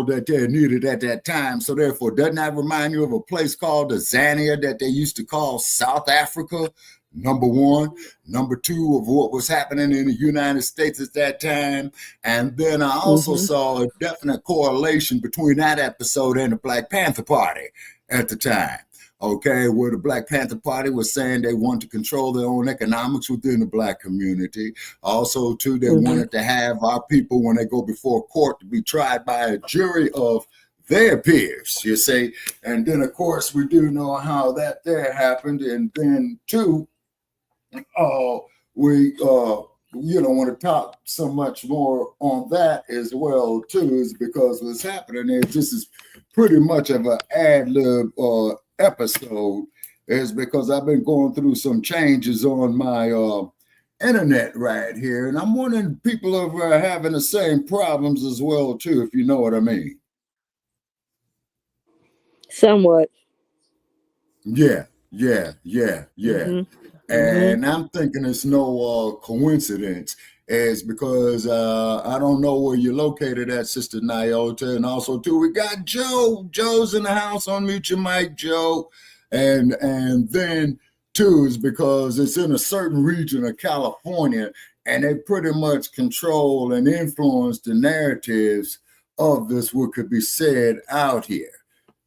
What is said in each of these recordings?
that they needed at that time. So therefore, doesn't that remind you of a place called the Zania that they used to call South Africa? Number one. Number two, of what was happening in the United States at that time. And then I also saw a definite correlation between that episode and the Black Panther Party at the time. Okay, where the Black Panther Party was saying they wanted to control their own economics within the Black community. Also, too, they wanted to have our people, when they go before court, to be tried by a jury of their peers, you see. And then, of course, we do know how that there happened. And then, too, we want to talk so much more on that as well too, is because what's happening is this is pretty much of an ad lib episode, is because I've been going through some changes on my internet right here, and I'm wondering if people are having the same problems as well too, if you know what I mean. Somewhat. Yeah. And I'm thinking it's no coincidence, is because I don't know where you're located at, Sister Nyota. And also, too, we got Joe. Joe's in the house. Unmute your mic, Joe. And then, too, is because it's in a certain region of California, and they pretty much control and influence the narratives of this, what could be said out here.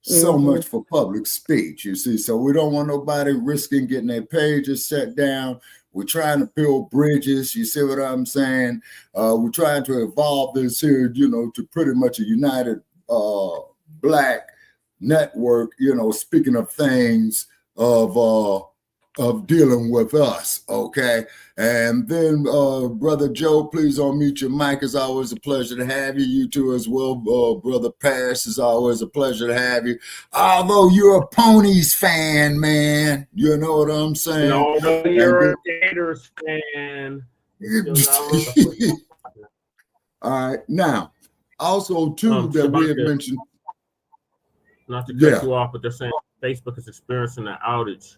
So much for public speech, you see. So we don't want nobody risking getting their pages set down. We're trying to build bridges. You see what I'm saying? We're trying to evolve this here, to pretty much a united Black network, speaking of things of dealing with us, okay? And then, Brother Joe, please unmute your mic. It's always a pleasure to have you. You too as well, Brother Paris. It's always a pleasure to have you. Although you're a Ponies fan, man. You know what I'm saying? No, you're a Gators fan. All right. Now, also, too, that Shabaka, we had mentioned. Not to cut you off, but they're saying Facebook is experiencing an outage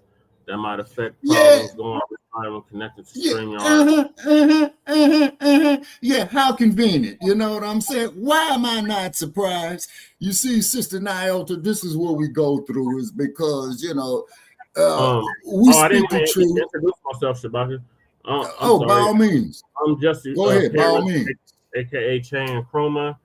that might affect problems going on when connected to StreamYard. Yeah, how convenient. You know what I'm saying? Why am I not surprised? You see, Sister Nyota, this is what we go through, is because, we speak the truth. Introduce myself, Shabaka. By all means. I'm just go ahead, by all means. AKA Chan Chroma,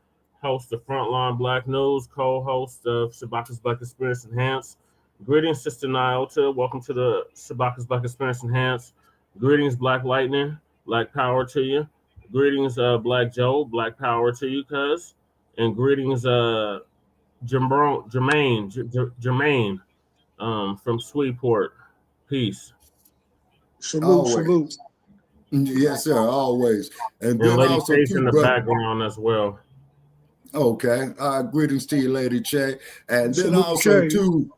host of Frontline Black News, co-host of Shabaka's Black Experience Enhanced. Greetings, Sister Nyota. Welcome to the Shabaka's Black Experience Enhanced. Greetings, Black Lightning. Black power to you. Greetings, Black Joe. Black power to you, cuz. And greetings, Jermaine from Sweetport. Peace. Salute. Yes, sir, always. And then Lady also Chase in the background as well. Okay. Greetings to you, Lady Che. And then also too.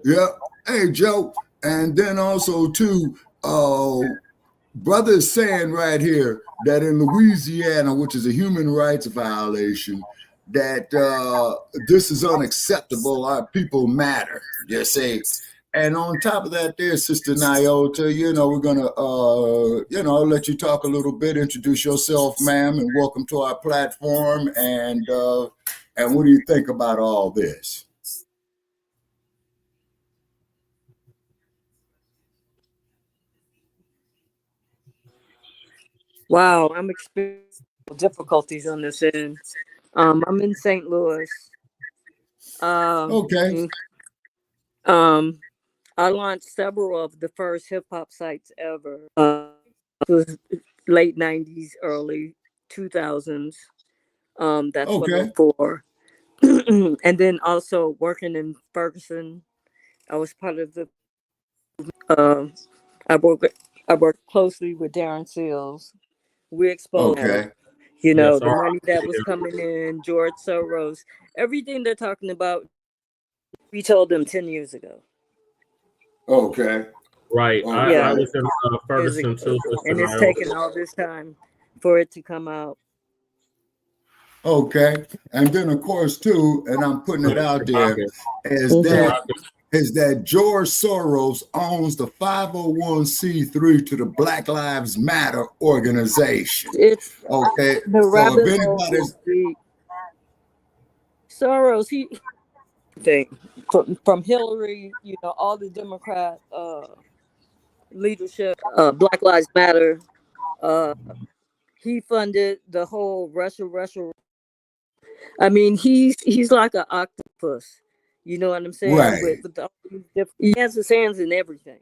Yeah. Hey, Joe. And then also, too, brother is saying right here that in Louisiana, which is a human rights violation, that this is unacceptable. Our people matter, you see. And on top of that, there, Sister Nyota, we're going to, let you talk a little bit, introduce yourself, ma'am, and welcome to our platform. And what do you think about all this? Wow, I'm experiencing difficulties on this end. I'm in St. Louis. Okay. I launched several of the first hip hop sites ever. It was late 90s, early 2000s. That's what I'm for. And then also working in Ferguson, I was part of the. I worked closely with Darren Seals. We exposed, the money that was coming in, George Soros, everything they're talking about. We told them 10 years ago. Okay. Right. I was in Ferguson too. And it's taken all this time for it to come out. Okay. And then, of course, too, and I'm putting it out there, is that George Soros owns the 501c3 to the Black Lives Matter organization. It's okay. The so if anybody's Soros, he thing from Hillary, all the Democrat leadership, Black Lives Matter. Uh, he funded the whole Russia. I mean, he's like an octopus. You know what I'm saying? Right. With he has his hands in everything.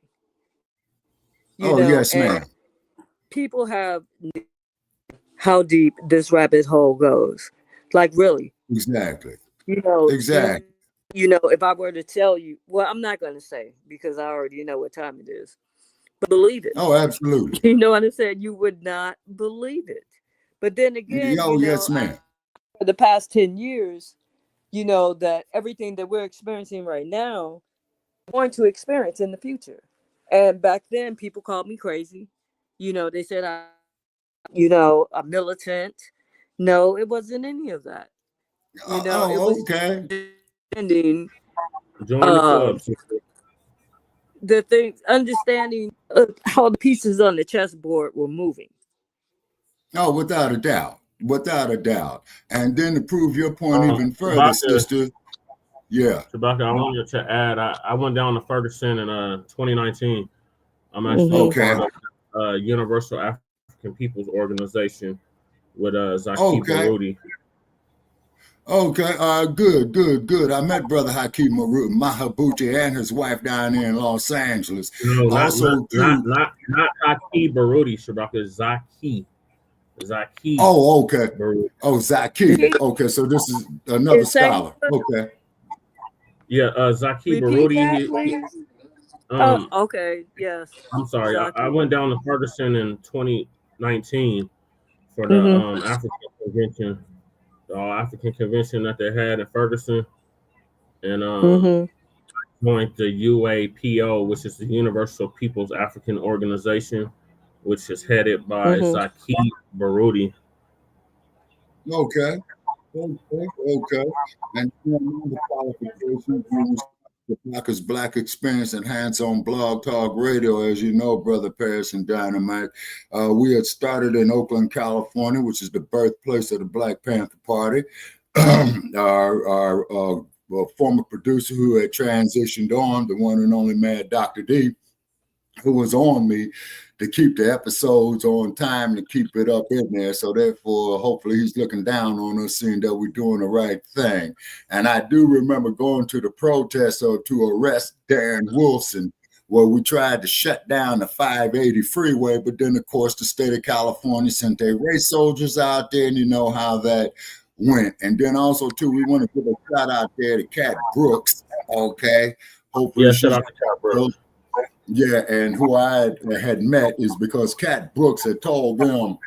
Yes, and ma'am. people have how deep this rabbit hole goes. Like, really. Exactly. Exactly. Exactly. If I were to tell you, well, I'm not going to say because I already know what time it is, but believe it. Oh, absolutely. You know what I'm saying? You would not believe it. But then again, Yes, ma'am. for the past 10 years, that everything that we're experiencing right now, we're going to experience in the future. And back then, people called me crazy. They said a militant. No, it wasn't any of that. It was Okay. understanding Join the club. the things, understanding how the pieces on the chessboard were moving. Oh, without a doubt. Without a doubt. And then to prove your point even further, Shabaka, sister. Yeah. Shabaka, I wanted to add, I went down to Ferguson in 2019. I'm actually Okay. part of Universal African People's Organization with Zaki Baruti. Okay, good. I met Brother Hakeem Mahabuti and his wife down there in Los Angeles. No, not Zaki Baruti, Shabaka, Zaki. Oh, okay. Baruti. Oh, Zaki. Okay, so this is another scholar. Okay. Yeah, Zaki Repeat Baruti. That, okay, yes. I'm sorry. I went down to Ferguson in 2019 for the African convention. The African convention that they had in Ferguson, and joined the UAPO, which is the Universal People's African Organization, which is headed by Zaki Baruti. Okay. And the qualifications, Shabaka's Black Experience and Hands-On Blog Talk Radio, as you know, Brother Paris and Dynamite. We had started in Oakland, California, which is the birthplace of the Black Panther Party. Our former producer who had transitioned on, the one and only Mad Dr. D, who was on me to keep the episodes on time, to keep it up in there. So therefore, hopefully he's looking down on us, seeing that we're doing the right thing. And I do remember going to the protest to arrest Darren Wilson, where we tried to shut down the 580 freeway. But then, of course, the state of California sent their race soldiers out there, and you know how that went. And then also, too, we want to give a shout out there to Kat Brooks, okay? Hopefully shout out to Kat Brooks. Yeah, and who I had met is because Kat Brooks had told them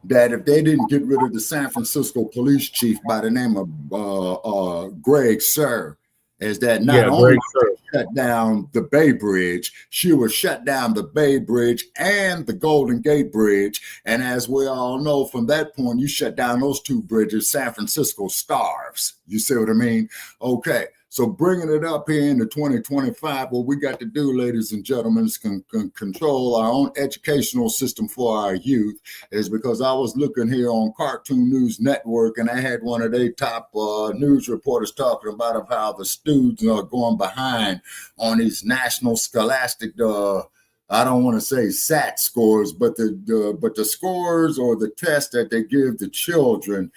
that if they didn't get rid of the San Francisco police chief by the name of Greg Sir, is that not only shut down the Bay Bridge, she would shut down the Bay Bridge and the Golden Gate Bridge. And as we all know, from that point, you shut down those two bridges, San Francisco starves. You see what I mean? Okay. So bringing it up here into 2025, what we got to do, ladies and gentlemen, is control our own educational system for our youth. Is because I was looking here on Cartoon News Network, and I had one of their top news reporters talking about how the students are going behind on these national scholastic I don't want to say SAT scores, but the scores or the test that they give the children,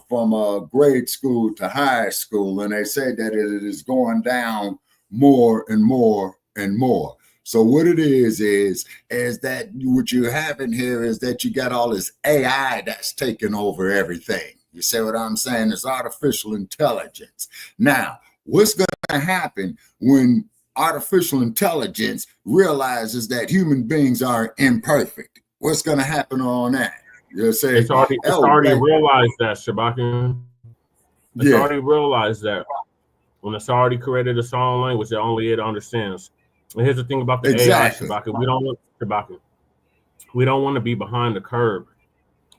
from grade school to high school, and they say that it is going down more and more and more. So what it is that what you have in here is that you got all this AI that's taking over everything. You see what I'm saying? It's artificial intelligence. Now, what's going to happen when artificial intelligence realizes that human beings are imperfect? What's going to happen on that? You'll say it's already realized that, Shabaka. It's already realized that when it's already created its own language that only it understands. And here's the thing about the AI, Shabaka. We don't want to be behind the curve.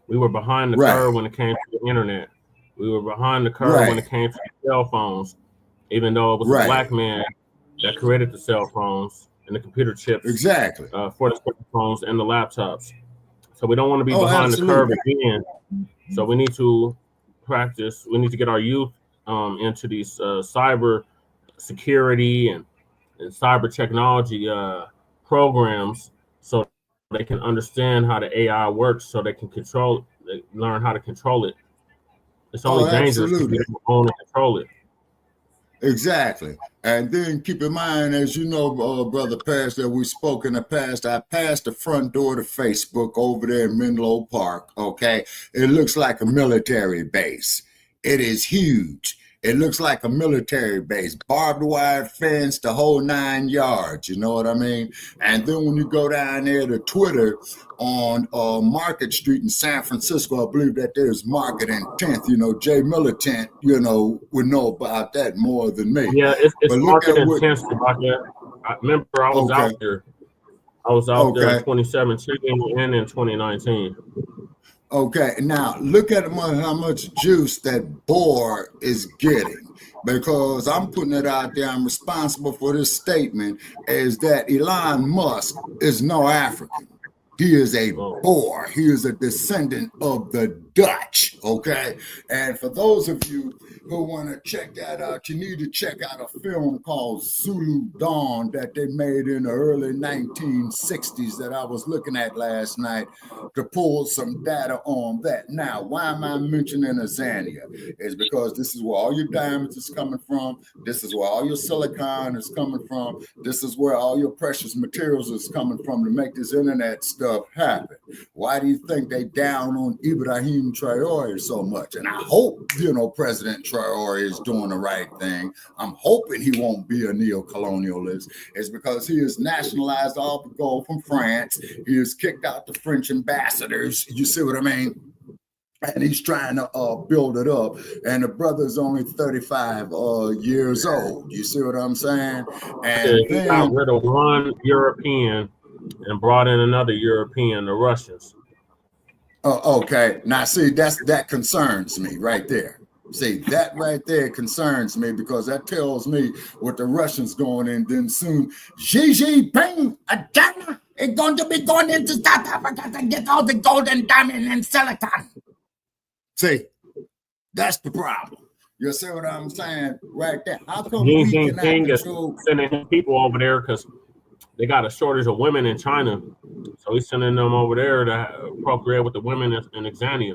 We were behind the curve when it came to the internet. We were behind the curve when it came to the cell phones, even though it was a black man that created the cell phones and the computer chips for the phones and the laptops. So we don't want to be behind the curve again. So we need to practice. We need to get our youth into these cyber security and cyber technology programs, so they can understand how the AI works, so they can learn how to control it. It's only dangerous if you don't own and control it. Exactly. And then keep in mind, as you know, Brother Paris, that we spoke in the past, I passed the front door to Facebook over there in Menlo Park, okay? It looks like a military base. It is huge. It looks like a military base, barbed wire fence, the whole 9 yards, you know what I mean? And then when you go down there to Twitter on Market Street in San Francisco, I believe that there's Market and 10th, you know, Jay Militant, you know, would know about that more than me. Yeah, it's Market and 10th about that. I remember I was out there. I was out there in 2017 and in 2019. Okay, now look at how much juice that boar is getting, because I'm putting it out there. I'm responsible for this statement, is that Elon Musk is no African. He is a Boer. He is a descendant of the Dutch, okay? And for those of you who want to check that out, you need to check out a film called Zulu Dawn that they made in the early 1960s that I was looking at last night to pull some data on that. Now, why am I mentioning Azania? It's because this is where all your diamonds is coming from. This is where all your silicon is coming from. This is where all your precious materials is coming from to make this internet stuff happen. Why do you think they down on Ibrahim Traore so much? And I hope, you know, President Traore is doing the right thing. I'm hoping he won't be a neo-colonialist. It's because he has nationalized all the gold from France. He has kicked out the French ambassadors. You see what I mean? And he's trying to build it up. And the brother's only 35 years old. You see what I'm saying? And he got rid of one European and brought in another European, the Russians. Okay. Now, see, that concerns me right there. See, that right there concerns me, because that tells me what the Russians going in. Then soon, Xi Jinping, China is going to be going into South Africa to get all the gold and diamond and silicon. See, that's the problem. You see what I'm saying right there? How come Xi Jinping is sending people over there because they got a shortage of women in China, so he's sending them over there to procreate with the women in Azania.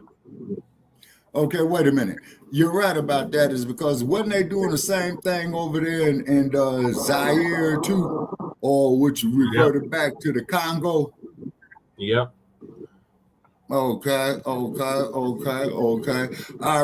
Okay, wait a minute. You're right about that. Is because wasn't they doing the same thing over there in Zaire too, or which reverted back to the Congo? Yep. Okay. All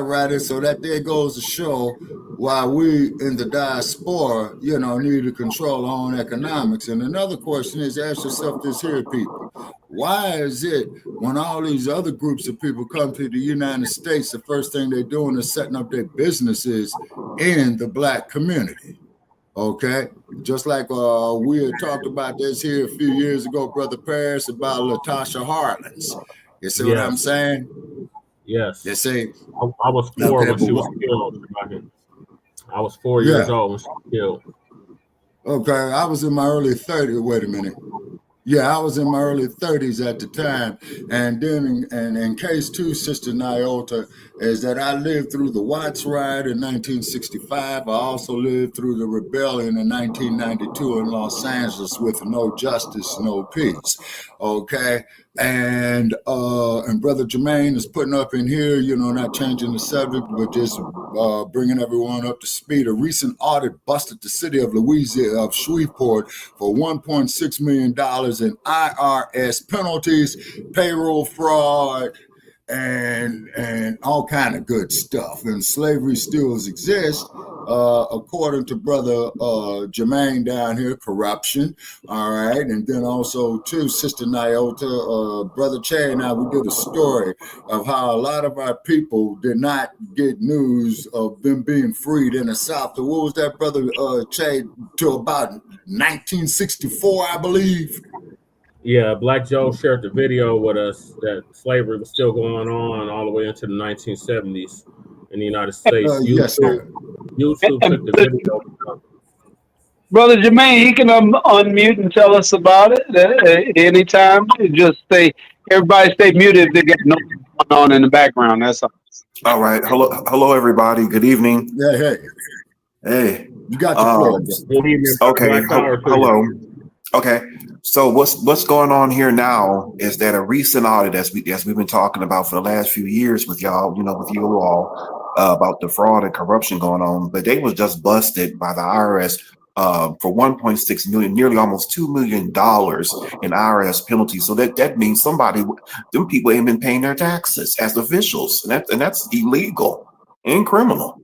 righty. So that there goes to show why we in the diaspora, you know, need to control our own economics. And another question is, ask yourself this here, people. Why is it when all these other groups of people come to the United States, the first thing they're doing is setting up their businesses in the Black community? Okay, just like we had talked about this here a few years ago, Brother Paris, about Latasha Harlins. You see what I'm saying? Yes. You see, I was 4 when she was killed. I was 4 years old when she was killed. Okay, I was in my early 30s. Wait a minute. Yeah, I was in my early 30s at the time. And then in case two, Sister Nyota, is that I lived through the Watts riot in 1965. I also lived through the rebellion in 1992 in Los Angeles with no justice, no peace. Okay. And Brother Jermaine is putting up in here, you know, not changing the subject, but just bringing everyone up to speed. A recent audit busted the city of Louisiana, of Shreveport, for $1.6 million in IRS penalties, payroll fraud, and all kind of good stuff. And slavery still exists, according to Brother Jermaine down here, corruption. All right. And then also too, Sister Nyota, Brother Che and I, we did a story of how a lot of our people did not get news of them being freed in the South. What was that, Brother Che, to about 1964, I believe? Yeah, Black Joe shared the video with us that slavery was still going on all the way into the 1970s in the United States. Yes, sir. YouTube took the video. Brother Jermaine, he can unmute and tell us about it anytime. Just everybody stay muted if they got nothing going on in the background. That's all. All right. Hello, everybody. Good evening. Yeah, hey. Hey. You got the floor. Okay. Hello. Okay. So what's going on here now is that a recent audit, as we've been talking about for the last few years with y'all, with you all, about the fraud and corruption going on, but they was just busted by the IRS for 1.6 million, nearly almost $2 million in IRS penalties. So that means them people ain't been paying their taxes as officials, and that's illegal and criminal.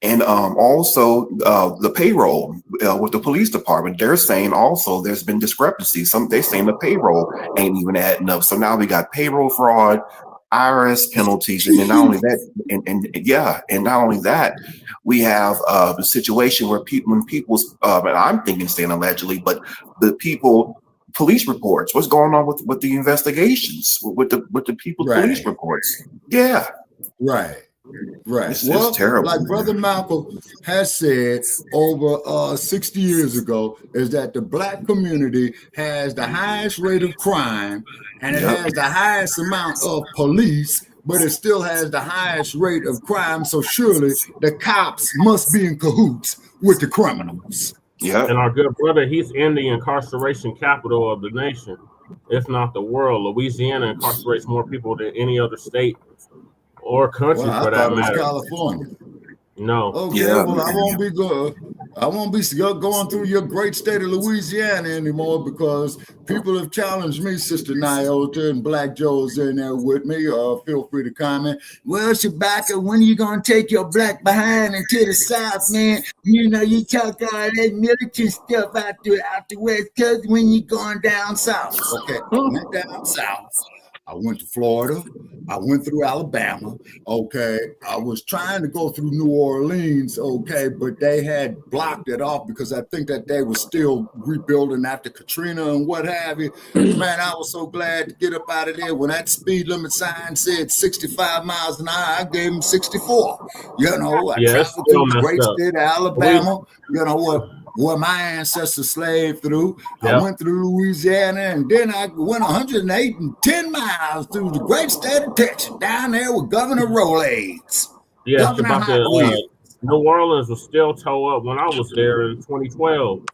And also the payroll with the police department, they're saying also there's been discrepancy. They're saying the payroll ain't even adding up. So now we got payroll fraud, IRS penalties, and then not only that, and not only that, we have the situation where when people's, and I'm thinking saying allegedly, but the people police reports, what's going on with the investigations with the people's police reports? Yeah, right. It's terrible. Like Brother Malcolm has said over 60 years ago, is that the Black community has the highest rate of crime, and it has the highest amount of police, but it still has the highest rate of crime. So surely the cops must be in cahoots with the criminals. Yeah. And our good brother, he's in the incarceration capital of the nation, if not the world. Louisiana incarcerates more people than any other state or country for that matter. California. No. Okay, well, I won't be going through your great state of Louisiana anymore, because people have challenged me, Sister Nyota, and Black Joe's in there with me. Feel free to comment. Well, Shabaka, when are you going to take your black behind into the South, man? You talk all that militant stuff out the West Coast when you're going down South. Okay, I went down South. I went to Florida. I went through Alabama. Okay. I was trying to go through New Orleans. Okay. But they had blocked it off because I think that they were still rebuilding after Katrina and what have you. Man, I was so glad to get up out of there. When that speed limit sign said 65 miles an hour, I gave them 64. I traveled through the great state of Alabama. Where my ancestors slaved through. Yep. I went through Louisiana, and then I went 110 miles through the great state of Texas, down there with Governor Rolaids. Yeah, New Orleans was still towed up when I was there in 2012.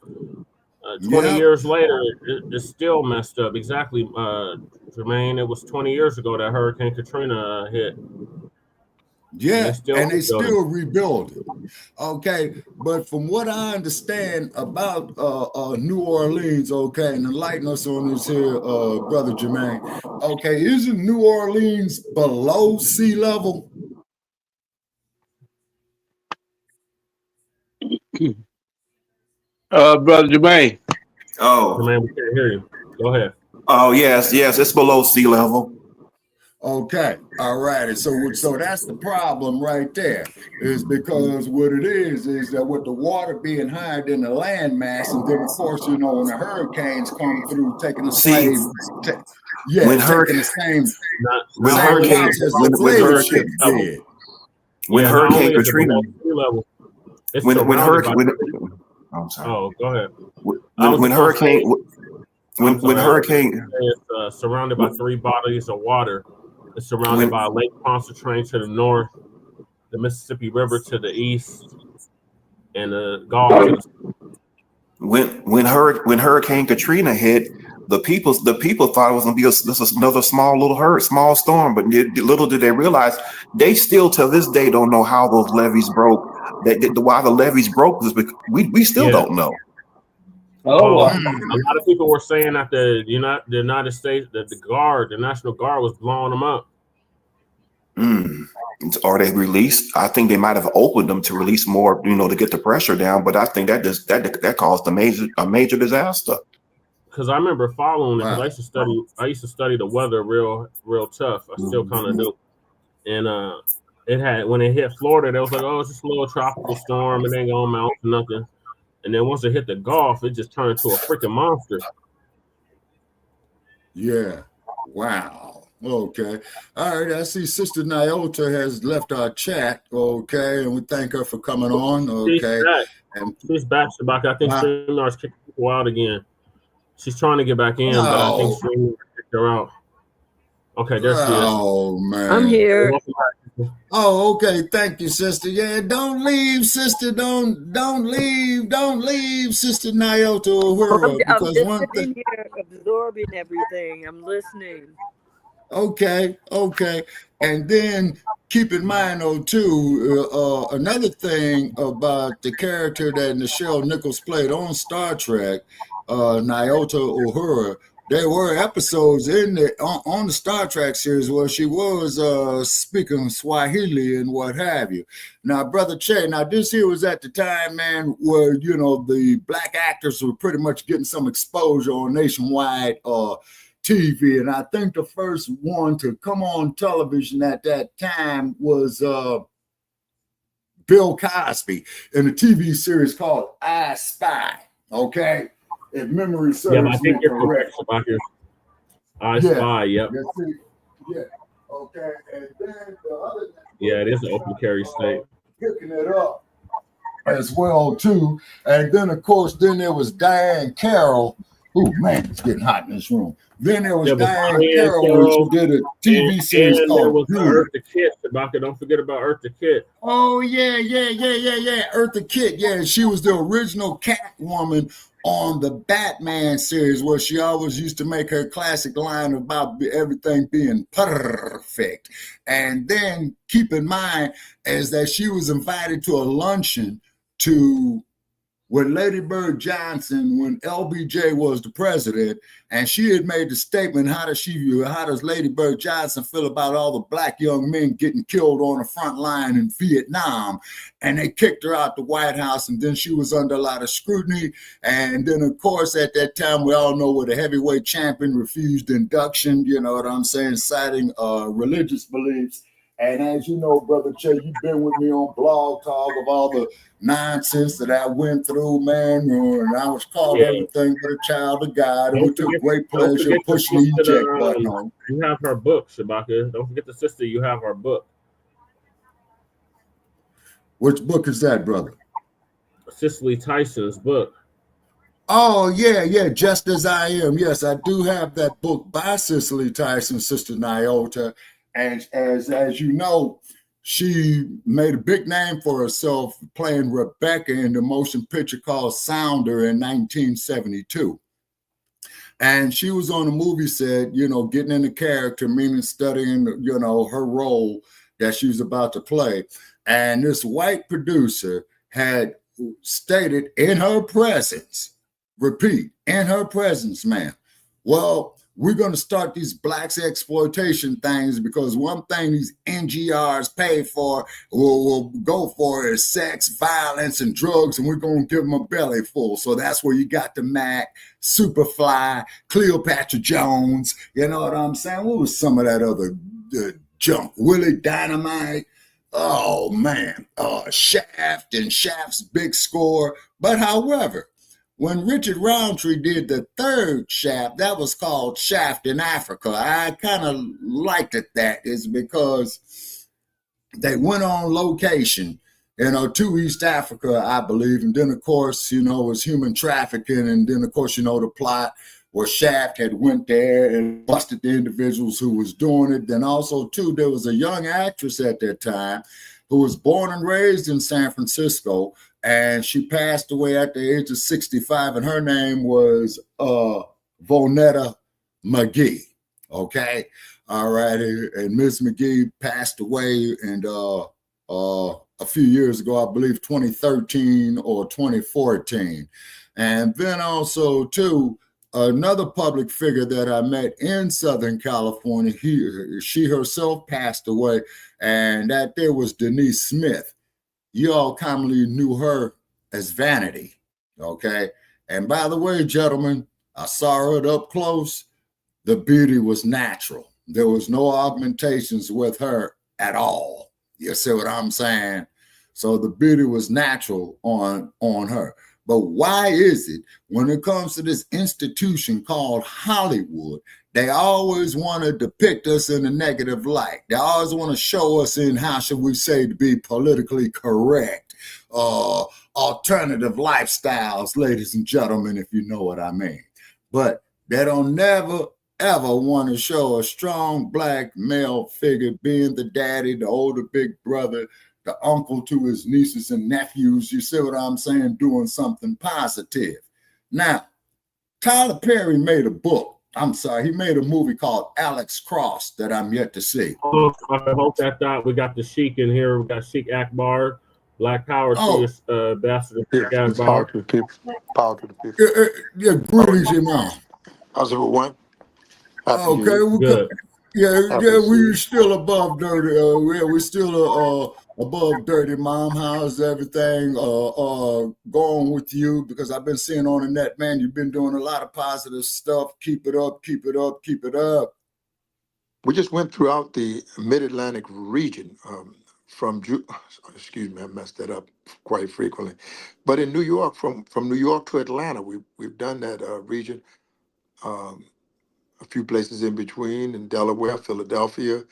20 years later, it's still messed up. Exactly, Jermaine. It was 20 years ago that Hurricane Katrina hit. Yeah, and they still rebuilding. Okay, but from what I understand about New Orleans, okay, and enlighten us on this here, Brother Jermaine. Okay, isn't New Orleans below sea level? Brother Jermaine. Oh, Jermaine, we can't hear you. Go ahead. Oh, yes, it's below sea level. Okay, all right. So that's the problem right there, is because what it is that with the water being higher than the land mass, and then of course, when the hurricanes come through, taking the same, when Hurricane Katrina, when Hurricane, I'm sorry. Oh, go ahead. When Hurricane, it's surrounded by 3 bodies of water. It's surrounded by Lake Pontchartrain to the north, the Mississippi River to the east, and the Gulf to the when Hurricane Katrina hit, the people thought it was going to be another small storm, but little did they realize, they still to this day don't know how those levees broke. Why the levees broke is because we still don't know. Oh, a lot of people were saying that the United States, that the National Guard was blowing them up. Are they released? I think they might have opened them to release more, to get the pressure down. But I think that caused a major disaster. Because I remember following it. Because I used to study the weather real tough. I still kind of do. And it had, when it hit Florida, they was like, oh, it's just a little tropical storm. It ain't gonna amount to nothing. And then once it hit the Gulf, it just turned into a freaking monster. Yeah. Wow. Okay. All right. I see Sister Nyota has left our chat. Okay. And we thank her for coming on. Okay. She's back, Shabaka. I think StreamYard's kicking people out again. She's trying to get back in, but I think StreamYard kicked her out. Okay, there she is. Oh, man. I'm here. Oh, okay. Thank you, sister. Yeah, don't leave, sister. Don't leave, sister Nyota I'm, Uhura, I'm because just one thing. sitting here absorbing everything. I'm listening. Okay, okay. And then keep in mind, though, too, another thing about the character that Nichelle Nichols played on Star Trek, Nyota Uhura, there were episodes in the on the Star Trek series where she was speaking Swahili and what have you. Now, Brother Che, now this here was at the time, man, where, you know, the black actors were pretty much getting some exposure on nationwide TV. And I think the first one to come on television at that time was Bill Cosby in a TV series called I Spy. Okay. If memory Yeah, but I serves me think you're correct. correct about your I Yeah. Spy. Yep. Yeah. Okay. And then the other thing Yeah, was it is an open carry state. picking it up as well, too. And then, of course, then there was Diane Carroll. Oh, man, it's getting hot in this room. Then there was There was Diane Diane Carroll, which Carroll, did a TV series and there called was Beauty. Eartha Kitt. Shabaka, don't forget about Eartha Kitt. Oh, yeah. Eartha Kitt. Yeah, she was the original Catwoman on the Batman series, where she always used to make her classic line about everything being perfect. And then keep in mind is that she was invited to a luncheon with Lady Bird Johnson when LBJ was the president, and she had made the statement, how does Lady Bird Johnson feel about all the black young men getting killed on the front line in Vietnam? And they kicked her out the White House, and then she was under a lot of scrutiny. And then, of course, at that time, we all know where the heavyweight champion refused induction, you know what I'm saying, citing religious beliefs. And as you know, Brother Che, you've been with me on Blog Talk of all the nonsense that I went through, man. And I was called everything but a child of God. And we took great pleasure pushing the eject button on. You have her book, Shabaka. Don't forget the sister. You have her book. Which book is that, brother? Cicely Tyson's book. Oh, yeah. Just As I Am. Yes, I do have that book by Cicely Tyson, Sister Nyota. And as you know, she made a big name for herself playing Rebecca in the motion picture called Sounder in 1972. And she was on a movie set, you know, getting into character, meaning studying, you know, her role that she was about to play. And this white producer had stated in her presence, repeat, in her presence, ma'am, well, we're going to start these blacks exploitation things because one thing these NGRs pay for will go for is sex, violence, and drugs, and we're going to give them a belly full. So that's where you got the Mac, Superfly, Cleopatra Jones. You know what I'm saying? What was some of that other junk? Willie Dynamite. Oh, man. Shaft and Shaft's big score. But however, when Richard Roundtree did the third Shaft, that was called Shaft in Africa. I kind of liked it. That is because they went on location, you know, to East Africa, I believe. And then, of course, you know, it was human trafficking. And then, of course, you know, the plot where Shaft had went there and busted the individuals who was doing it. Then also, too, there was a young actress at that time who was born and raised in San Francisco, and she passed away at the age of 65, and her name was Vonetta McGee. Okay, all right, and Miss McGee passed away, and a few years ago, I believe 2013 or 2014, and then also too, another public figure that I met in Southern California, she herself passed away, and that there was Denise Smith. You all commonly knew her as Vanity, okay? And by the way, gentlemen, I saw her up close. The beauty was natural. There was no augmentations with her at all. You see what I'm saying? So the beauty was natural on her. But why is it when it comes to this institution called Hollywood, they always want to depict us in a negative light? They always want to show us in, how should we say, to be politically correct, alternative lifestyles, ladies and gentlemen, if you know what I mean. But they don't never ever want to show a strong black male figure being the daddy, the older big brother, the uncle to his nieces and nephews. You see what I'm saying? Doing something positive. Now, Tyler Perry made a book. I'm sorry, he made a movie called Alex Cross that I'm yet to see. Oh, I hope that thought. We got the Sheik in here. We got Sheik Akbar, Black Power to his ambassador Sheik Akbar. Power to the people. Power to the people. Yeah, greetings, Imam. How's everyone? Happy Okay, we Good. we're still above dirty. We're still above dirty, Mom. How's everything going with you? Because I've been seeing on the net, man, you've been doing a lot of positive stuff. Keep it up, keep it up, keep it up. We just went throughout the Mid-Atlantic region excuse me, I messed that up quite frequently. But in New York, from New York to Atlanta, we've done that region. A few places in between in Delaware, Philadelphia,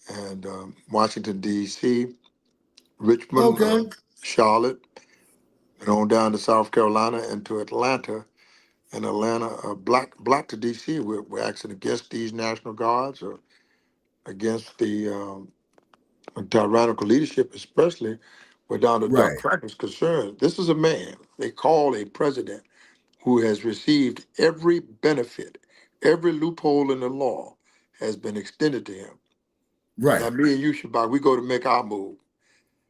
and Washington, D.C., Richmond, Charlotte, and on down to South Carolina and to Atlanta. In Atlanta, block to D.C., we're actually against these National Guards or against the tyrannical leadership, especially where Donald Duck Crack is concerned. This is a man they call a president who has received every benefit, every loophole in the law has been extended to him. Right. Now, me and you, Shabaka, we go to make our move.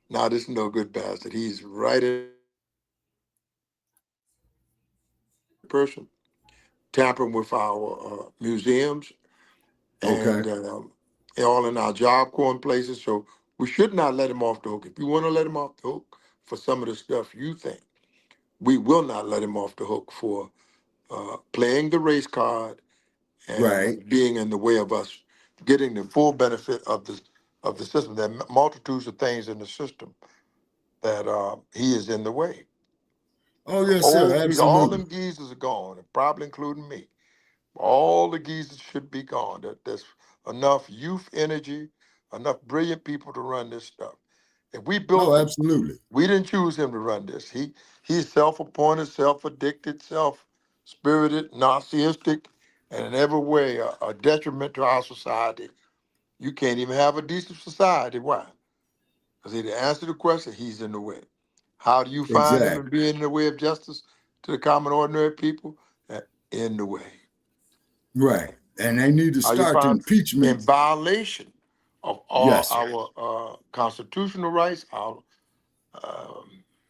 Now, this is no good bastard. He's right in person, tampering with our museums and all in our Job Corps places. So we should not let him off the hook. If you want to let him off the hook for some of the stuff you think, we will not let him off the hook for playing the race card and being in the way of us getting the full benefit of the system. There are multitudes of things in the system that he is in the way. Oh, yes, sir. Absolutely. All them geezers are gone, probably including me. All the geezers should be gone. There's enough youth energy, enough brilliant people to run this stuff. If we built absolutely. We didn't choose him to run this. He's self-appointed, self-addicted, self-spirited, narcissistic, and in every way a detriment to our society. You can't even have a decent society. Why? Because to answer the question, he's in the way. How do you find him and be in the way of justice to the common ordinary people? In the way. Right. And they need to start impeachment. In violation of all our constitutional rights, our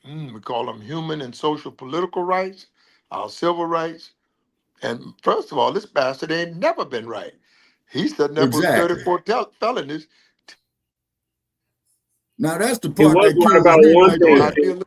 we call them human and social political rights, our civil rights. And first of all, this bastard ain't never been right. He's setting up with 34 felonies. Now that's the He part was that right about one thing.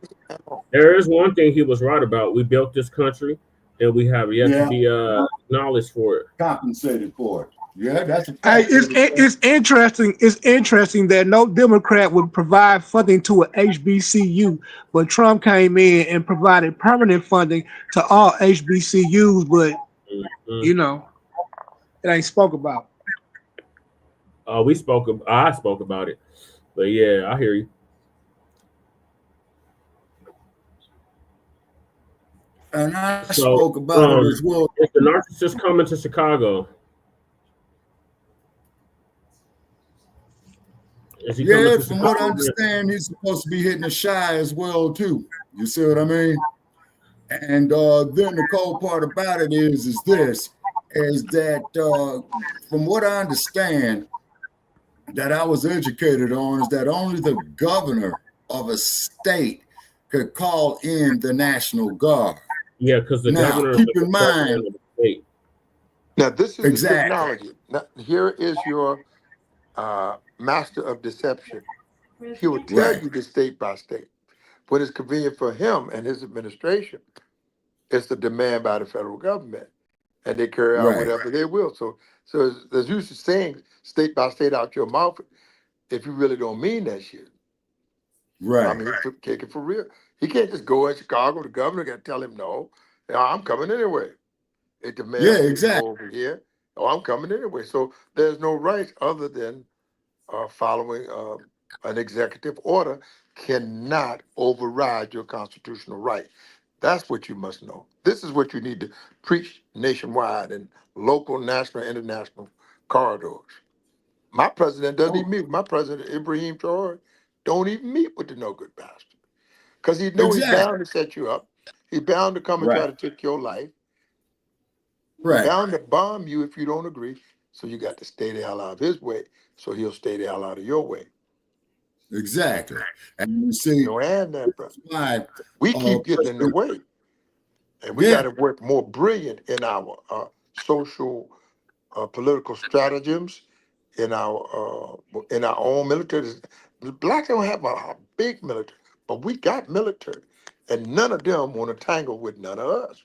There is one thing he was right about. We built this country, and we have yet to be acknowledged for it, compensated for it. Yeah, that's a fact. It's interesting. It's interesting that no Democrat would provide funding to a HBCU, but Trump came in and provided permanent funding to all HBCUs. But you know, it ain't spoke about. I spoke about it, but yeah, I hear you. And I spoke about it as well. Is the narcissist coming to Chicago? Yeah, from what I understand, he's supposed to be hitting the Shy as well too. You see what I mean? And then the cold part about it is that from what I understand, that I was educated on, is that only the governor of a state could call in the National Guard. Yeah, because the governor. Keep in mind. Now this is the technology. Now, here is your master of deception. He will tell you the state by state. When it's convenient for him and his administration, it's the demand by the federal government, and they carry out whatever they will. So there's usually saying state by state out your mouth if you really don't mean that shit. Right. I mean, take it for real. He can't just go in Chicago. The governor got to tell him no. I'm coming anyway. It demands to go over here. Oh, I'm coming anyway. So there's no right other than following an executive order cannot override your constitutional right. That's what you must know. This is what you need to preach nationwide in local, national, international corridors. My president doesn't even meet. My president, Ibrahim Traore, don't even meet with the no good bastard. Because he know he's bound to set you up. He's bound to come and try to take your life. He's bound to bomb you if you don't agree. So you got to stay the hell out of his way. So he'll stay the hell out of your way. Exactly. And you see, No, and that, brother. why, We keep getting in the way. And we got to work more brilliant in our social, political stratagems, in our own military. The blacks don't have a big military, but we got military, and none of them want to tangle with none of us.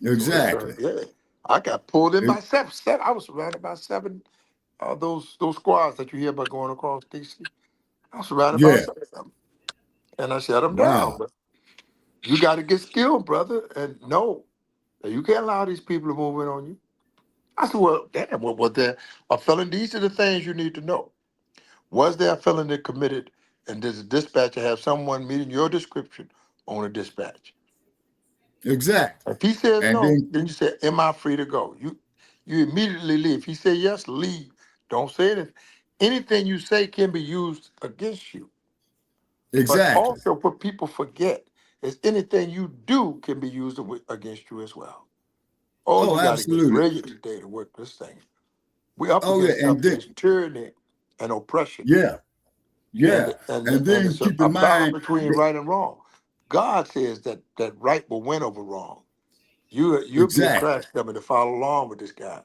Exactly. So yeah, I got pulled in by seven. I was surrounded by seven. Those squads that you hear about going across DC. I was surrounded by seven of them, and I shut them down. But you got to get skilled, brother, and no, you can't allow these people to move in on you. I said, well, damn, what was there a felon? These are the things you need to know. Was there a felony committed, and does the dispatcher have someone meeting your description on a dispatch? Exactly. If he says no, then you say, am I free to go? You immediately leave. If he says yes, leave. Don't say anything. Anything you say can be used against you. But also what people forget is anything you do can be used against you as well. Oh, you got to get brilliant today to work this thing. We're up against tyranny and oppression. And then it's keep a in battle mind between right and wrong. God says that right will win over wrong. You'll be a crash dummy to follow along with this guy.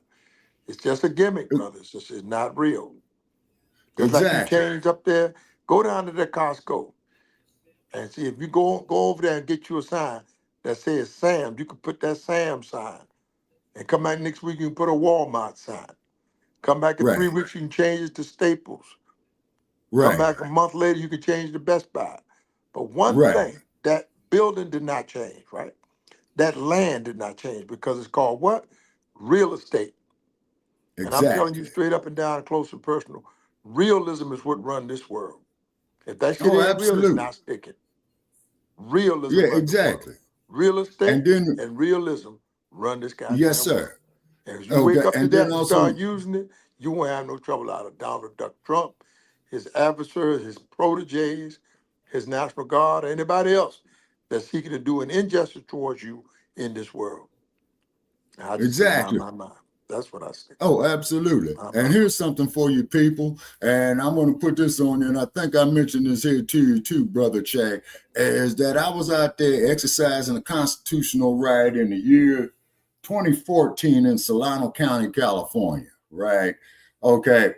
It's just a gimmick, brothers. It's not real. Just like you change up there, go down to the Costco and see if you go over there and get you a sign that says Sam. You can put that Sam sign, and come back next week you can put a Walmart sign. Come back in 3 weeks you can change it to Staples. Come back a month later you can change to Best Buy. But one thing, that building did not change, right? That land did not change because it's called what? Real estate. And I'm telling you straight up and down, close and personal, realism is what run this world. If that shit ain't real, it's not sticking. Realism runs the world. Real estate and realism run this goddamn world. And if you wake up to that and start using it, you won't have no trouble out of Donald Duck Trump, his adversaries, his proteges, his National Guard, or anybody else that's seeking to do an injustice towards you in this world. And I just say, my. That's what I say. Oh, absolutely. And here's something for you people. And I'm going to put this on you. And I think I mentioned this here to you too, Brother Chad, is that I was out there exercising a constitutional right in the year 2014 in Solano County, California, right? Okay.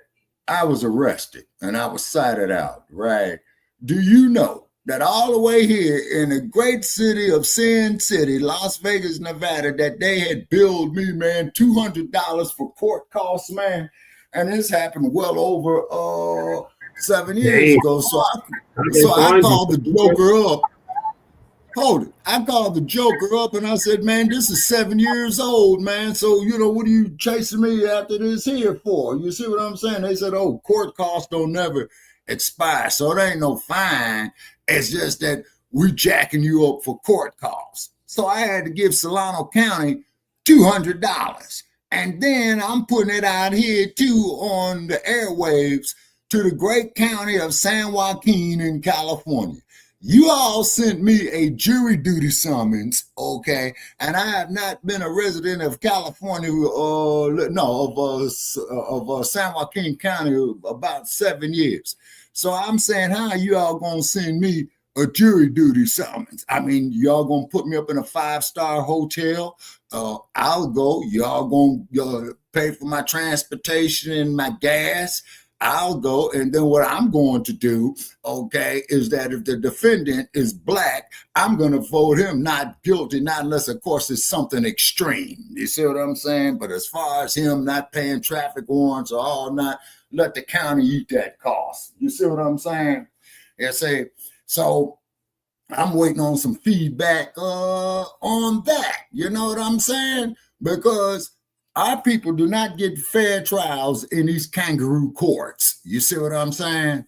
I was arrested and I was cited out, right? Do you know that all the way here in the great city of Sin City, Las Vegas, Nevada, that they had billed me, man, $200 for court costs, man. And this happened well over 7 years ago. So I called the Joker up. Hold it. I called the Joker up and I said, man, this is 7 years old, man. So, what are you chasing me after this here for? You see what I'm saying? They said, oh, court costs don't never expire. So it ain't no fine. It's just that we jacking you up for court costs. So I had to give Solano County $200. And then I'm putting it out here too on the airwaves to the great county of San Joaquin in California. You all sent me a jury duty summons, okay? And I have not been a resident of California, of San Joaquin County about 7 years. So I'm saying, how are you all going to send me a jury duty summons? I mean, y'all going to put me up in a 5-star hotel? I'll go. Y'all going to pay for my transportation and my gas? I'll go. And then what I'm going to do, okay, is that if the defendant is black, I'm going to vote him not guilty, not unless, of course, it's something extreme. You see what I'm saying? But as far as him not paying traffic warrants or all not, let the county eat that cost. You see what I'm saying? So I'm waiting on some feedback on that. You know what I'm saying? Because our people do not get fair trials in these kangaroo courts. You see what I'm saying?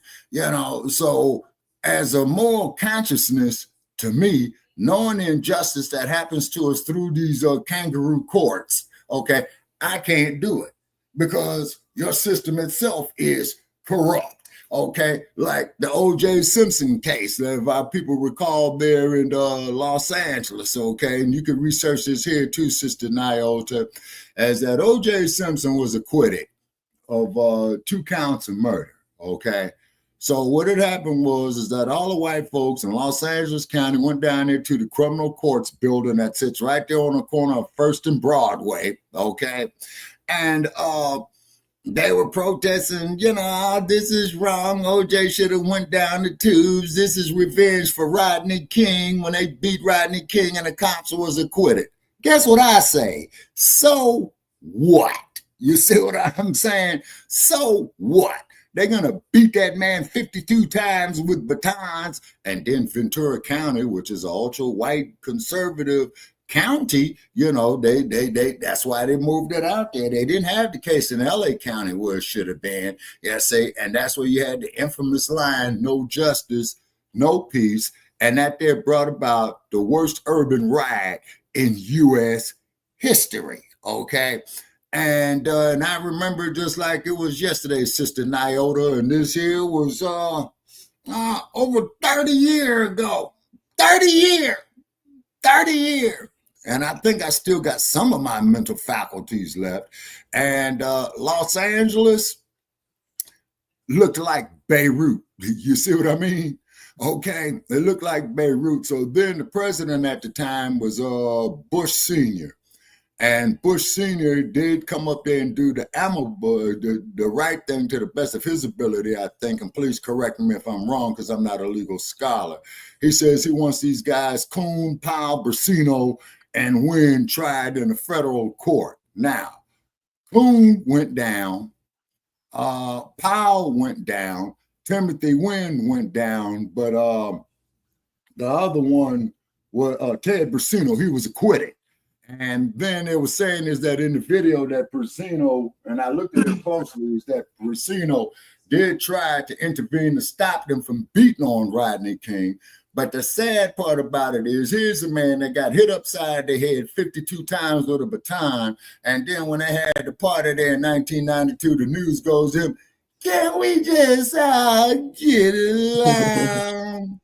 So as a moral consciousness, to me, knowing the injustice that happens to us through these kangaroo courts, okay, I can't do it because your system itself is corrupt. Okay, like the O.J. Simpson case, if our people recall there in Los Angeles, okay, and you can research this here too, Sister Nyota, as that O.J. Simpson was acquitted of 2 counts of murder, okay? So what had happened was is that all the white folks in Los Angeles County went down there to the criminal courts building that sits right there on the corner of First and Broadway, okay? And they were protesting, this is wrong. OJ should have went down the tubes. This is revenge for Rodney King when they beat Rodney King and the cops was acquitted. Guess what I say? So what? You see what I'm saying? So what? They're going to beat that man 52 times with batons. And then Ventura County, which is an ultra-white conservative county, that's why they moved it out there. They didn't have the case in LA County where it should have been. And that's where you had the infamous line, no justice, no peace. And that there brought about the worst urban riot in U.S. history, okay? And I remember just like it was yesterday, Sister Nyota, and this here was over 30 years ago. 30 years. And I think I still got some of my mental faculties left. And Los Angeles looked like Beirut. You see what I mean? Okay, it looked like Beirut. So then the president at the time was Bush Sr. And Bush Sr. did come up there and do the right thing to the best of his ability, I think. And please correct me if I'm wrong, because I'm not a legal scholar. He says he wants these guys, Coon, Powell, Brasino, and Wynn tried in a federal court. Now, Coon went down, Powell went down, Timothy Wynn went down, but the other one was Ted Brasino. He was acquitted. And then they were saying is that in the video that Brasino, and I looked at it closely, is that Brasino did try to intervene to stop them from beating on Rodney King. But the sad part about it is, here's a man that got hit upside the head 52 times with a baton. And then when they had the party there in 1992, the news goes in, can we just get along?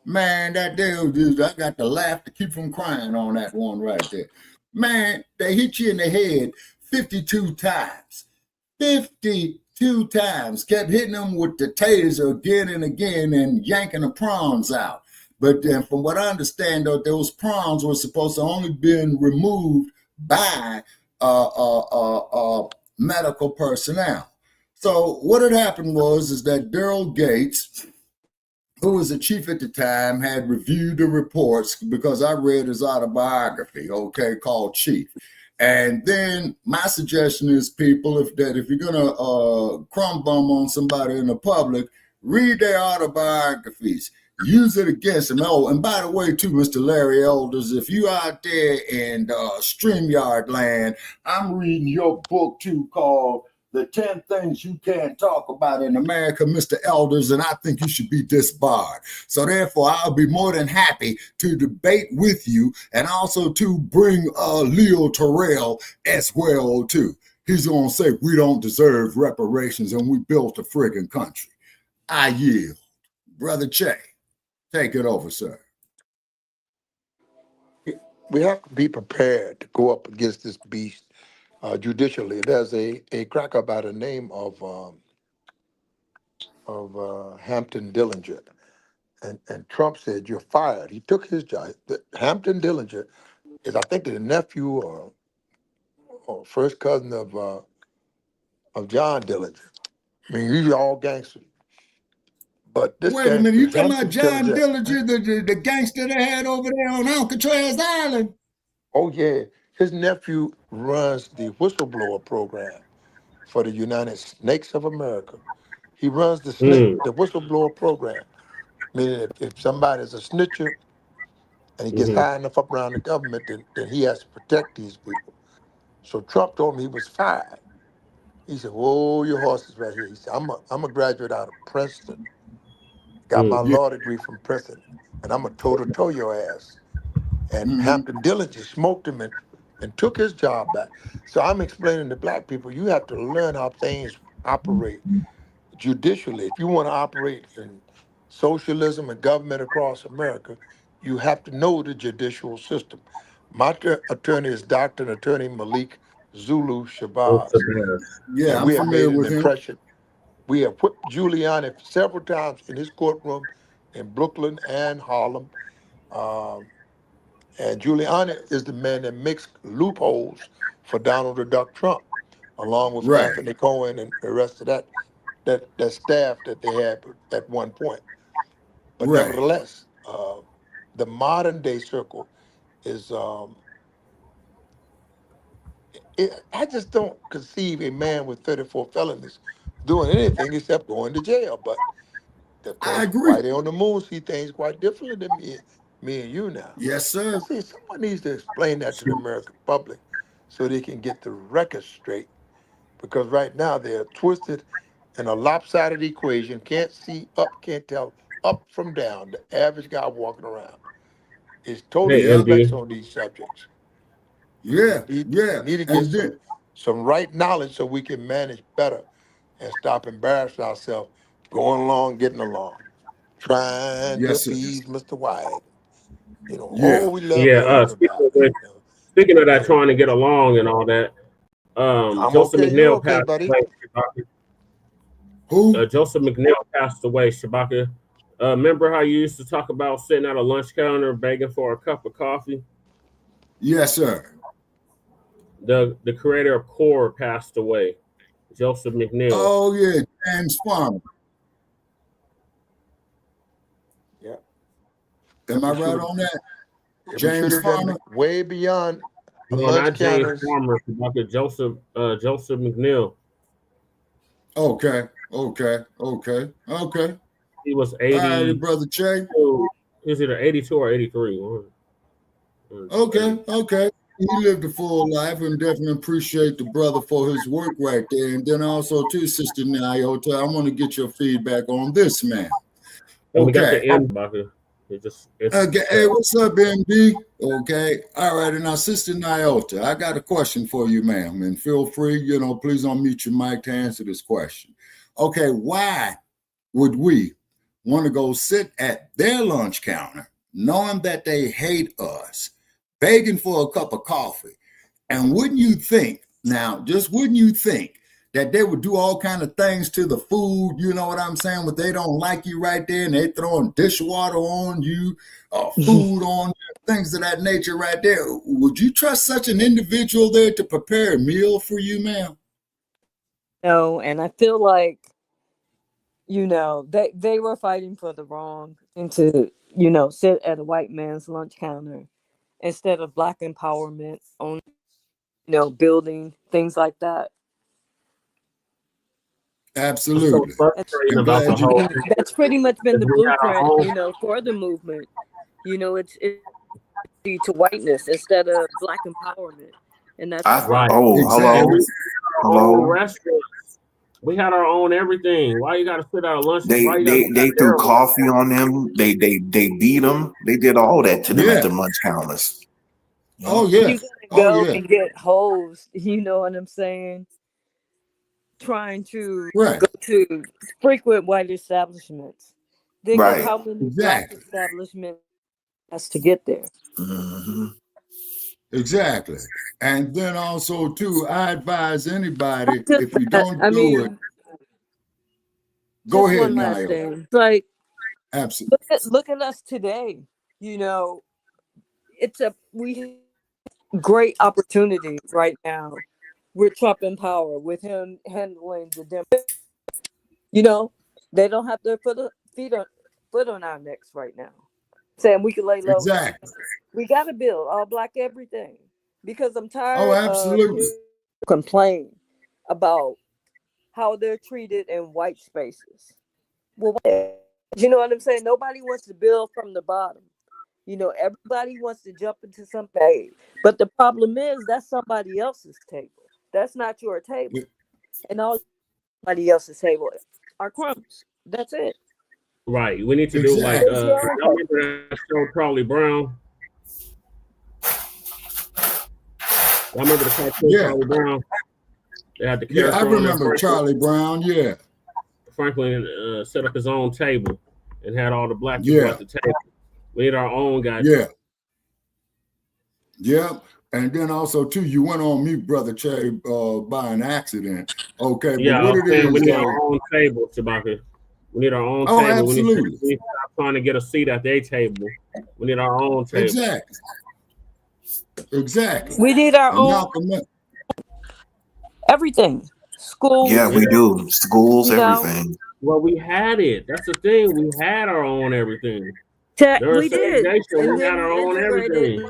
Man, that dude, I got to laugh to keep from crying on that one right there. Man, they hit you in the head 52 times. 52 times. Kept hitting them with the taser again and again and yanking the prawns out. But then from what I understand, though, those prawns were supposed to only been removed by medical personnel. So what had happened is that Daryl Gates, who was the chief at the time, had reviewed the reports because I read his autobiography, okay, called Chief. And then my suggestion is, people, if you're gonna crumb bum on somebody in the public, read their autobiographies. Use it against them. Oh, and by the way, too, Mr. Larry Elders, if you out there in StreamYard land, I'm reading your book too, called The 10 Things You Can't Talk About in America, Mr. Elders, and I think you should be disbarred. So therefore, I'll be more than happy to debate with you and also to bring Leo Terrell as well, too. He's going to say we don't deserve reparations and we built a friggin' country. I yield. Brother Che, take it over, sir. We have to be prepared to go up against this beast judicially. There's a cracker by the name of Hampton Dillinger, and Trump said you're fired. He took his job. Hampton Dillinger is, I think, the nephew or first cousin of John Dillinger. I mean, these are all gangsters. But this Wait a minute, you talking about John Dillinger, the gangster they had over there on Alcatraz Island? Oh yeah, his nephew runs the whistleblower program for the United Snakes of America. He runs the whistleblower program, meaning if somebody's a snitcher and he gets high enough up around the government, then he has to protect these people. So Trump told me he was fired. He said, "Whoa, your horses right here." He said, "I'm a graduate out of Princeton. Got my law degree from Princeton. and I'm gonna toe your ass. And Mm-hmm. Hampton Dillon just smoked him and took his job back. So I'm explaining to black people, you have to learn how things operate judicially. If you want to operate in socialism and government across America, you have to know the judicial system. My attorney is Dr. and Attorney Malik Zulu Shabazz, Yeah, and I'm we have made familiar an with him. impression. We have whipped Giuliani several times in his courtroom in Brooklyn and Harlem. Um, and Giuliani is the man that makes loopholes for Donald the Duck Trump, along with Right, Anthony Cohen and the rest of that staff that they had at one point. But right. nevertheless, the modern day circle is. I just don't conceive a man with 34 felonies doing anything except going to jail. But of I course, agree. Whitey on the Moon see things quite differently than me and you now. Yes, I sir. see someone needs to explain that to the American public so they can get the record straight. Because right now they're twisted in a lopsided equation, can't see up, can't tell up from down, the average guy walking around is totally Hey, Yep. perplexed MD. on these subjects. And Yeah, we yeah. need to get And some then, right knowledge so we can manage better and stop embarrassing ourselves going along, getting along, trying to yes, sir. appease Mr. White. Yeah. Oh, we love Yeah, everybody. speaking of that, You know, trying to get along and all that. I'm Joseph okay. You McNeil okay, passed buddy? away. Shabaka. Who? Joseph McNeil passed away. Shabaka. Remember how you used to talk about sitting at a lunch counter begging for a cup of coffee? Yes, sir. The creator of Core passed away. Joseph McNeil. Oh, yeah. James Farmer. Yeah. Am I We right should have. on that? We should James have done Farmer? way beyond No, lunch not James counters. Farmer. Shabaka. Joseph McNeil. Okay. Okay. Okay. Okay. He was All righty, 80. Brother Che. He was either 82 or 83. Okay. Okay. He lived a full life and definitely appreciate the brother for his work right there. And then also, too, Sister Nyota, I want to get your feedback on this, man. And we got Okay. the end bucket. Okay. Hey, what's up, MD? Okay. All right. And now, Sister Nyota, I got a question for you, ma'am. And feel free, please unmute your mic to answer this question. Okay. Why would we want to go sit at their lunch counter, knowing that they hate us, begging for a cup of coffee? And wouldn't you think, that they would do all kind of things to the food, you know what I'm saying, when they don't like you right there and they throwing dishwater on you, food on you, things of that nature right there? Would you trust such an individual there to prepare a meal for you, ma'am? No, and I feel like, they were fighting for the wrong and to, sit at a white man's lunch counter instead of black empowerment on, building things like that. What's so Absolutely. That's, frustrating I'm about the glad you. whole that's pretty much been is the we had our blueprint, own. for the movement. It's to whiteness instead of black empowerment, and that's the Right. problem. Oh, And we Exactly. hello, had our own hello. restaurants. We had our own everything. Why you got to sit out of lunch? They Why you got to they sit they at threw their lunch? coffee on them. They beat them. They did all that to them at Yeah. the lunch counters. Yeah. Oh, yeah. You gotta Oh, go yeah. and get hosed. You know what I'm saying? Trying to Right. go to frequent white establishments. Think of Right. how many black Exactly. establishments has to get there. Hmm. Exactly. And then also, too, I advise anybody, Not just if you that. don't I do it, mean, go just ahead, one last Naya. thing. It's like Absolutely. look at us today. You know, we have great opportunity right now with Trump in power, with him handling the Democrats. They don't have their foot on our necks right now. Saying we can lay low. Exactly. We got to build all black everything because I'm Oh, tired of absolutely. complain about how they're treated in white spaces. Well, you know what I'm saying? Nobody wants to build from the bottom. Everybody wants to jump into something. But the problem is that's somebody else's table. That's not your table. And all somebody else's table are crumbs. That's it. Right. We need to do like y'all remember that show Charlie Brown? Y'all remember the cartoon Charlie Brown? They had the character I remember Charlie Brown. Yeah. Franklin set up his own table and had all the black people at the table. We had our own guy. Yeah. And then also too, you went on mute, Brother Che, by an accident. Okay, yeah, but what it is, we need our own table, Shabaka. We need our own table. Absolutely. We need to stop trying to get a seat at their table. We need our own table. Exactly. We need our own everything. Schools. Yeah, we do. Schools, everything. Well, we had it. That's the thing. We had our own everything. We did. We had our own everything.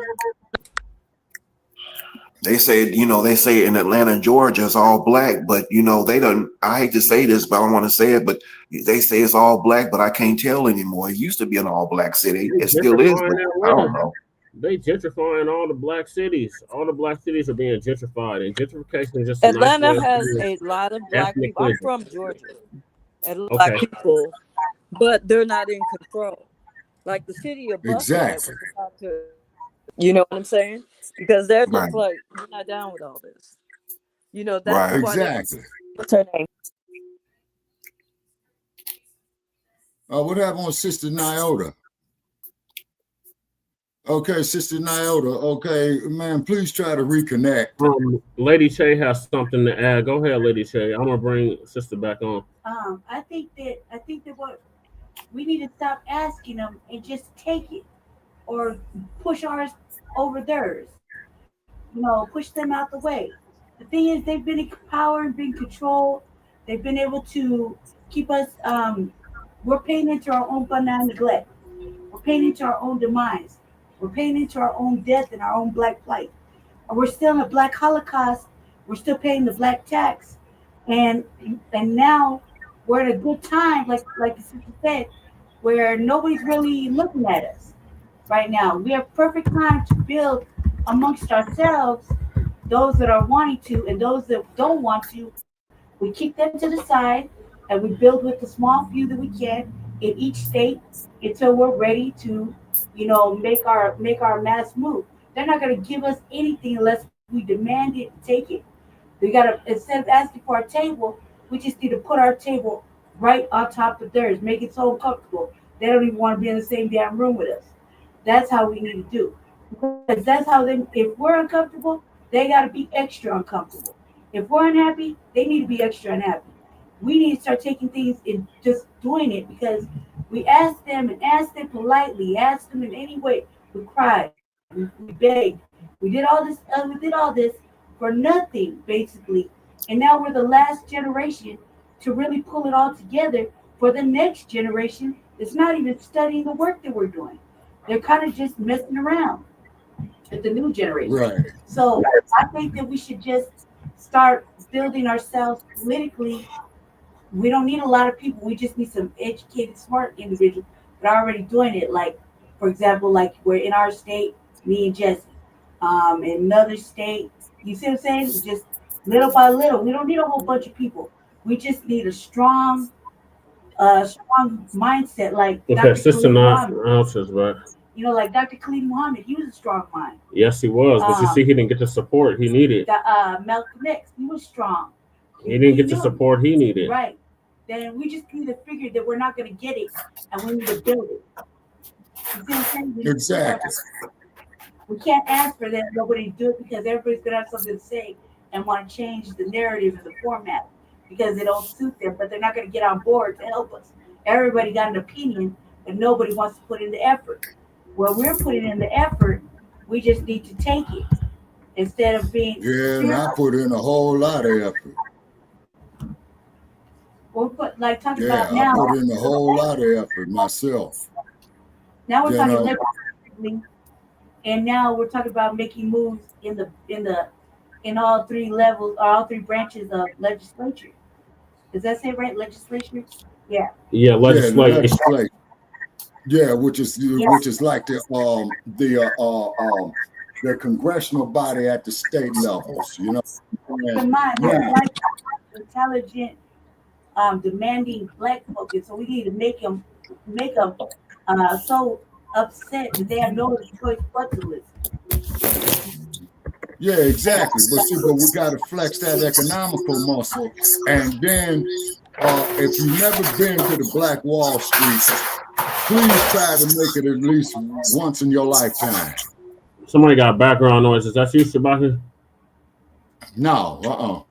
They say, they say in Atlanta, Georgia, it's all black, but they don't. I hate to say this, but I don't want to say it. But they say it's all black, but I can't tell anymore. It used to be an all black city. It still is, but I don't know. They gentrifying all the black cities. All the black cities are being gentrified, and gentrification is just Atlanta has a lot of black people. I'm from Georgia. A lot of black people, but they're not in control. Like the city of Buffalo, you know what I'm saying? Because they're just like, we're not down with all this. That's why what's her name? What happened with Sister Nyota? Okay, Sister Nyota. Okay, man, please try to reconnect. Lady Che has something to add. Go ahead, Lady Che. I'm gonna bring Sister back on. I think that what we need to stop asking them and just take it, or push ours over theirs. Push them out the way. The thing is, they've been in power and been controlled. They've been able to keep us. We're paying into our own banana neglect. We're paying into our own demise. We're paying into our own death and our own black plight. And we're still in a black Holocaust. We're still paying the black tax, and now we're at a good time, like the sister said, where nobody's really looking at us right now. We have perfect time to build amongst ourselves, those that are wanting to, and those that don't want to. We kick them to the side, and we build with the small few that we can in each state until we're ready to, make our mass move. They're not going to give us anything unless we demand it and take it. We got to, instead of asking for our table, we just need to put our table right on top of theirs, make it so uncomfortable. They don't even want to be in the same damn room with us. That's how we need to do. Because that's how if we're uncomfortable, they got to be extra uncomfortable. If we're unhappy, they need to be extra unhappy. We need to start taking things and just doing it, because we ask them politely, ask them in any way. We cried, we begged, we did all this for nothing, basically. And now we're the last generation to really pull it all together for the next generation that's not even studying the work that we're doing. They're kind of just messing around with the new generation. Right. So I think that we should just start building ourselves politically. We don't need a lot of people. We just need some educated, smart individuals that are already doing it. Like, for example, like we're in our state, me and Jesse. In another state, you see what I'm saying? Just little by little. We don't need a whole bunch of people. We just need a strong mindset, like Dr. Sister Muhammad. Right. Like Dr. Khalid Muhammad, he was a strong mind. Yes, he was. But you see, he didn't get the support he needed. Malcolm X, he was strong. He didn't get the support he needed. Right. Then we just need to figure that we're not going to get it, and we need to build it. You see what I'm saying? Exactly. We can't ask for that. Nobody do it, because everybody's going to have something to say and want to change the narrative and the format because it don't suit them, but they're not going to get on board to help us. Everybody got an opinion, but nobody wants to put in the effort. Well, we're putting in the effort. We just need to take it instead of being. Yeah, and I put in a whole lot of effort. Well, about I now. put in a whole lot of effort myself. Now we're talking legislatively, and now we're talking about making moves in all three levels, or all three branches of legislature. Does that say right? Legislature? Yeah. Yeah, legislature. Yeah, which is like the congressional body at the state levels, Come on, like intelligent, demanding black folk, and so we need to make them make them so upset that they have no choice but to listen. Yeah, exactly. But we got to flex that economical muscle. And then if you've never been to the Black Wall Street, please try to make it at least once in your lifetime. Somebody got background noise. Is that you, Shabaka? No,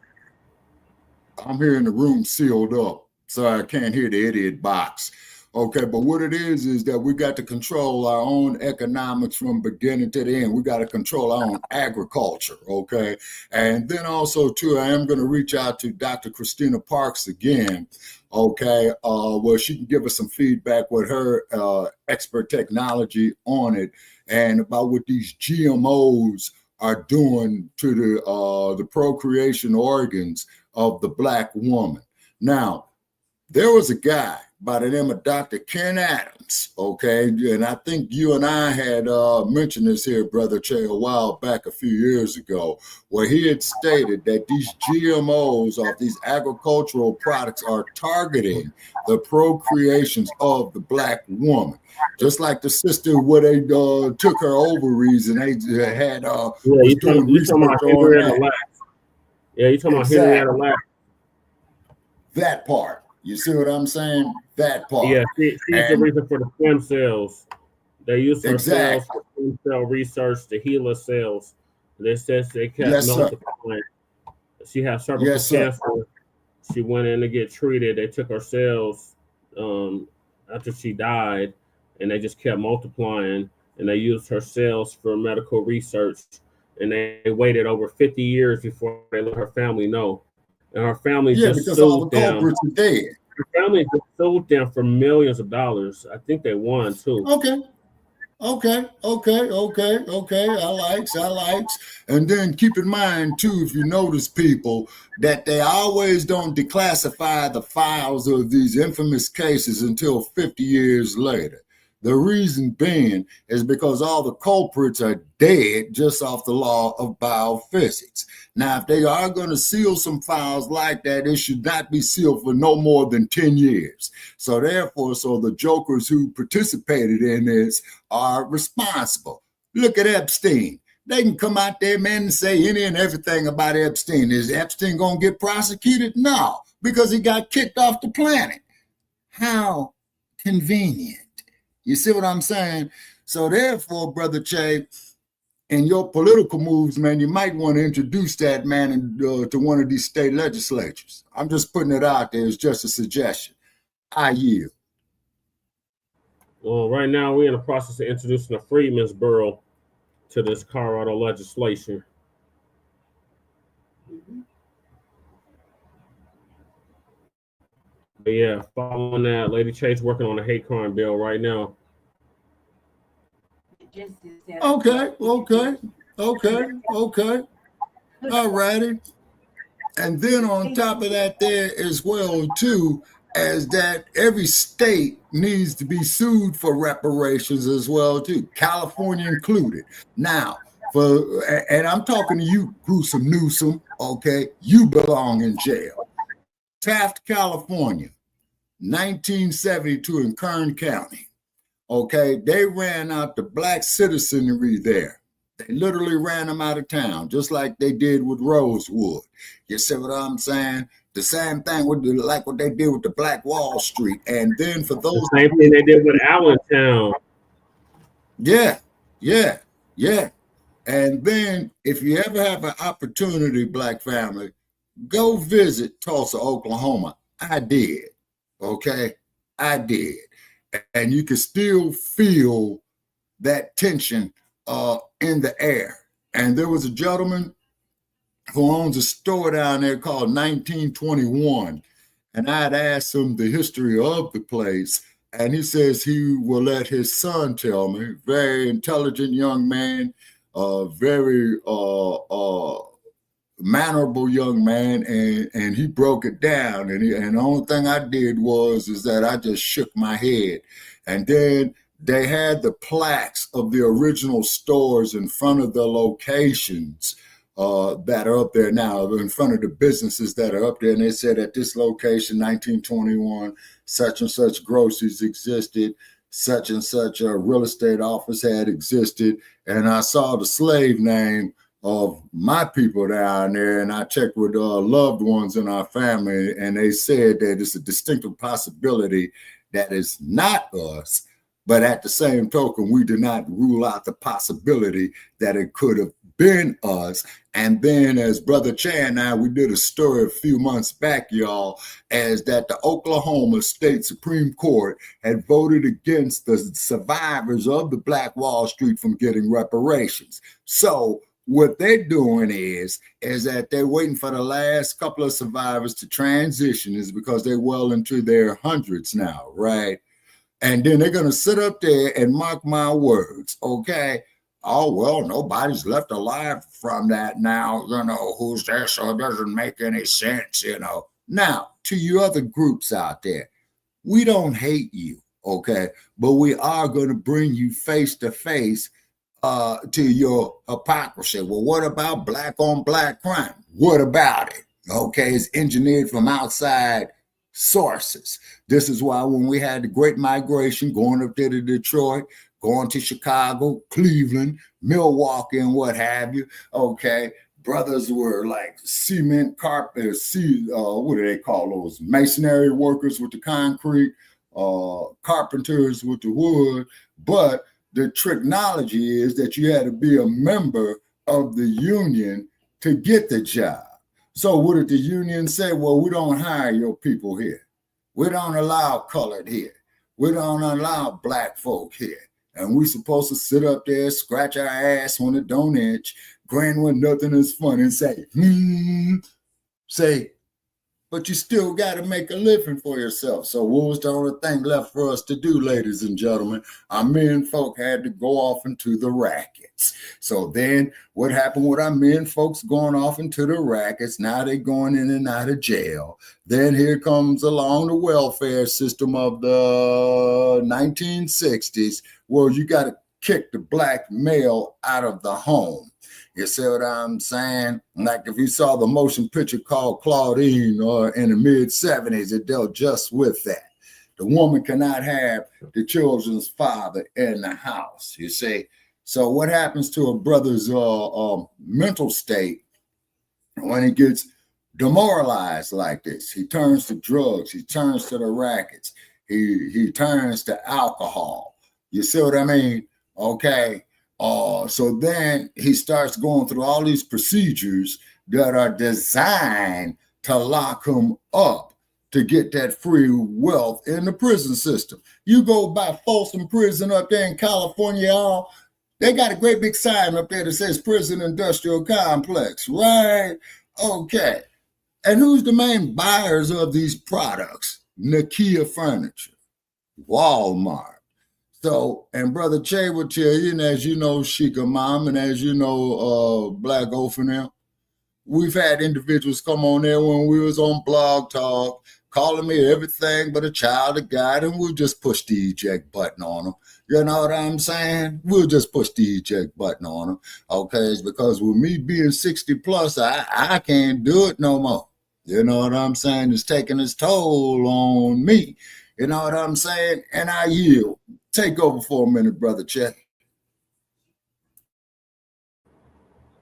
I'm here in the room sealed up, so I can't hear the idiot box. Okay, but what it is that we got to control our own economics from beginning to the end. We got to control our own agriculture, okay? And then also, too, I am going to reach out to Dr. Christina Parks again, okay, where she can give us some feedback with her expert technology on it and about what these GMOs are doing to the procreation organs of the Black woman. Now, there was a guy by the name of Dr. Ken Adams, okay? And I think you and I had mentioned this here, Brother Che, a while back, a few years ago, where he had stated that these GMOs of these agricultural products are targeting the procreations of the Black woman. Just like the sister where they took her ovaries and they had was doing research on that. Yeah, you talking about Henrietta Lacks. That part. You see what I'm saying? That part. Yeah, she's the reason for the stem cells. They use her cells for stem cell research to heal her cells. They said they kept multiplying. She had cervical cancer. She went in to get treated. They took her cells after she died, and they just kept multiplying. And they used her cells for medical research. And they waited over 50 years before they let her family know. And her family just sued them. Her family just sued them for millions of dollars. I think they won too. Okay. I likes. And then keep in mind too, if you notice, people, that they always don't declassify the files of these infamous cases until 50 years later. The reason being is because all the culprits are dead just off the law of biophysics. Now, if they are going to seal some files like that, it should not be sealed for no more than 10 years. So therefore, the jokers who participated in this are responsible. Look at Epstein. They can come out there, man, and say any and everything about Epstein. Is Epstein going to get prosecuted? No, because he got kicked off the planet. How convenient. You see what I'm saying? So therefore, Brother Che, in your political moves, man, you might want to introduce that man to one of these state legislatures. I'm just putting it out there as just a suggestion. I yield. Well, right now we're in the process of introducing the Freedmen's Bureau to this Colorado legislation. But yeah, following that, Lady Chase working on a hate crime bill right now. Okay. All righty. And then on top of that there as well, too, as that every state needs to be sued for reparations as well, too, California included. Now, and I'm talking to you, Gruesome Newsom, okay? You belong in jail. Taft, California, 1972 in Kern County. Okay, they ran out the Black citizenry there. They literally ran them out of town, just like they did with Rosewood. You see what I'm saying? The same thing with like what they did with the Black Wall Street. And then for those... The same thing they did with Allentown. Yeah. And then if you ever have an opportunity, Black family, go visit Tulsa, Oklahoma. I did, okay? I did. And you can still feel that tension in the air. And there was a gentleman who owns a store down there called 1921. And I had asked him the history of the place. And he says he will let his son tell me. Very intelligent young man, very mannerable young man, and he broke it down, and the only thing I did is that I just shook my head. And then they had the plaques of the original stores in front of the locations that are up there now, in front of the businesses that are up there. And they said at this location, 1921, such and such groceries existed, such and such a real estate office had existed. And I saw the slave name of my people down there, and I checked with loved ones in our family, and they said that it's a distinctive possibility that it's not us. But at the same token, we did not rule out the possibility that it could have been us. And then, as Brother Chan and I, we did a story a few months back, y'all, as that the Oklahoma State Supreme Court had voted against the survivors of the Black Wall Street from getting reparations. So what they're doing is that they're waiting for the last couple of survivors to transition, is because they're well into their hundreds now, right? And then they're going to sit up there and mark my words, okay? Oh, well, nobody's left alive from that now, who's there, so it doesn't make any sense, Now, to you other groups out there, we don't hate you, okay? But we are going to bring you face to face to your hypocrisy. Well, what about black on black crime? What about it? Okay, it's engineered from outside sources. This is why when we had the Great Migration going up there to Detroit, going to Chicago, Cleveland, Milwaukee, and what have you, okay, brothers were like cement carpenters, what do they call those? Masonry workers with the concrete, carpenters with the wood. But the technology is that you had to be a member of the union to get the job. So what did the union say? Well, we don't hire your people here. We don't allow colored here. We don't allow black folk here. And we're supposed to sit up there, scratch our ass when it don't itch, grin when nothing is funny, and say, say, but you still got to make a living for yourself. So what was the only thing left for us to do, ladies and gentlemen? Our men folk had to go off into the rackets. So then what happened with our men folks going off into the rackets? Now they're going in and out of jail. Then here comes along the welfare system of the 1960s, where you got to kick the black male out of the home. You see what I'm saying? Like if you saw the motion picture called Claudine or in the mid-70s, it dealt just with that. The woman cannot have the children's father in the house, you see. So what happens to a brother's mental state when he gets demoralized like this? He turns to drugs. He turns to the rackets. He turns to alcohol. You see what I mean? Okay. So then he starts going through all these procedures that are designed to lock him up to get that free wealth in the prison system. You go by Folsom Prison up there in California, y'all, they got a great big sign up there that says Prison Industrial Complex, right? Okay. And who's the main buyers of these products? Nakia Furniture, Walmart. So, and Brother Che will tell you, and as you know, Sheikah Mom, and as you know, Black Ophenel, we've had individuals come on there when we was on Blog Talk, calling me everything but a child of God, and we'll just push the eject button on them. You know what I'm saying? We'll just push the eject button on them. Okay, it's because with me being 60 plus, I can't do it no more. You know what I'm saying? It's taking its toll on me. You know what I'm saying? And I yield. Take over for a minute, Brother Chet.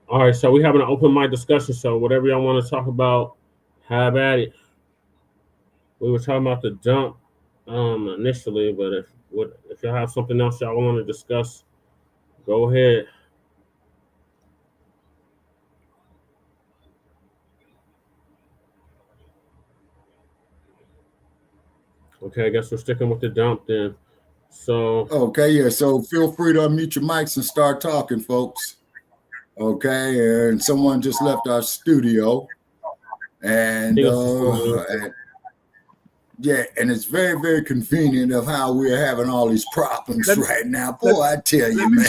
All right, so we having an open mic discussion. So whatever y'all want to talk about, have at it. We were talking about the dump initially, but if y'all have something else y'all want to discuss, go ahead. Okay, I guess we're sticking with the dump then. So okay, yeah. So feel free to unmute your mics and start talking, folks. Okay, and someone just left our studio, and yeah, and it's very, very convenient of how we're having all these problems right now. Boy, I tell you, man.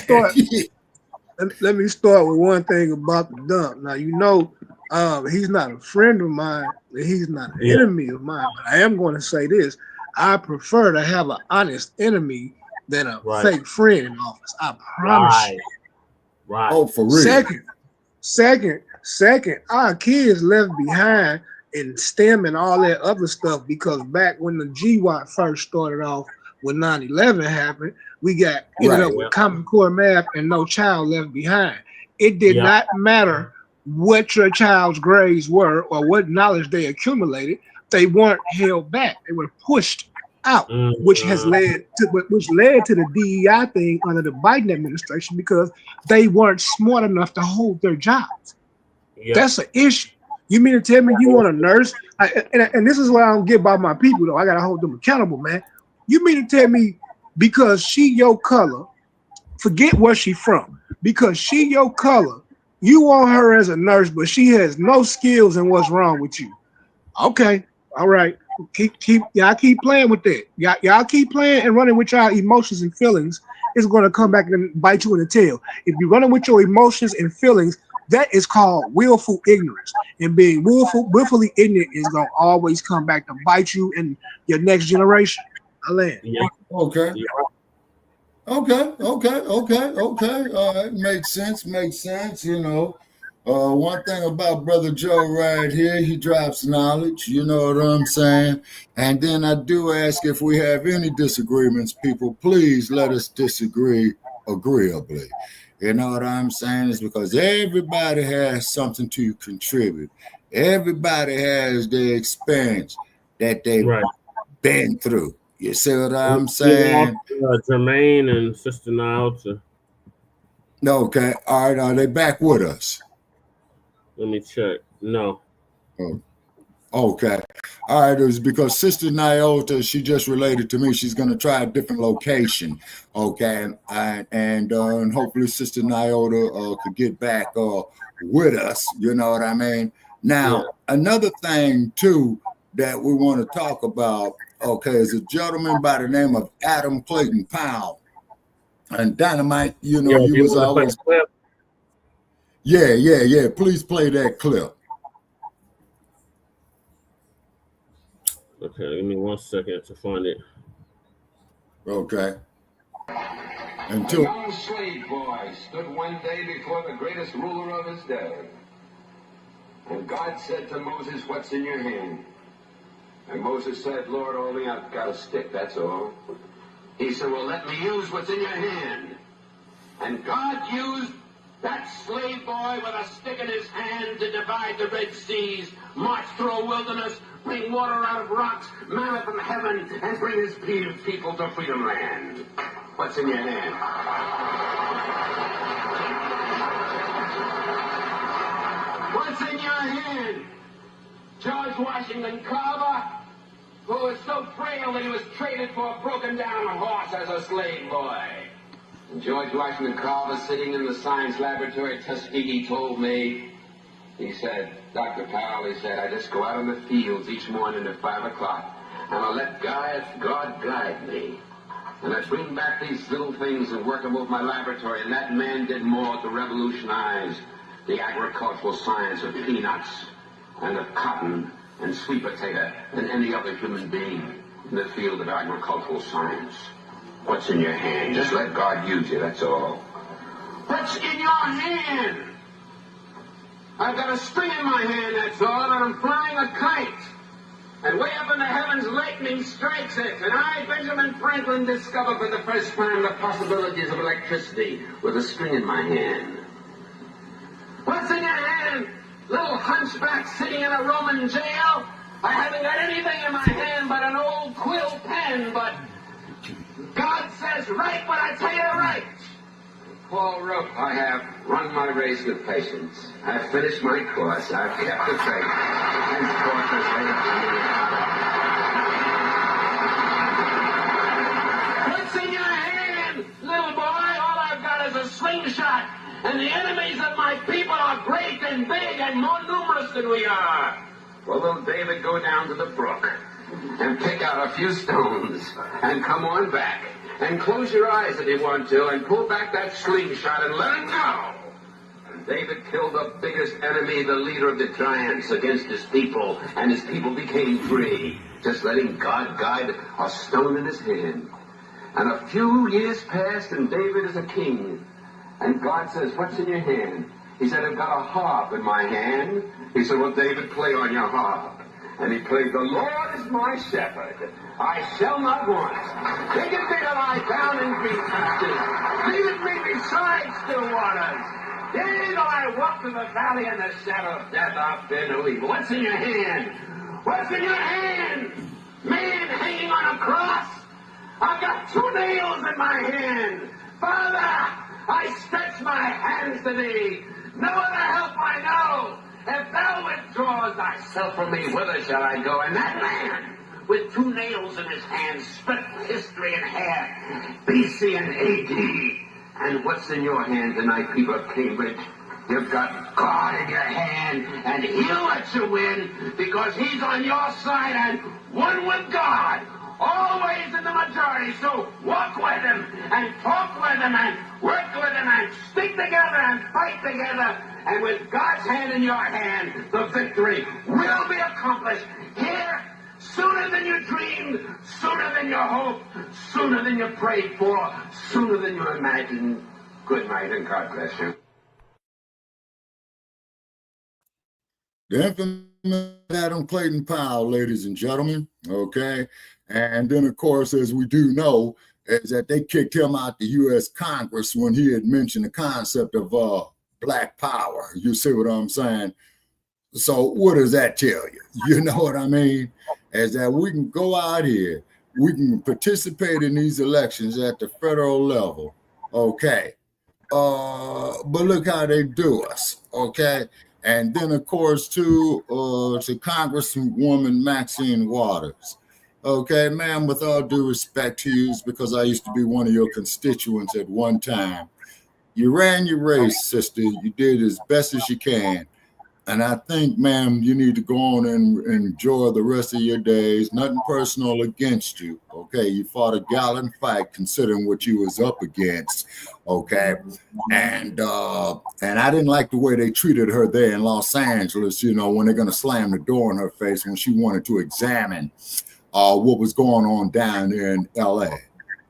Let me start with one thing about the dump. Now, you know, he's not a friend of mine. He's not an enemy of mine. But I am going to say this. I prefer to have an honest enemy than a fake friend in office. I promise you. Right. Oh, for real. Second, our kids left behind in STEM and all that other stuff because back when the GWAT first started off, when 9/11 happened, we ended up with Common Core math and No Child Left Behind. It did not matter what your child's grades were or what knowledge they accumulated. They weren't held back. They were pushed out, which led to the DEI thing under the Biden administration because they weren't smart enough to hold their jobs. That's an issue. You mean to tell me you want a nurse? And this is what I don't get by my people, though. I got to hold them accountable, man. You mean to tell me because she your color, forget where she from, because she your color, you want her as a nurse, but she has no skills in what's wrong with you. Okay, all right. Y'all keep playing with that. Y'all keep playing and running with y'all emotions and feelings. It's going to come back and bite you in the tail. If you're running with your emotions and feelings, that is called willful ignorance. And being willfully ignorant is going to always come back to bite you in your next generation. Okay. All right. Makes sense. You know, one thing about Brother Joe right here, he drops knowledge. You know what I'm saying? And then I do ask if we have any disagreements, people, please let us disagree agreeably. You know what I'm saying? It's because everybody has something to contribute. Everybody has their experience that they've been through. You see what I'm saying? Jermaine and Sister Nyota. Okay. All right. Are they back with us? Let me check. No. Oh. Okay. All right. It was because Sister Nyota, she just related to me. She's going to try a different location. Okay. And hopefully Sister Nyota could get back with us. You know what I mean? Now, another thing, too, that we want to talk about, okay, is a gentleman by the name of Adam Clayton Powell. And Dynamite, you know, he was always... Yeah. Please play that clip. Okay, give me 1 second to find it. Okay. A young slave boy stood one day before the greatest ruler of his day. And God said to Moses, "What's in your hand?" And Moses said, "Lord, only I've got a stick, that's all." He said, "Well, let me use what's in your hand." And God used that slave boy with a stick in his hand to divide the Red Seas, march through a wilderness, bring water out of rocks, manna from heaven, and bring his people to Freedom Land. What's in your hand? What's in your hand? George Washington Carver, who was so frail that he was traded for a broken-down horse as a slave boy. And George Washington Carver, sitting in the science laboratory at Tuskegee, told me, he said, "Dr. Powell," he said, "I just go out in the fields each morning at 5 o'clock, and I let God guide me. And I bring back these little things and work them over my laboratory, and that man did more to revolutionize the agricultural science of peanuts and of cotton and sweet potato than any other human being in the field of agricultural science." What's in your hand? Just let God use you, that's all. What's in your hand? I've got a string in my hand, that's all, and I'm flying a kite. And way up in the heavens, lightning strikes it. And I, Benjamin Franklin, discovered for the first time the possibilities of electricity with a string in my hand. What's in your hand? Little hunchback sitting in a Roman jail? I haven't got anything in my hand but an old quill pen, but God says write what I tell you to write. Paul wrote, "I have run my race with patience. I've finished my course. I've kept the faith. Henceforth is laid up to me." What's in your hand, little boy? All I've got is a slingshot. And the enemies of my people are great and big and more numerous than we are. Well, little David, go down to the brook and pick out a few stones and come on back. And close your eyes if you want to and pull back that slingshot and let it go. And David killed the biggest enemy, the leader of the giants, against his people, and his people became free, just letting God guide a stone in his hand. And a few years passed, and David is a king. And God says, "What's in your hand?" He said, I've got a harp in my hand. He said, well, David, play on your harp. And he played, the Lord is my shepherd. I shall not want. Maketh me to lie down in green pastures. Leadeth me beside still waters. Yea, though I walk through the valley in the shadow of death, I'll fear no evil. What's in your hand? What's in your hand? Man hanging on a cross? I've got 2 nails in my hand. Father, I stretch my hands to thee. No other help I know. If thou withdraws thyself from me, whither shall I go? And that man, with 2 nails in his hands, split history in half, BC and AD. And what's in your hand tonight, people of Cambridge? You've got God in your hand, and he'll let you win, because he's on your side and one with God. Always in the majority, so walk with him, and talk with him, and work with him, and stick together, and fight together. And with God's hand in your hand, the victory will be accomplished here sooner than you dreamed, sooner than you hoped, sooner than you prayed for, sooner than you imagined. Good night, and God bless you. The infamous Adam Clayton Powell, ladies and gentlemen, okay? And then, of course, as we do know, is that they kicked him out the U.S. Congress when he had mentioned the concept of Black Power. You see what I'm saying? So what does that tell you? You know what I mean? Is that we can go out here, we can participate in these elections at the federal level, okay? But look how they do us, okay? And then, of course, to Congresswoman Maxine Waters. Okay, ma'am, with all due respect to you, because I used to be one of your constituents at one time. You ran your race, sister. You did as best as you can. And I think, ma'am, you need to go on and enjoy the rest of your days. Nothing personal against you, okay? You fought a gallant fight considering what you was up against, okay? And I didn't like the way they treated her there in Los Angeles, you know, when they're going to slam the door in her face when she wanted to examine what was going on down there in L.A.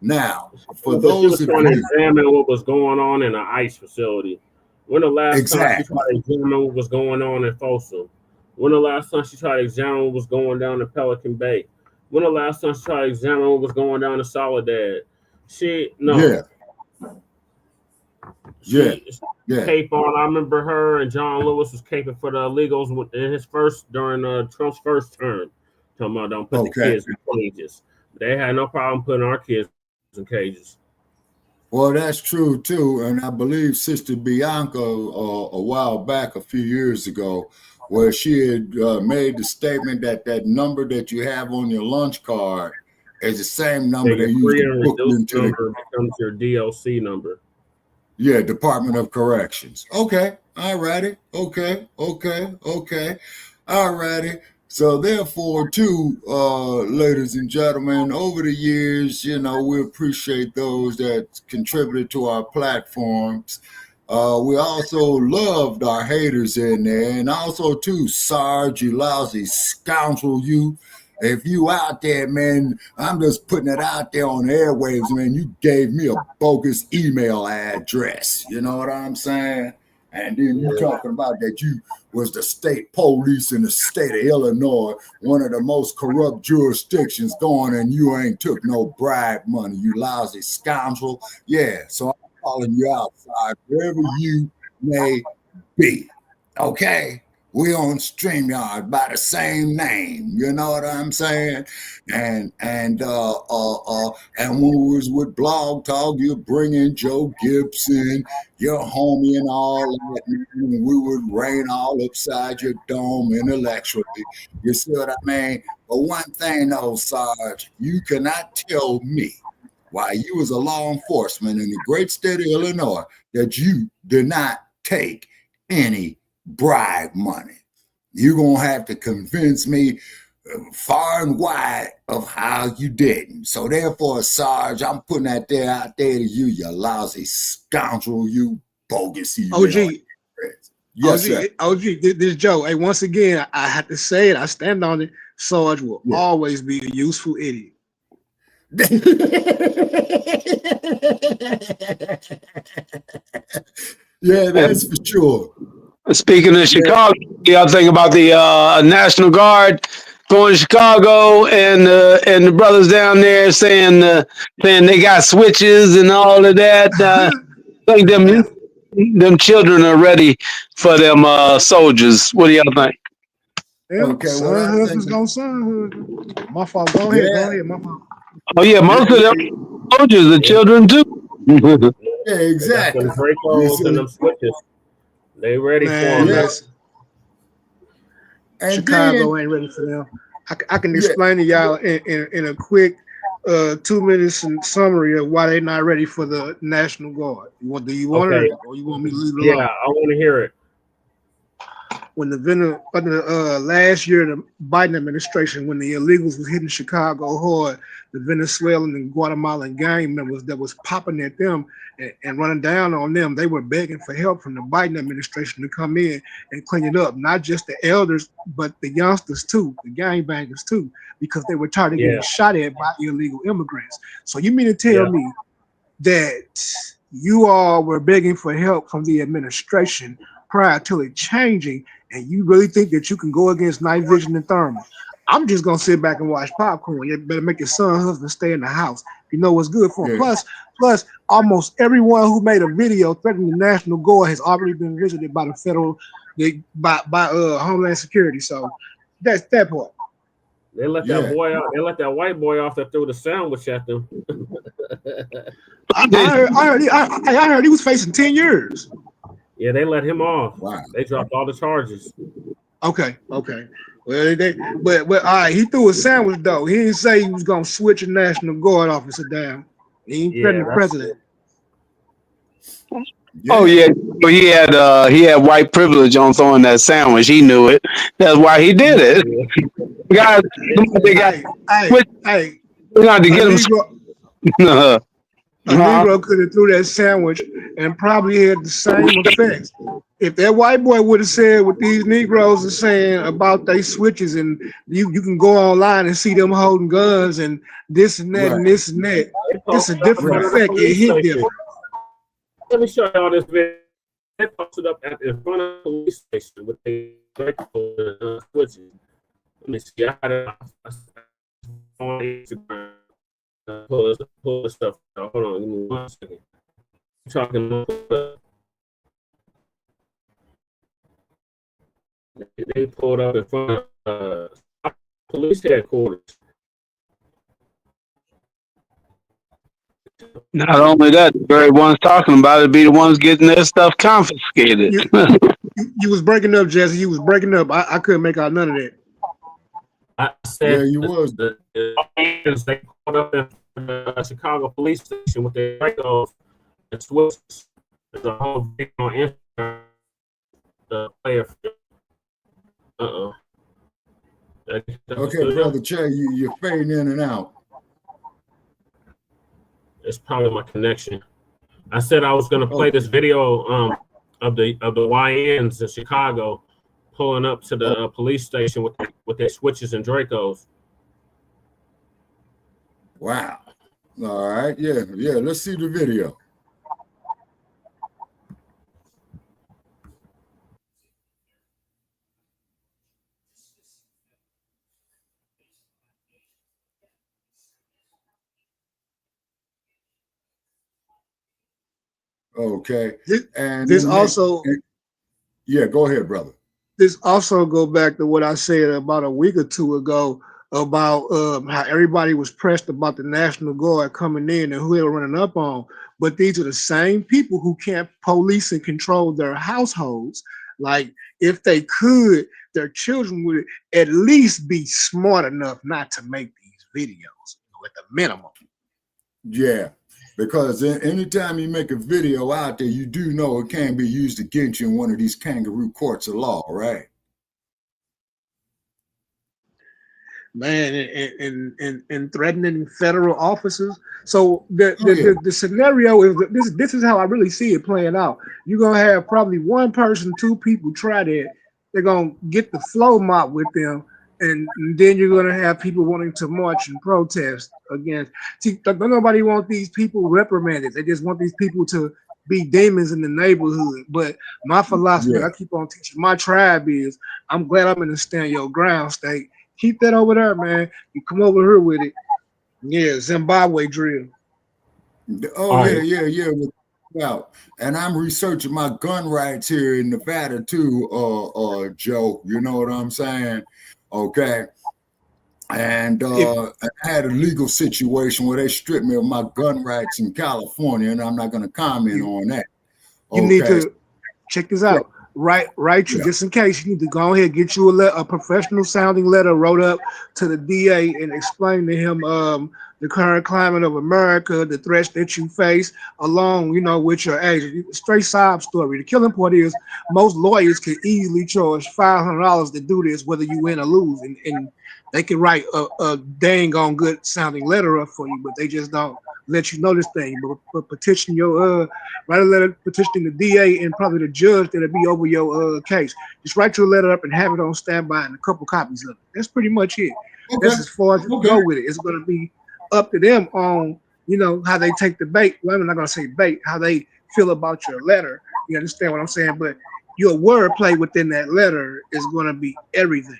Now, for those of you... to examine what was going on in an ICE facility. When the last time she tried to examine what was going on in Folsom? When the last time she tried to examine what was going down in Pelican Bay? When the last time she tried to examine what was going down in Soledad? Cape on. I remember her and John Lewis was caping for the illegals in during Trump's first term. Talking about don't put the kids in cages. They had no problem putting our kids in cages. Well, that's true, too. And I believe Sister Bianca a while back, a few years ago, where she had made the statement that that number that you have on your lunch card is the same number they use to book into number becomes your DLC number. Yeah, Department of Corrections. Okay, all righty. Okay. All righty. So therefore, too, ladies and gentlemen, over the years, you know, we appreciate those that contributed to our platforms. We also loved our haters in there. And also, too, Sarge, you lousy scoundrel, you. If you out there, man, I'm just putting it out there on the airwaves, man. You gave me a bogus email address. You know what I'm saying? And then you talking about that you was the state police in the state of Illinois, one of the most corrupt jurisdictions going, and you ain't took no bribe money, you lousy scoundrel. Yeah, so I'm calling you outside, wherever you may be. Okay? We on StreamYard by the same name, you know what I'm saying? And when we was with Blog Talk, you bring in Joe Gibson, your homie and all that, and we would rain all upside your dome intellectually. You see what I mean? But one thing though, Sarge, you cannot tell me while you was a law enforcement in the great state of Illinois that you did not take any bribe money. You're going to have to convince me far and wide of how you didn't. So therefore, Sarge, I'm putting that there out there to you, you lousy scoundrel, you bogus. OG. Yes, OG, this Joe. Hey, once again, I have to say it. I stand on it. Sarge will always be a useful idiot. Yeah, that's for sure. Speaking of Chicago, y'all think about the National Guard going to Chicago and the brothers down there saying they got switches and all of that. I think them children are ready for them soldiers. What do y'all think? Okay, what I think. My fault. Go ahead. My fault. Oh yeah, most of them soldiers are children too. Yeah, exactly. They got them Dracos and them switches. They ready for them. Listen. And Chicago ain't ready for them. I can explain to y'all in a quick 2 minutes summary of why they're not ready for the National Guard. Do you want it, or you want me to leave it alone? Yeah, I want to hear it. When the last year of the Biden administration, when the illegals was hitting Chicago hard, the Venezuelan and Guatemalan gang members that was popping at them and running down on them, they were begging for help from the Biden administration to come in and clean it up. Not just the elders, but the youngsters too, the gangbangers too, because they were tired of getting shot at by illegal immigrants. So you mean to tell me that you all were begging for help from the administration prior to it changing, and you really think that you can go against night vision and thermal? I'm just gonna sit back and watch popcorn. You better make your son husband stay in the house. You know what's good for him. Plus, almost everyone who made a video threatening the National Guard has already been visited by the federal, by Homeland Security. So that's that part. They let that boy out. They let that white boy off that threw the sandwich at them. I heard he was facing 10 years. Yeah, they let him off. Wow. They dropped all the charges. Okay. Well, but all right, he threw a sandwich though. He didn't say he was gonna switch a National Guard officer down. He ain't threatening the president. Oh yeah, he had white privilege on throwing that sandwich. He knew it. That's why he did it. Guys, they got we got to get him. A Negro could have threw that sandwich and probably had the same effects. If that white boy would have said what these Negroes are saying about their switches, and you can go online and see them holding guns and this and that and this and that, it's a different effect. It hit different. Let me show y'all this video. They posted up in front of the police station with the switches. Let me see. I had it on Instagram. Pull the stuff out. Hold on, give me 1 second. I'm talking about they pulled up in front of police headquarters. Not only that, the very ones talking about it be the ones getting their stuff confiscated. You was breaking up, Jesse. You was breaking up. I couldn't make out none of that. I said you was. They pulled up in the Chicago police station with their rifles and switches. There's a whole video on Instagram. The player. Okay, Brother Che, you're fading in and out. It's probably my connection. I said I was going to play this video of the YNs in Chicago pulling up to the police station with their switches and Dracos. Wow. All right. Yeah. Let's see the video. Okay. Go ahead, brother. This also go back to what I said about a week or two ago about how everybody was pressed about the National Guard coming in and who they were running up on. But these are the same people who can't police and control their households. Like, if they could, their children would at least be smart enough not to make these videos, at the minimum. Yeah. Because anytime you make a video out there, you do know it can be used against you in one of these kangaroo courts of law, right? Man, and threatening federal officers. So the scenario is this is how I really see it playing out. You're gonna have probably one person, two people try that. They're gonna get the flow mob with them. And then you're going to have people wanting to march and protest against. See, nobody want these people reprimanded. They just want these people to be demons in the neighborhood. But my philosophy that I keep on teaching my tribe is, I'm glad I'm in the stand your ground state. Keep that over there, man. You come over here with it. Yeah, Zimbabwe drill. Oh, yeah. Well, and I'm researching my gun rights here in Nevada too, Joe. You know what I'm saying? Okay. And I had a legal situation where they stripped me of my gun rights in California, and I'm not going to comment on that. You need to check this out. Write you just in case. You need to go ahead and get you a professional sounding letter wrote up to the DA and explain to him the current climate of America, the threats that you face, along with your age. Straight sob story. The killing part is most lawyers can easily charge $500 to do this, whether you win or lose, and they can write a dang on good sounding letter up for you, but they just don't let you know this thing. But petition write a letter petitioning the DA and probably the judge that'll be over your case. Just write your letter up and have it on standby and a couple copies of it. That's pretty much it. That's as far as you go with it. It's going to be up to them on how they take the bait. Well, I'm not going to say bait. How they feel about your letter. You understand what I'm saying? But your wordplay within that letter is going to be everything.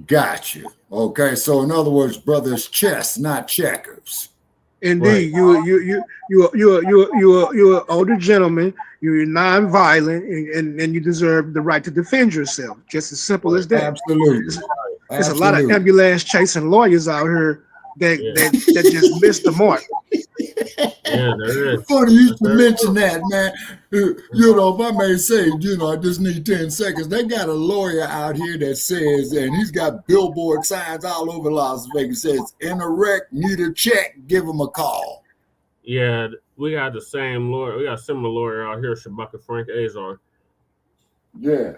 Got you. Okay, so in other words, brother, it's chess, not checkers. Indeed, right. You're an older gentleman. You're non-violent, and you deserve the right to defend yourself. Just as simple as that. Absolutely. There's a lot of ambulance chasing lawyers out here that just missed the mark. Yeah, there is. Funny you should mention that, man. If I may say, I just need 10 seconds. They got a lawyer out here that says, and he's got billboard signs all over Las Vegas, says, in a wreck, need a check, give him a call. Yeah, we got the same lawyer. We got a similar lawyer out here, Shabaka Frank Azar. Yeah.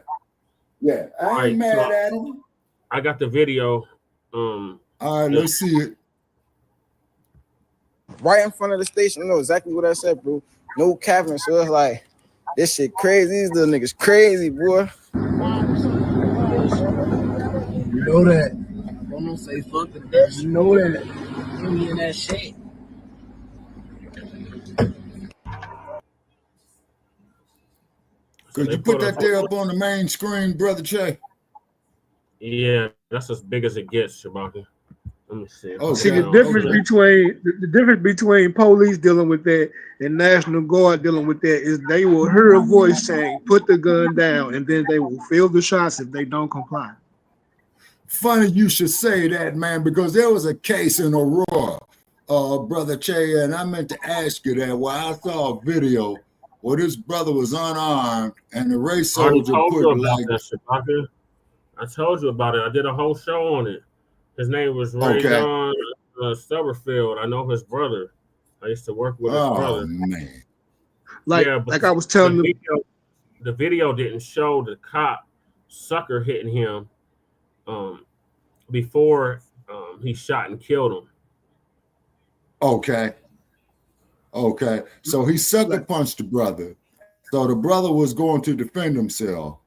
I ain't mad at him. I got the video. All right, let's see it. Right in front of the station. You know exactly what I said, bro. No capping. So it's like, this shit crazy. These little niggas crazy, boy. You know that. I'm gonna say fuck the Dutch. You know that. Give me in that shit. Could you put that there up on the main screen, Brother Che? Yeah, that's as big as it gets, Shabaka. Let me see. See the difference between police dealing with that and National Guard dealing with that is they will hear a voice saying, "Put the gun down," and then they will feel the shots if they don't comply. Funny you should say that, man, because there was a case in Aurora, Brother Che, and I meant to ask you that. Well, I saw a video where this brother was unarmed and the race soldier put like. I told you about it. I did a whole show on it. His name was Ray John Stubberfield. I know his brother. I used to work with his brother. Man. Like I was telling the video didn't show the cop sucker hitting him before he shot and killed him. Okay. So he sucker punched the brother. So the brother was going to defend himself.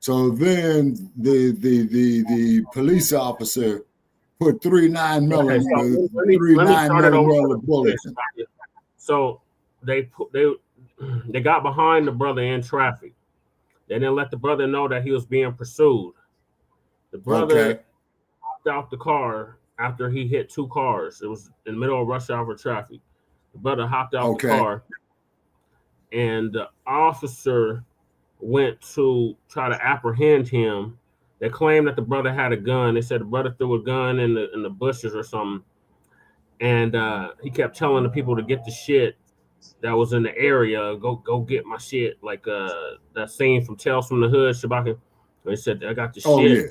So then the police officer put 3 9mm bullets. So they got behind the brother in traffic. They didn't let the brother know that he was being pursued. The brother hopped out the car after he hit 2 cars. It was in the middle of rush hour traffic. The brother hopped out the car, and the officer went to try to apprehend him. They claimed that the brother had a gun. They said the brother threw a gun in the bushes or something. And he kept telling the people to get the shit that was in the area. Go get my shit. Like that scene from Tales from the Hood, Shabaka. He said, I got the shit. Yeah.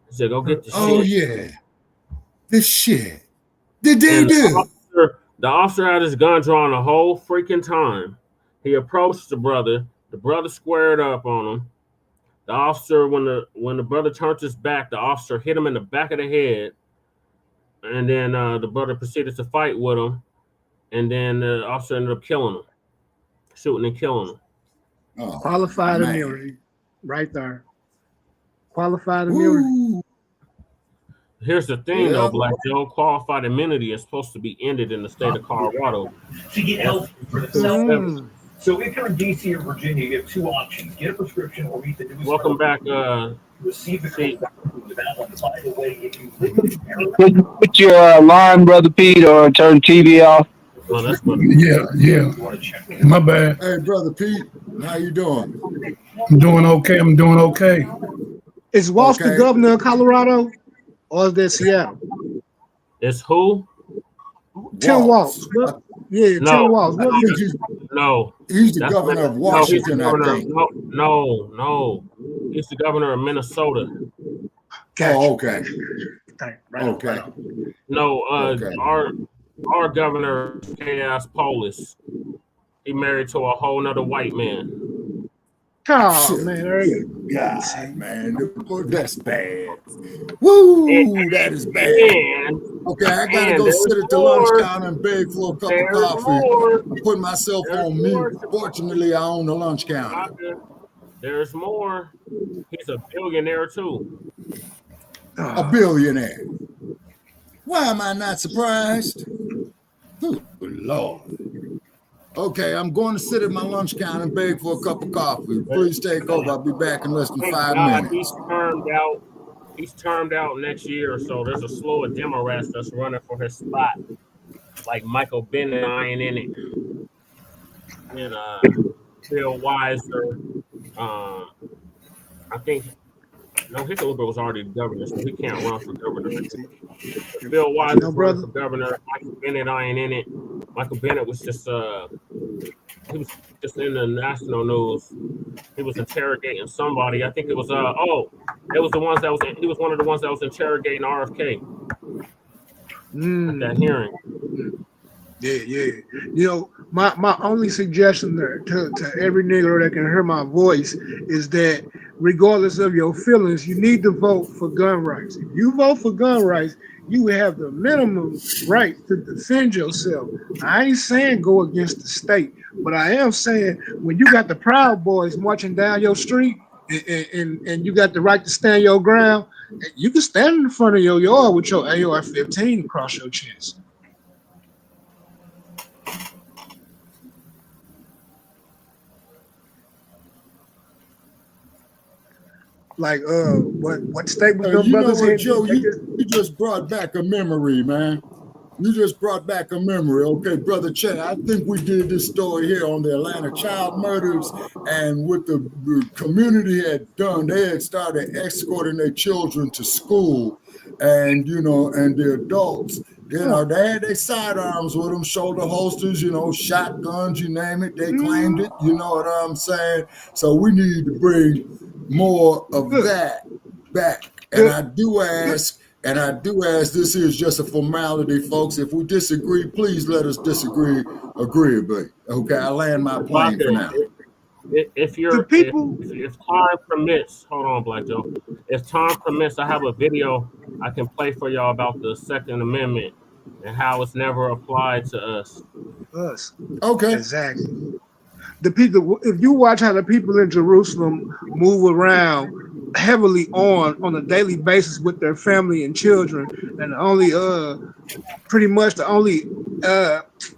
He said, go get the shit. Oh, yeah. This shit. Did they do? The officer had his gun drawn the whole freaking time. He approached the brother. The brother squared up on him. The officer, when the brother turned his back, the officer hit him in the back of the head, and then the brother proceeded to fight with him, and then the officer ended up killing him, shooting and killing him. Qualified immunity, right there. Qualified immunity. Here's the thing, though, Black Joe. Qualified immunity is supposed to be ended in the state of Colorado. To get help for themselves. So if you're in D.C. or Virginia, you have two options: get a prescription or read the news. Welcome back. Receive the Pete. with that one. By the way, if you live in Maryland, Would you put your alarm, brother Pete, or turn TV off? Oh, that's funny. Yeah. My bad. Hey, brother Pete, how you doing? I'm doing okay. Is Walsh the Okay. governor of Colorado, or is that Seattle? It's who? Tim Walsh. Walz. Yeah, No, Tim Walsh. I think he's the That's governor of no. He's the Washington, I governor. think. No. He's the governor of Minnesota. Gotcha. Oh, okay. Right. No, Okay. our governor is Chaos Polis. He married to a whole nother white man. Oh man, there you go. God, man, that's bad. Woo, that is bad. Okay, I gotta go sit at the lunch counter and beg for a cup of coffee. I'm putting myself on mute. Fortunately, I own the lunch counter. There's more. He's a billionaire too. A billionaire. Why am I not surprised? Good Lord. Okay, I'm going to sit at my lunch counter and beg for a cup of coffee. Please take over. I'll be back in less than 5 minutes. He's termed out next year, so there's a slew of Democrats that's running for his spot, like Michael Bennett, iron in it, and Bill Weiser. I think Hickenlooper was already the governor, so he can't run for governor. Bill Weiser running for governor. Michael Bennett, iron in it. Michael Bennett was just he was just in the national news. He was interrogating somebody. I think it was it was the ones that was he was one of the ones that was interrogating RFK at that hearing. Yeah. You know, my only suggestion there to every nigger that can hear my voice is that regardless of your feelings, you need to vote for gun rights. If you vote for gun rights, you have the minimum right to defend yourself. I ain't saying go against the state, but I am saying when you got the Proud Boys marching down your street and you got the right to stand your ground, you can stand in front of your yard with your AR-15 across your chest. Like what state was them brothers in? Joe, you just brought back a memory, man. You just brought back a memory. Okay, Brother Che, I think we did this story here on the Atlanta child murders, and what the community had done, they had started escorting their children to school, and and the adults, they had their sidearms with them, shoulder holsters, shotguns, you name it, they claimed it, you know what I'm saying? So we need to bring more of that back. And I do ask, this is just a formality, folks. If we disagree, please let us disagree agreeably. Okay, I land my plane for now. If time permits, hold on, Black Joe. If time permits, I have a video I can play for y'all about the Second Amendment and how it's never applied to us. Okay. Exactly. The people, if you watch how the people in Jerusalem move around heavily on a daily basis with their family and children, and pretty much the only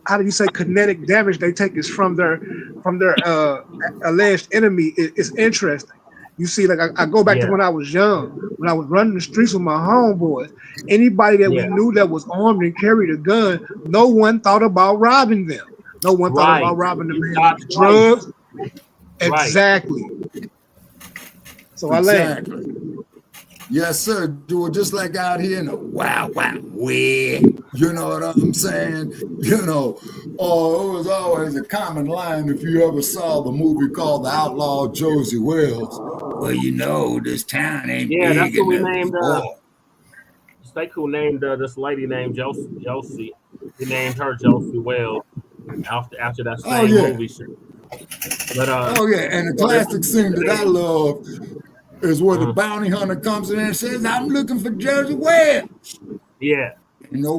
how do you say kinetic damage they take is from their alleged enemy is interesting. You see, like I go back to when I was young, when I was running the streets with my homeboys. Anybody that we knew that was armed and carried a gun, no one thought about robbing them. No one thought about robbing them with drugs. Exactly. So exactly. Yes, sir. Do it just like out here in the Wild Wild West. You know what I'm saying? It was always a common line if you ever saw the movie called The Outlaw Josie Wells. Well, this town ain't big enough. That's what we named who named this lady named Josie. He named her Josie Wells after that same movie. But and the classic scene that I love is where the bounty hunter comes in and says, "I'm looking for Josie Wells." Yeah.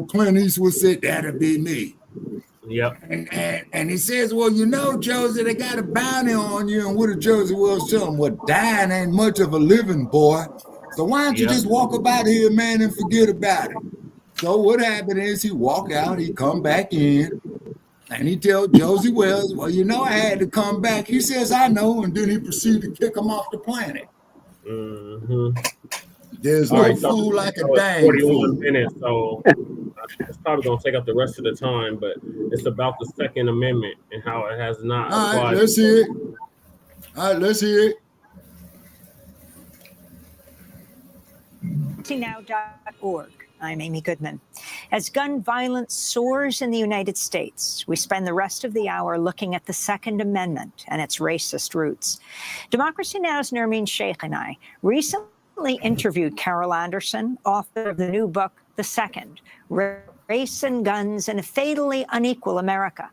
Clint Eastwood said, "That'll be me." Yep. And he says, "Well, Josie, they got a bounty on you." And what did Josie Wells tell him? "Well, dying ain't much of a living, boy. So why don't you just walk about here, man, and forget about it?" So what happened is he walk out, he come back in, And he tells Josie Wells, well, you know, I had to come back. He says, I know. And then he proceeded to kick him off the planet. Mm-hmm. There's no fool like a dang 41 fool. minutes, so it's probably going to take up the rest of the time, but it's about the Second Amendment and how it has not All right, applied. let's hear it. All right, let's hear it. Now.org. I'm Amy Goodman. As gun violence soars in the United States, we spend the rest of the hour looking at the Second Amendment and its racist roots. Democracy Now!'s Nermeen Sheikh and I recently interviewed Carol Anderson, author of the new book, The Second, Race and Guns in a Fatally Unequal America.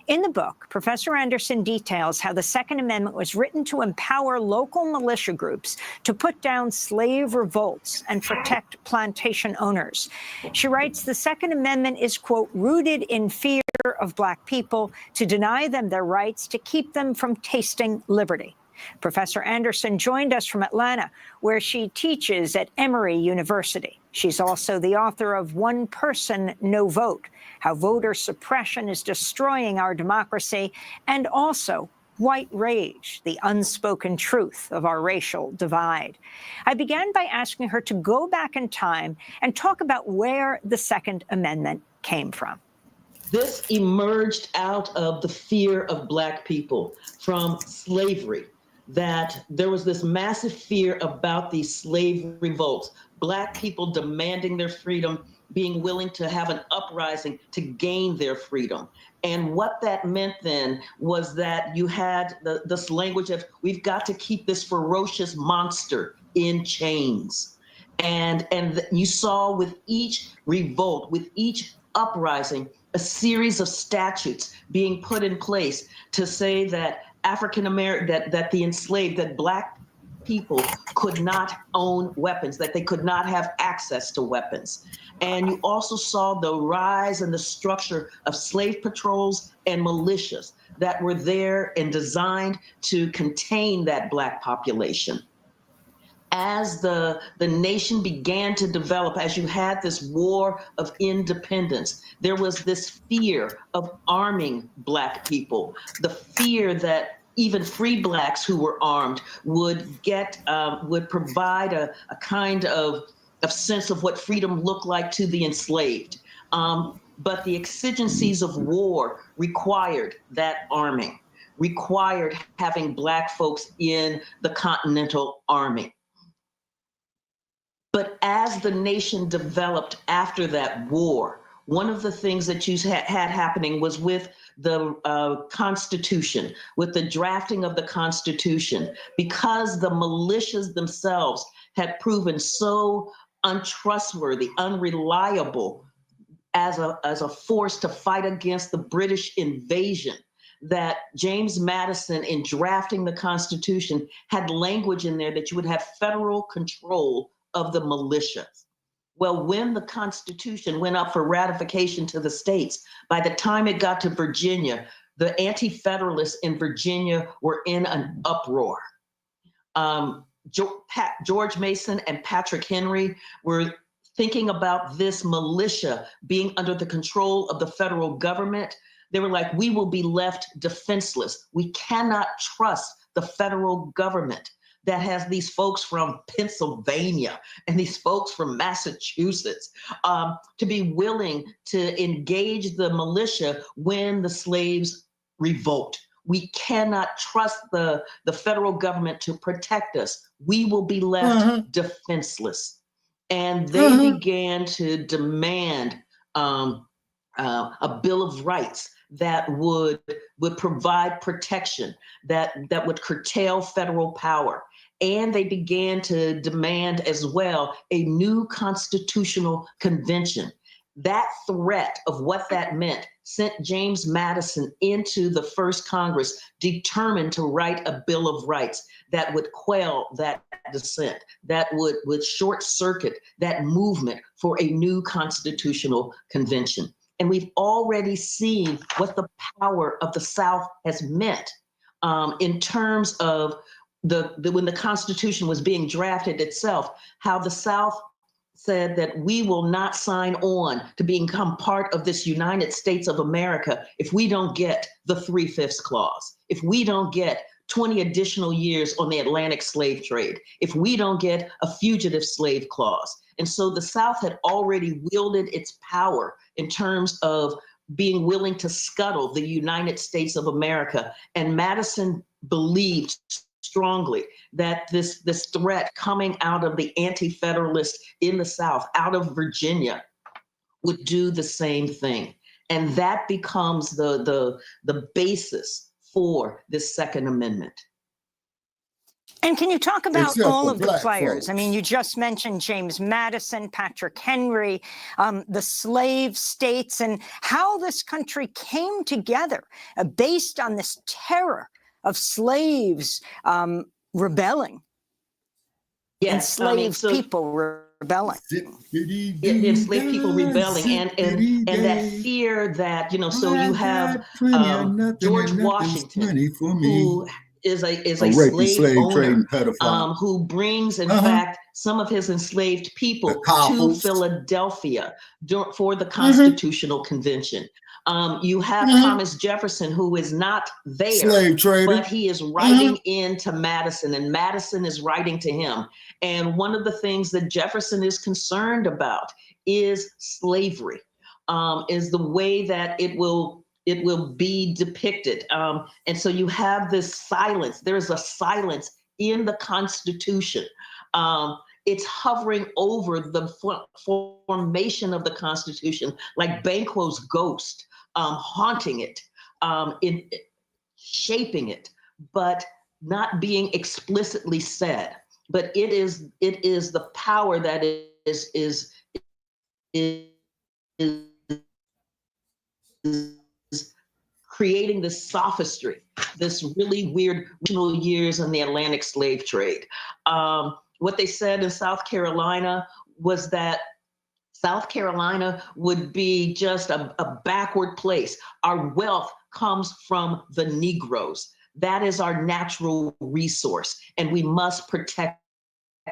In the book, Professor Anderson details how the Second Amendment was written to empower local militia groups to put down slave revolts and protect plantation owners. She writes, the Second Amendment is, quote, rooted in fear of Black people to deny them their rights, to keep them from tasting liberty. Professor Anderson joined us from Atlanta, where she teaches at Emory University. She's also the author of One Person, No Vote, How Voter Suppression is Destroying Our Democracy, and also White Rage, the unspoken truth of our racial divide. I began by asking her to go back in time and talk about where the Second Amendment came from. This emerged out of the fear of Black people from slavery, that there was this massive fear about these slave revolts, Black people demanding their freedom, being willing to have an uprising to gain their freedom. And what that meant then was that you had this language of, we've got to keep this ferocious monster in chains. And you saw with each revolt, with each uprising, a series of statutes being put in place to say that African-American, that the enslaved, that Black people could not own weapons, that they could not have access to weapons. And you also saw the rise and the structure of slave patrols and militias that were there and designed to contain that Black population. As the nation began to develop, as you had this war of independence, there was this fear of arming Black people, the fear that even free Blacks who were armed would provide a kind of sense of what freedom looked like to the enslaved. But the exigencies of war required that arming, required having Black folks in the Continental Army. But as the nation developed after that war, one of the things that you had happening was with the Constitution, with the drafting of the Constitution, because the militias themselves had proven so untrustworthy, unreliable as a force to fight against the British invasion, that James Madison, in drafting the Constitution, had language in there that you would have federal control of the militias. Well, when the Constitution went up for ratification to the states, by the time it got to Virginia, the anti-federalists in Virginia were in an uproar. George Mason and Patrick Henry were thinking about this militia being under the control of the federal government. They were like, we will be left defenseless. We cannot trust the federal government that has these folks from Pennsylvania and these folks from Massachusetts to be willing to engage the militia when the slaves revolt. We cannot trust the federal government to protect us. We will be left defenseless. And they began to demand a Bill of Rights that would provide protection, that would curtail federal power. And they began to demand as well a new constitutional convention. That threat of what that meant sent James Madison into the first Congress determined to write a Bill of Rights that would quell that dissent, that would short circuit that movement for a new constitutional convention. And we've already seen what the power of the South has meant in terms of when the Constitution was being drafted itself, how the South said that we will not sign on to become part of this United States of America if we don't get the 3/5 clause, if we don't get 20 additional years on the Atlantic slave trade, if we don't get a fugitive slave clause. And so the South had already wielded its power in terms of being willing to scuttle the United States of America. And Madison believed strongly that this threat coming out of the anti-federalists in the South, out of Virginia, would do the same thing. And that becomes the basis for this Second Amendment. And can you talk about Except all for of the black players? folks. I mean, you just mentioned James Madison, Patrick Henry, the slave states, and how this country came together based on this terror of slaves rebelling. Yes, enslaved people rebelling. Enslaved people rebelling, and that fear that, you know, so you have George Washington, who is a slave owner, who brings, in fact, some of his enslaved people to Philadelphia for the Constitutional Convention. You have Thomas Jefferson, who is not there, but he is writing into Madison, and Madison is writing to him. And one of the things that Jefferson is concerned about is slavery, is the way that it will be depicted. And so you have this silence. There is a silence in the Constitution. It's hovering over the formation of the Constitution, like Banquo's ghost, haunting it, in shaping it, but not being explicitly said. But it is the power that is creating this sophistry, this really weird years in the Atlantic slave trade. What they said in South Carolina was that South Carolina would be just a backward place. Our wealth comes from the Negroes. That is our natural resource, and we must protect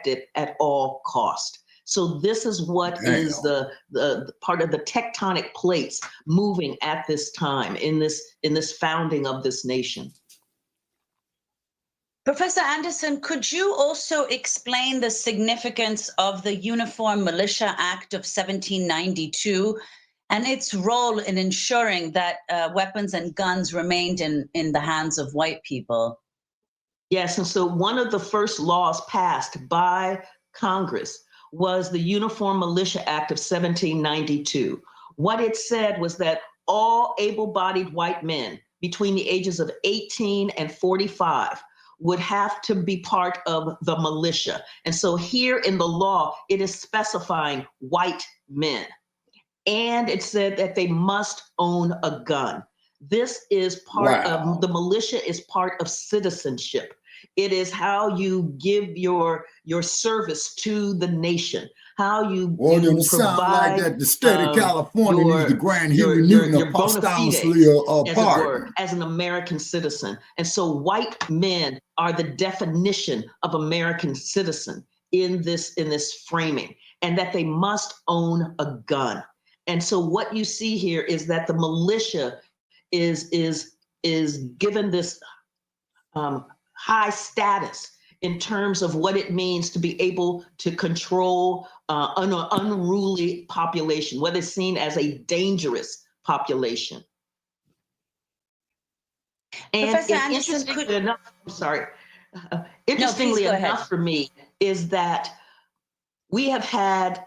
it at all cost. So this is what is the part of the tectonic plates moving at this time in this founding of this nation. Professor Anderson, could you also explain the significance of the Uniform Militia Act of 1792 and its role in ensuring that weapons and guns remained in the hands of white people? Yes, and so one of the first laws passed by Congress was the Uniform Militia Act of 1792. What it said was that all able-bodied white men between the ages of 18 and 45 would have to be part of the militia. And so here in the law, it is specifying white men. And it said that they must own a gun. This is part of, the militia is part of citizenship. It is how you give your service to the nation, how you provide sound like that the state of California needs the Grand Huey Newton posthumously pardon as an American citizen. And so white men are the definition of American citizen in this framing, and that they must own a gun. And so what you see here is that the militia is given this high status in terms of what it means to be able to control an unruly population, what is seen as a dangerous population. And Professor Anderson, interestingly enough, I'm sorry. Interestingly enough for me is that we have had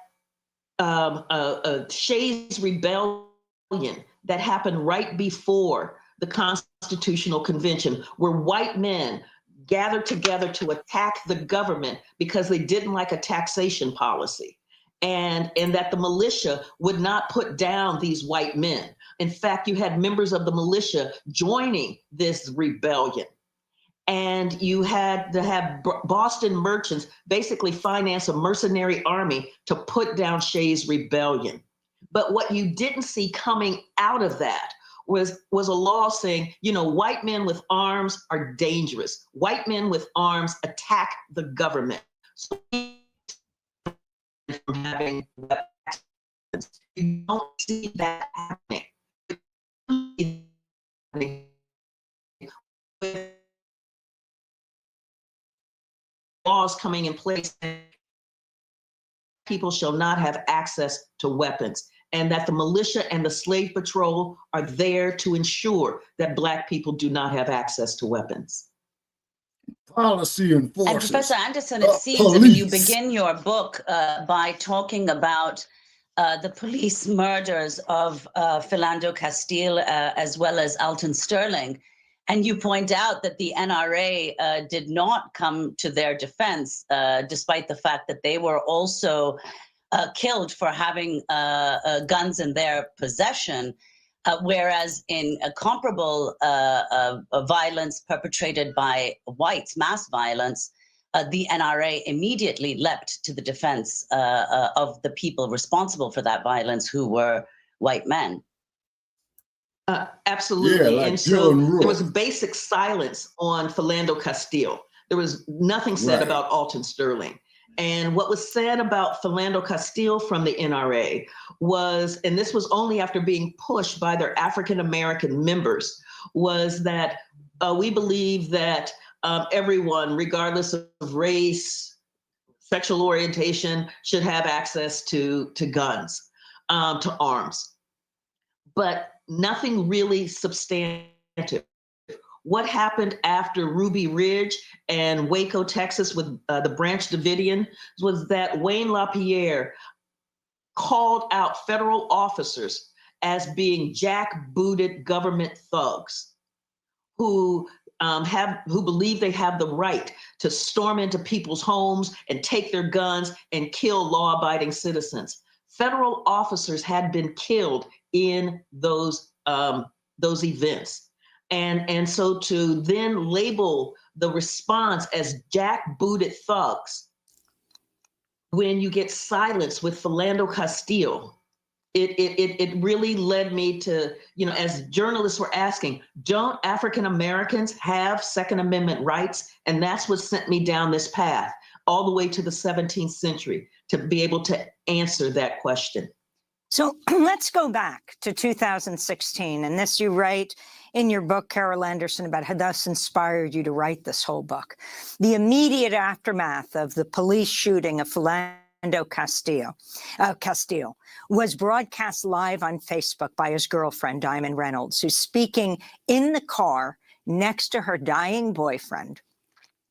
a Shays Rebellion that happened right before the Constitutional Convention, where white men gathered together to attack the government because they didn't like a taxation policy, and that the militia would not put down these white men. In fact, you had members of the militia joining this rebellion. And you had to have Boston merchants basically finance a mercenary army to put down Shays Rebellion. But what you didn't see coming out of that was a law saying, you know, white men with arms are dangerous. White men with arms attack the government. So having weapons. You don't see that happening. With laws coming in place, people shall not have access to weapons, and that the militia and the slave patrol are there to ensure that Black people do not have access to weapons. Policy enforcers. And Professor Anderson, it seems, I mean, you begin your book by talking about the police murders of Philando Castile as well as Alton Sterling. And you point out that the NRA did not come to their defense, despite the fact that they were also killed for having guns in their possession. Whereas in a comparable violence perpetrated by whites, mass violence, the NRA immediately leapt to the defense of the people responsible for that violence, who were white men. Absolutely. Yeah, like and so Rook. there was basic silence on Philando Castile. There was nothing said about Alton Sterling. And what was said about Philando Castile from the NRA was, and this was only after being pushed by their African-American members, was that we believe that everyone, regardless of race, sexual orientation, should have access to guns, to arms. But nothing really substantive. What happened after Ruby Ridge and Waco, Texas, with the Branch Davidian, was that Wayne LaPierre called out federal officers as being jackbooted government thugs who believe they have the right to storm into people's homes and take their guns and kill law-abiding citizens. Federal officers had been killed in those events. And so to then label the response as jackbooted thugs when you get silence with Philando Castile, it really led me to, as journalists were asking, don't African Americans have Second Amendment rights? And that's what sent me down this path all the way to the 17th century to be able to answer that question. So let's go back to 2016. And this you write in your book, Carol Anderson, about how thus inspired you to write this whole book. The immediate aftermath of the police shooting of Philando Castile was broadcast live on Facebook by his girlfriend, Diamond Reynolds, who's speaking in the car next to her dying boyfriend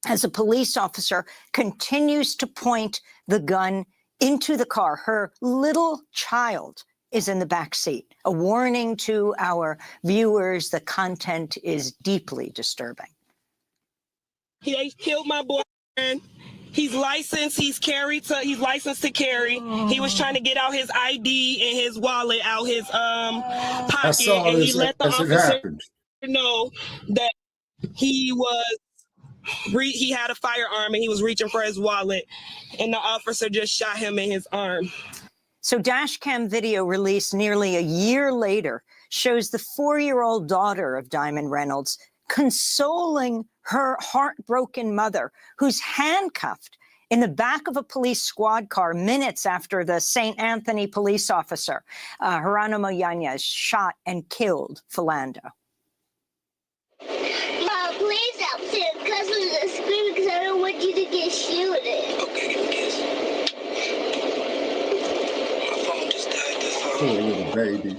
as a police officer continues to point the gun into the car. Her little child is in the back seat. A warning to our viewers, the content is deeply disturbing. He killed my boyfriend. He's licensed. He's licensed to carry. He was trying to get out his ID and his wallet out his pocket, and he let the officer know that he had a firearm and he was reaching for his wallet, and the officer just shot him in his arm. So dashcam video released nearly a year later shows the 4-year-old daughter of Diamond Reynolds consoling her heartbroken mother, who's handcuffed in the back of a police squad car minutes after the St. Anthony police officer, Geronimo Yanez, shot and killed Philando. Mom, please help too. Cousin is screaming because I don't want you to get shielded. Okay, give me a kiss. My phone just died. That's all. Poor little baby.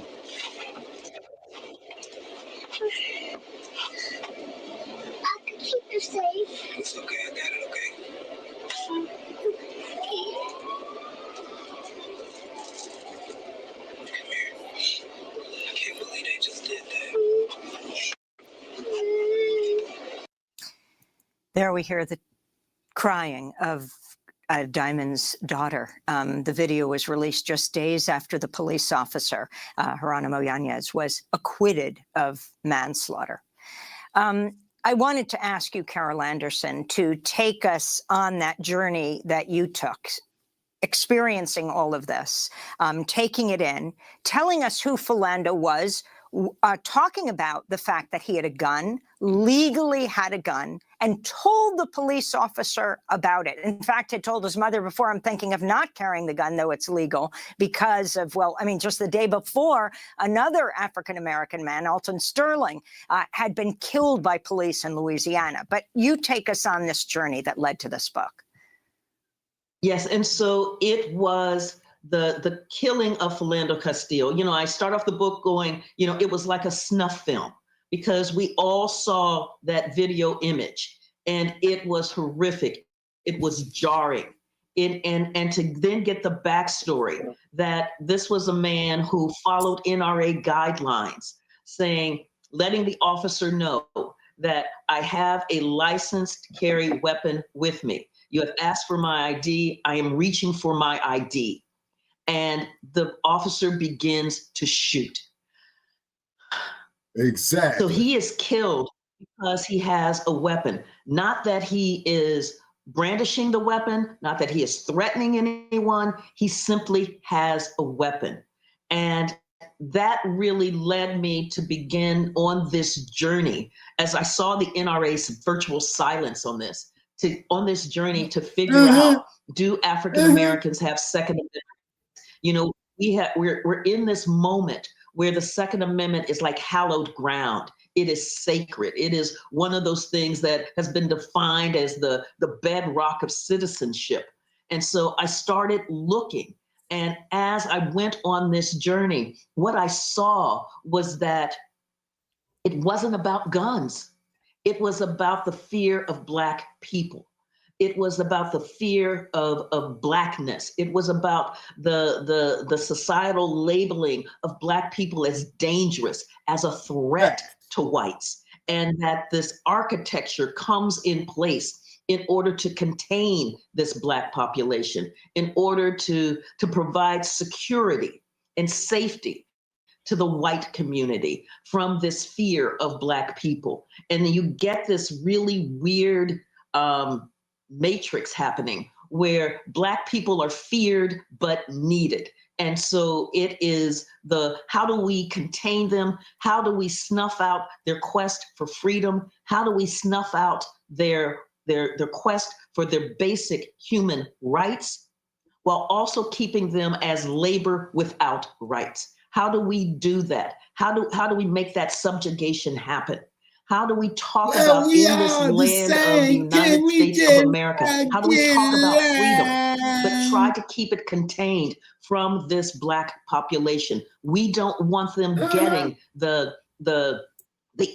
I can keep you safe. It's okay, I got it, okay? Come here. I can't believe they just did that. There we hear the crying of Diamond's daughter. The video was released just days after the police officer, Geronimo Yanez, was acquitted of manslaughter. I wanted to ask you, Carol Anderson, to take us on that journey that you took, experiencing all of this, taking it in, telling us who Philando was, talking about the fact that he had a gun, legally had a gun, and told the police officer about it. In fact, had told his mother before, I'm thinking of not carrying the gun, though it's legal, because of, well, I mean, just the day before, another African-American man, Alton Sterling, had been killed by police in Louisiana. But you take us on this journey that led to this book. Yes, and so it was the killing of Philando Castile. You know, I start off the book going, you know, it was like a snuff film because we all saw that video image and it was horrific. It was jarring. And to then get the backstory that this was a man who followed NRA guidelines saying, letting the officer know that I have a licensed carry weapon with me. You have asked for my ID. I am reaching for my ID. And the officer begins to shoot. Exactly. So he is killed because he has a weapon. Not that he is brandishing the weapon, not that he is threatening anyone. He simply has a weapon. And that really led me to begin on this journey as I saw the NRA's virtual silence on this. On this journey to figure out, do African Americans have Second Amendment? You know, we're in this moment where the Second Amendment is like hallowed ground. It is sacred. It is one of those things that has been defined as the bedrock of citizenship. And so I started looking. And as I went on this journey, what I saw was that it wasn't about guns. It was about the fear of Black people. It was about the fear of Blackness. It was about the societal labeling of Black people as dangerous, as a threat to whites, and that this architecture comes in place in order to contain this Black population, in order to provide security and safety to the white community from this fear of Black people. And then you get this really weird matrix happening where Black people are feared but needed. And so it is how do we contain them? How do we snuff out their quest for freedom? How do we snuff out their quest for their basic human rights while also keeping them as labor without rights? How do we do that? How do we make that subjugation happen? How do we talk about in this land of the United States of America? How do we talk about freedom, but try to keep it contained from this Black population? We don't want them getting the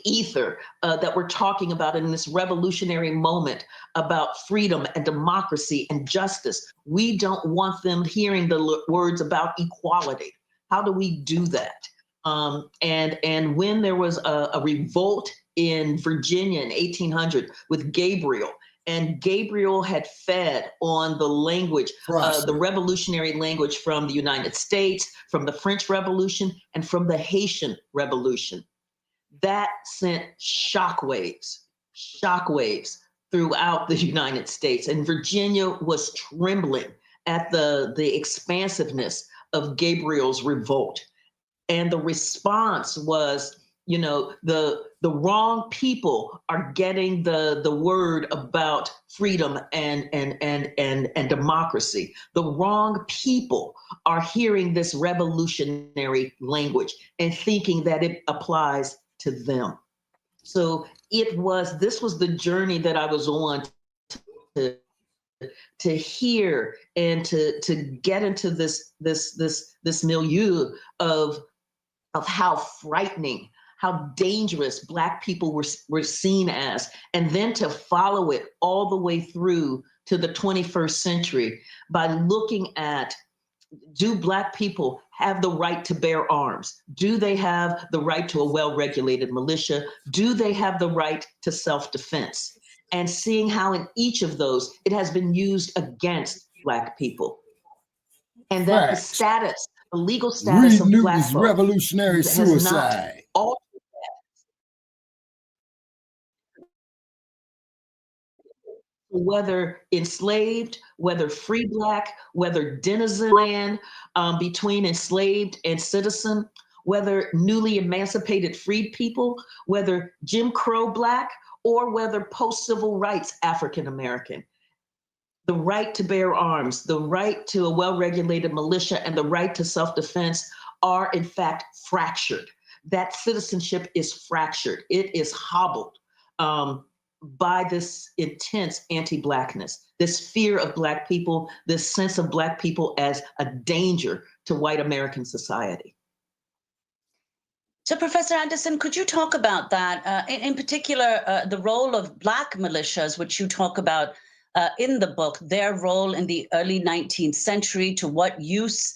ether that we're talking about in this revolutionary moment about freedom and democracy and justice. We don't want them hearing the words about equality. How do we do that? And when there was a revolt in Virginia in 1800 with Gabriel, and Gabriel had fed on the language, the revolutionary language from the United States, from the French Revolution, and from the Haitian Revolution. That sent shockwaves throughout the United States. And Virginia was trembling at the expansiveness of Gabriel's revolt. And the response was, you know, the wrong people are getting the word about freedom and democracy. The wrong people are hearing this revolutionary language and thinking that it applies to them. So this was the journey that I was on to hear and to get into this milieu of how frightening, how dangerous Black people were seen as, and then to follow it all the way through to the 21st century by looking at, do Black people have the right to bear arms? Do they have the right to a well-regulated militia? Do they have the right to self-defense? And seeing how in each of those, it has been used against Black people. And that the status, the legal status of Black folks revolutionary suicide. Whether enslaved, whether free Black, whether denizen land between enslaved and citizen, whether newly emancipated freed people, whether Jim Crow Black, or whether post-civil rights African American. The right to bear arms, the right to a well-regulated militia, and the right to self-defense are in fact fractured. That citizenship is fractured. It is hobbled by this intense anti-Blackness, this fear of Black people, this sense of Black people as a danger to white American society. So, Professor Anderson, could you talk about that, in particular, the role of Black militias, which you talk about in the book, their role in the early 19th century, to what use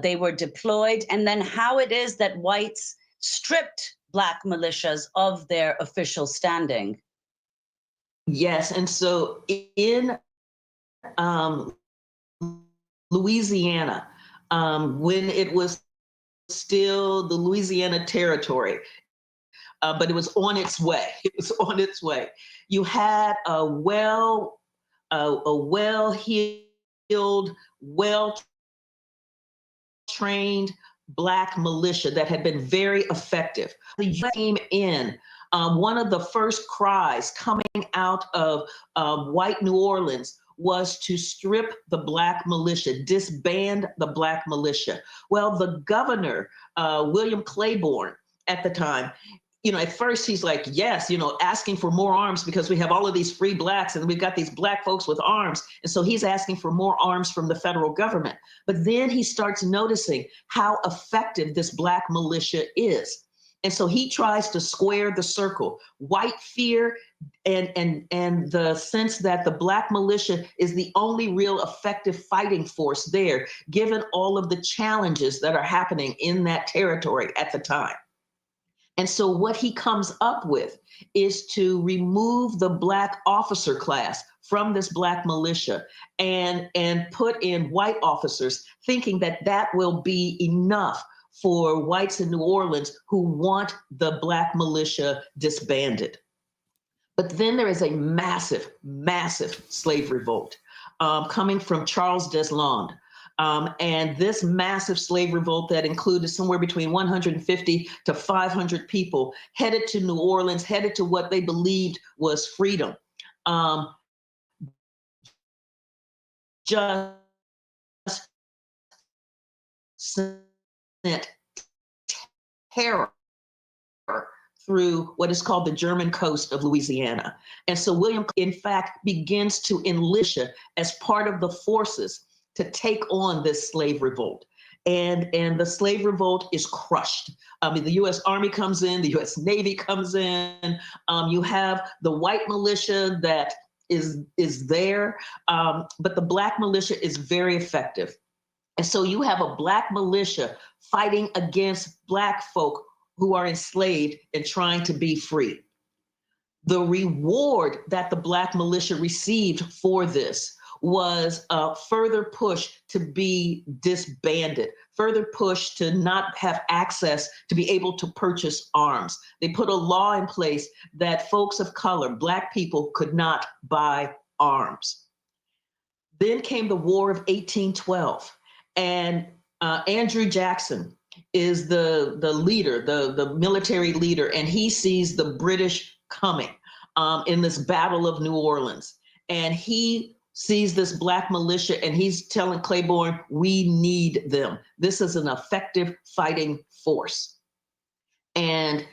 they were deployed, and then how it is that whites stripped Black militias of their official standing? Yes, and so in Louisiana, when it was still the Louisiana Territory, but it was on its way. It was on its way. You had a well-heeled, well-trained Black militia that had been very effective. The U.S. came in. One of the first cries coming out of white New Orleans was to strip the Black militia, disband the Black militia. Well, the governor, William Claiborne, at the time, at first he's like, yes, asking for more arms because we have all of these free Blacks and we've got these Black folks with arms. And so he's asking for more arms from the federal government. But then he starts noticing how effective this Black militia is. And so he tries to square the circle. White fear and the sense that the Black militia is the only real effective fighting force there, given all of the challenges that are happening in that territory at the time. And so what he comes up with is to remove the Black officer class from this Black militia and put in white officers, thinking that that will be enough for whites in New Orleans who want the Black militia disbanded. But then there is a massive, massive slave revolt coming from Charles Deslandes. And this massive slave revolt that included somewhere between 150 to 500 people headed to New Orleans, headed to what they believed was freedom. Just sent terror through what is called the German coast of Louisiana. And so William, in fact, begins to enlist as part of the forces to take on this slave revolt. And the slave revolt is crushed. The U.S. Army comes in, the U.S. Navy comes in. You have the white militia that is there, but the Black militia is very effective. And so you have a Black militia fighting against Black folk who are enslaved and trying to be free. The reward that the Black militia received for this was a further push to be disbanded, further push to not have access to be able to purchase arms. They put a law in place that folks of color, Black people, could not buy arms. Then came the War of 1812, and Andrew Jackson is the leader, the military leader, and he sees the British coming in this Battle of New Orleans. And he sees this Black militia and he's telling Claiborne, we need them. This is an effective fighting force. And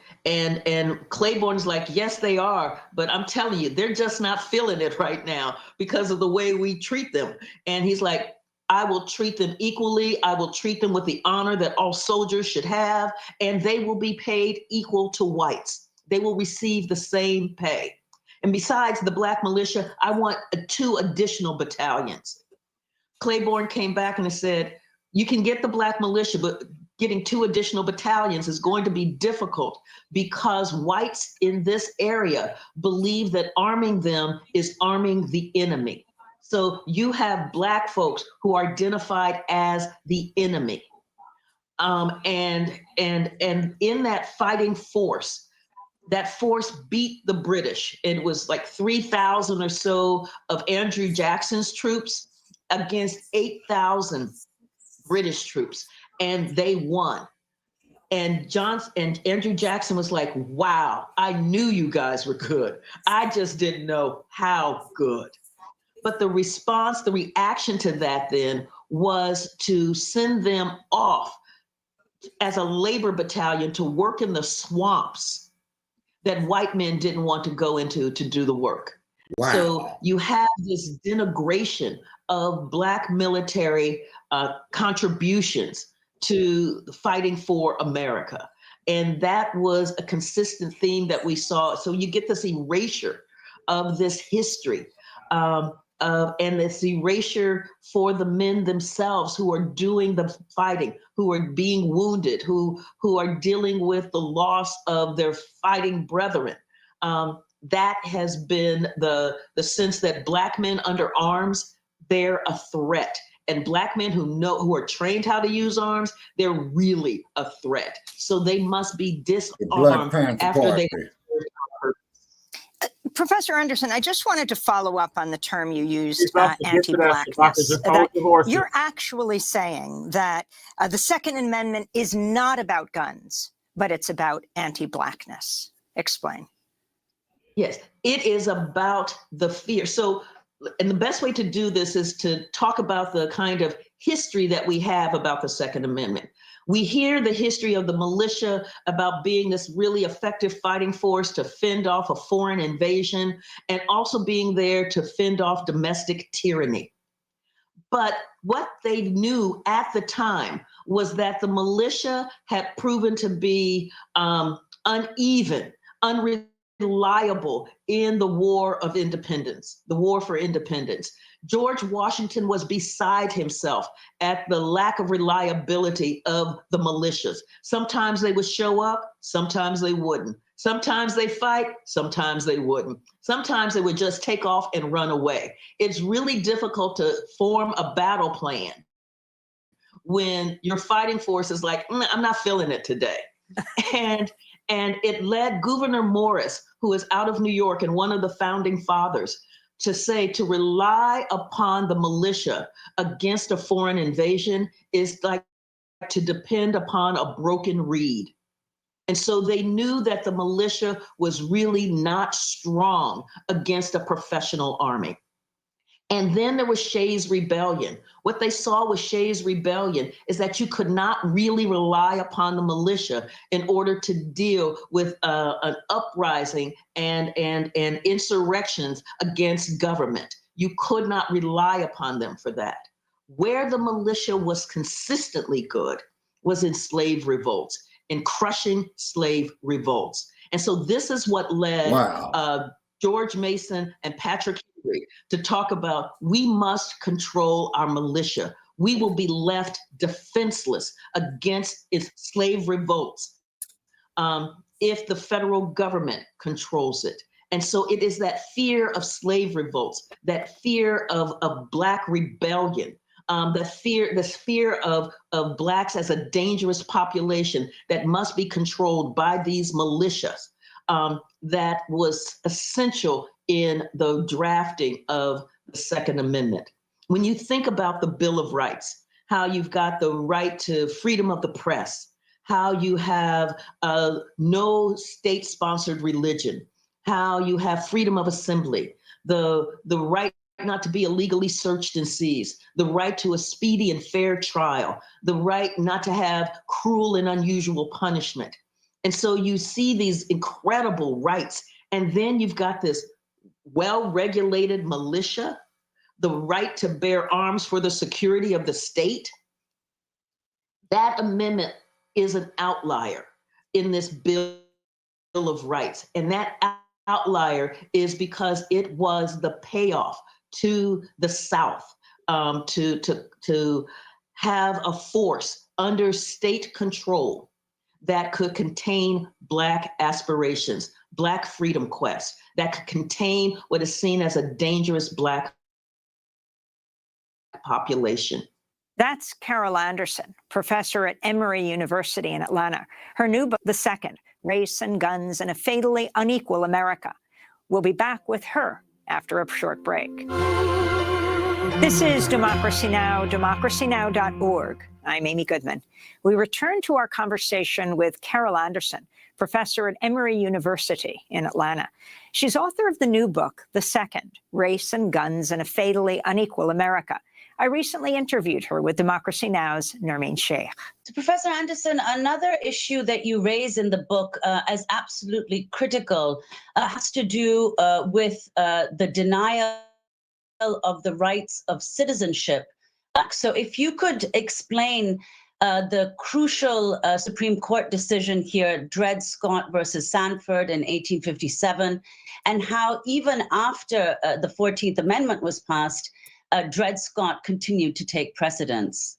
Claiborne's like, yes, they are, but I'm telling you, they're just not feeling it right now because of the way we treat them. And he's like, I will treat them equally. I will treat them with the honor that all soldiers should have, and they will be paid equal to whites. They will receive the same pay. And besides the Black militia, I want 2 additional battalions. Claiborne came back and said, you can get the Black militia, but getting 2 additional battalions is going to be difficult because whites in this area believe that arming them is arming the enemy. So you have Black folks who are identified as the enemy. And in that fighting force, that force beat the British. It was like 3,000 or so of Andrew Jackson's troops against 8,000 British troops, and they won. And Andrew Jackson was like, wow, I knew you guys were good. I just didn't know how good. But the response, the reaction to that then was to send them off as a labor battalion to work in the swamps that white men didn't want to go into to do the work. Wow. So you have this denigration of Black military contributions to fighting for America. And that was a consistent theme that we saw. So you get this erasure of this history, and this erasure for the men themselves who are doing the fighting, who are being wounded, who are dealing with the loss of their fighting brethren. That has been the sense that Black men under arms, they're a threat. And Black men who are trained how to use arms, they're really a threat. So they must be disarmed after they. Professor Anderson, I just wanted to follow up on the term you used, anti-Blackness. You're actually saying that the Second Amendment is not about guns, but it's about anti-Blackness. Explain. Yes, it is about the fear. So, and the best way to do this is to talk about the kind of history that we have about the Second Amendment. We hear the history of the militia about being this really effective fighting force to fend off a foreign invasion and also being there to fend off domestic tyranny. But what they knew at the time was that the militia had proven to be uneven, unreliable in the war of independence, the war for independence. George Washington was beside himself at the lack of reliability of the militias. Sometimes they would show up, sometimes they wouldn't. Sometimes they fight, sometimes they wouldn't. Sometimes they would just take off and run away. It's really difficult to form a battle plan when your fighting force is like, I'm not feeling it today. And it led Gouverneur Morris, who is out of New York and one of the founding fathers, to say to rely upon the militia against a foreign invasion is like to depend upon a broken reed. And so they knew that the militia was really not strong against a professional army. And then there was Shays' Rebellion. What they saw with Shays' Rebellion is that you could not really rely upon the militia in order to deal with an uprising and insurrections against government. You could not rely upon them for that. Where the militia was consistently good was in slave revolts, in crushing slave revolts. And so this is what led George Mason and Patrick Henry to talk about, we must control our militia. We will be left defenseless against its slave revolts if the federal government controls it. And so it is that fear of slave revolts, that fear of Black rebellion, this fear of Blacks as a dangerous population that must be controlled by these militias, that was essential in the drafting of the Second Amendment. When you think about the Bill of Rights, how you've got the right to freedom of the press, how you have no state-sponsored religion, how you have freedom of assembly, the right not to be illegally searched and seized, the right to a speedy and fair trial, the right not to have cruel and unusual punishment. And so you see these incredible rights. And then you've got this well-regulated militia, the right to bear arms for the security of the state. That amendment is an outlier in this Bill of Rights. And that outlier is because it was the payoff to the South to have a force under state control that could contain Black aspirations, Black freedom quests, that could contain what is seen as a dangerous Black population. That's Carol Anderson, professor at Emory University in Atlanta. Her new book, The Second, Race and Guns in a Fatally Unequal America. We'll be back with her after a short break. This is Democracy Now!, democracynow.org. I'm Amy Goodman. We return to our conversation with Carol Anderson, professor at Emory University in Atlanta. She's author of the new book, The Second, Race and Guns in a Fatally Unequal America. I recently interviewed her with Democracy Now!'s Nermeen Sheikh. So Professor Anderson, another issue that you raise in the book as absolutely critical has to do with the denial of the rights of citizenship. So if you could explain the crucial Supreme Court decision here, Dred Scott versus Sanford in 1857, and how even after the 14th Amendment was passed, Dred Scott continued to take precedence.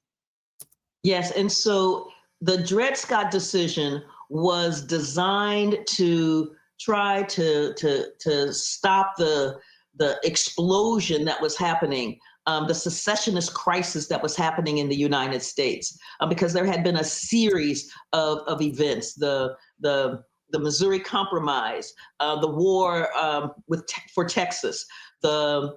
Yes, and so the Dred Scott decision was designed to try to stop the explosion that was happening, the secessionist crisis that was happening in the United States, because there had been a series of events, the Missouri Compromise, the war for Texas, the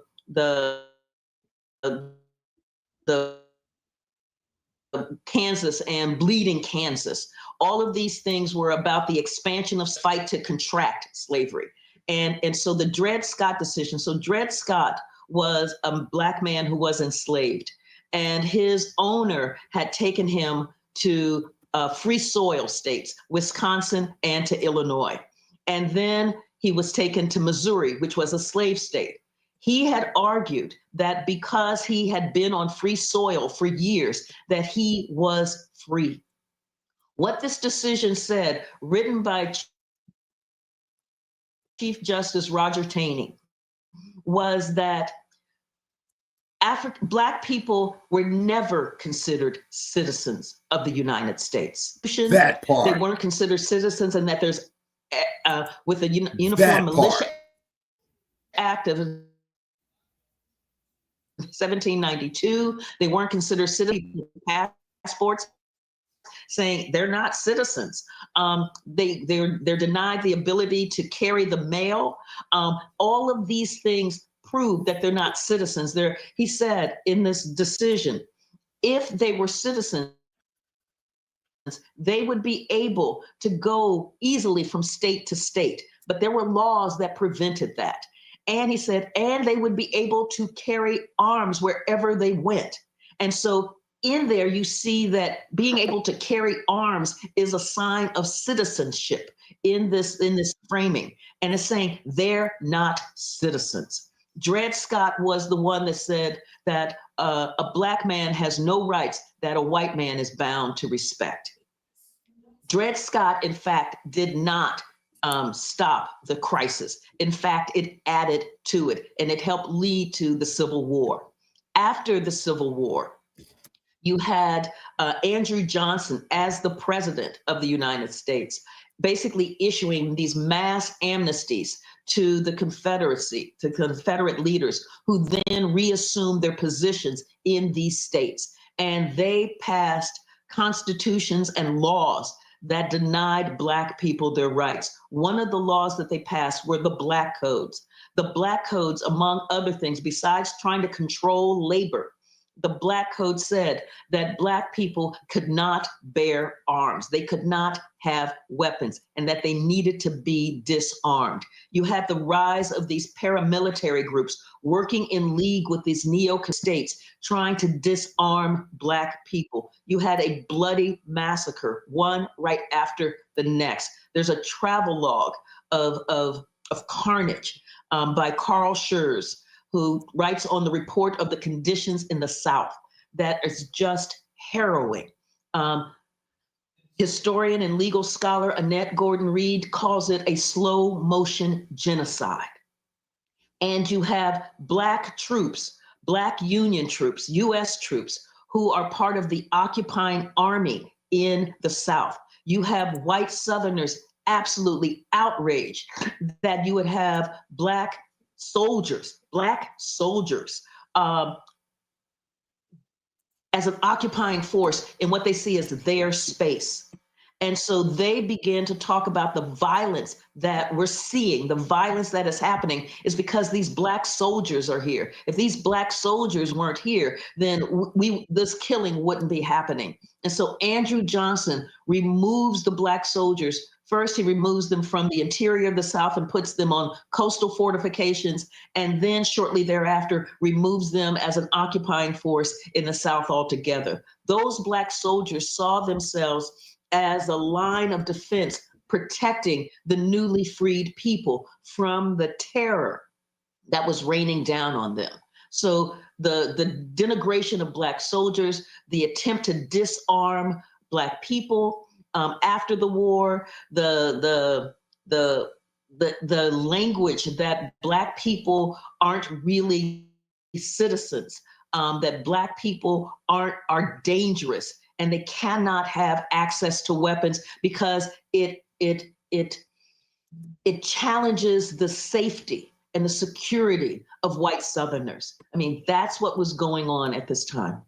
Kansas and bleeding Kansas. All of these things were about the expansion of fight to contract slavery. And so the Dred Scott decision, so Dred Scott was a Black man who was enslaved, and his owner had taken him to free soil states, Wisconsin and to Illinois. And then he was taken to Missouri, which was a slave state. He had argued that because he had been on free soil for years, that he was free. What this decision said, written by Chief Justice Roger Taney, was that Black people were never considered citizens of the United States. That part. They weren't considered citizens, and that there's, with the Uniform Militia Act of 1792, they weren't considered citizens. Passports saying they're not citizens. They're denied the ability to carry the mail. All of these things prove that they're not citizens. He said in this decision, if they were citizens, they would be able to go easily from state to state, but there were laws that prevented that. And he said, and they would be able to carry arms wherever they went. And so in there, you see that being able to carry arms is a sign of citizenship in this framing. And it's saying they're not citizens. Dred Scott was the one that said that a Black man has no rights that a white man is bound to respect. Dred Scott, in fact, did not stop the crisis. In fact, it added to it, and it helped lead to the Civil War. After the Civil War, you had Andrew Johnson as the president of the United States, basically issuing these mass amnesties to the Confederacy, to Confederate leaders, who then reassumed their positions in these states. And they passed constitutions and laws that denied Black people their rights. One of the laws that they passed were the Black Codes. The Black Codes, among other things, besides trying to control labor, the Black Code said that Black people could not bear arms. They could not have weapons, and that they needed to be disarmed. You had the rise of these paramilitary groups working in league with these neo-states trying to disarm Black people. You had a bloody massacre, one right after the next. There's a travelogue of carnage by Carl Schurz, who writes on the report of the conditions in the South that is just harrowing. Historian and legal scholar Annette Gordon-Reed calls it a slow motion genocide. And you have Black troops, Black Union troops, US troops, who are part of the occupying army in the South. You have white Southerners absolutely outraged that you would have Black soldiers as an occupying force in what they see as their space. And so they began to talk about the violence that we're seeing, the violence that is happening is because these Black soldiers are here. If these Black soldiers weren't here, then this killing wouldn't be happening. And so Andrew Johnson removes the Black soldiers. First, he removes them from the interior of the South and puts them on coastal fortifications, and then shortly thereafter removes them as an occupying force in the South altogether. Those Black soldiers saw themselves as a line of defense protecting the newly freed people from the terror that was raining down on them. So the denigration of Black soldiers, the attempt to disarm Black people after the war, the language that Black people aren't really citizens, that Black people are dangerous, and they cannot have access to weapons because it challenges the safety and the security of white Southerners. I mean, that's what was going on at this time.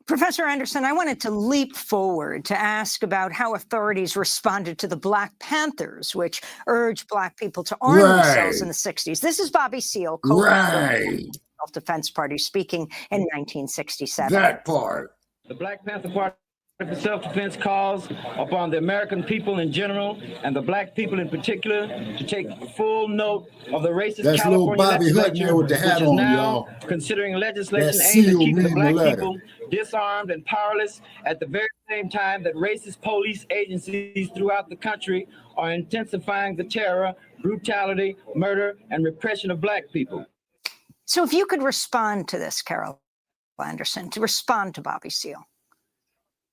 Professor Anderson, I wanted to leap forward to ask about how authorities responded to the Black Panthers, which urged Black people to arm themselves in the 60s. This is Bobby Seale, co-founder of the Self-Defense Party, speaking in 1967. That part. The Black Panther Party for Self-Defense calls upon the American people in general and the Black people in particular to take full note of the racist California legislature, with the hat which is on, now considering legislation aimed at keeping the Black people disarmed and powerless at the very same time that racist police agencies throughout the country are intensifying the terror, brutality, murder, and repression of Black people. So if you could respond to this, Carol Anderson, to respond to Bobby Seale.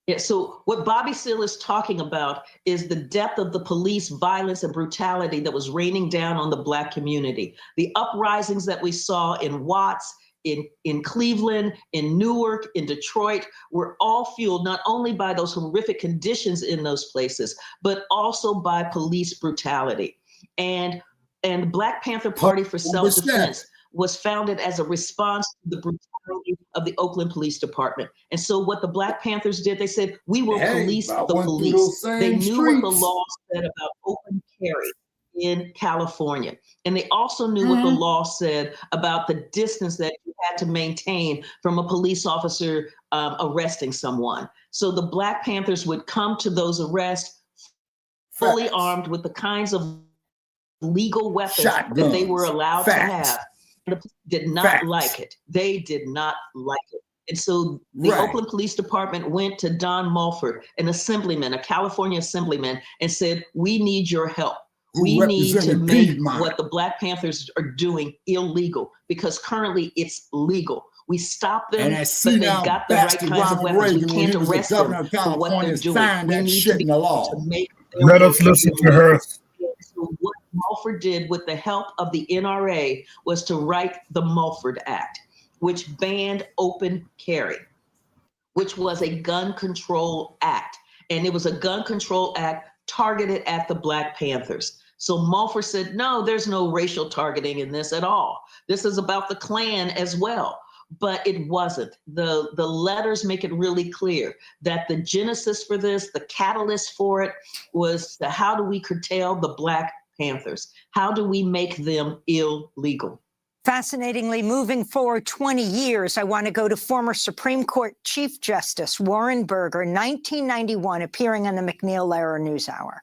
Yeah, so what Bobby Seale is talking about is the depth of the police violence and brutality that was raining down on the Black community. The uprisings that we saw in Watts, in Cleveland, in Newark, in Detroit, were all fueled not only by those horrific conditions in those places, but also by police brutality. And the Black Panther Party for Self-Defense was founded as a response to the brutality of the Oakland Police Department. And so what the Black Panthers did, they said, we will police the police. They knew what the law said about open carry in California. And they also knew what the law said about the distance that you had to maintain from a police officer arresting someone. So the Black Panthers would come to those arrests fully armed with the kinds of legal weapons that they were allowed to have. The police did not like it. They did not like it. And so the Oakland Police Department went to Don Mulford, an assemblyman, a California assemblyman, and said, we need your help. We need to make what the Black Panthers are doing illegal, because currently it's legal. We stop them, but they've got the right kinds of weapons. We can't arrest them for what they're doing. We need to be able to make their Let us listen to her. So what Mulford did with the help of the NRA was to write the Mulford Act, which banned open carry, which was a gun control act. And it was a gun control act targeted at the Black Panthers. So Mulford said, no, there's no racial targeting in this at all. This is about the Klan as well. But it wasn't. The letters make it really clear that the genesis for this, the catalyst for it, was how do we curtail the Black Panthers? How do we make them illegal? Fascinatingly, moving forward 20 years, I want to go to former Supreme Court Chief Justice Warren Burger, 1991, appearing on the MacNeil-Lehrer NewsHour.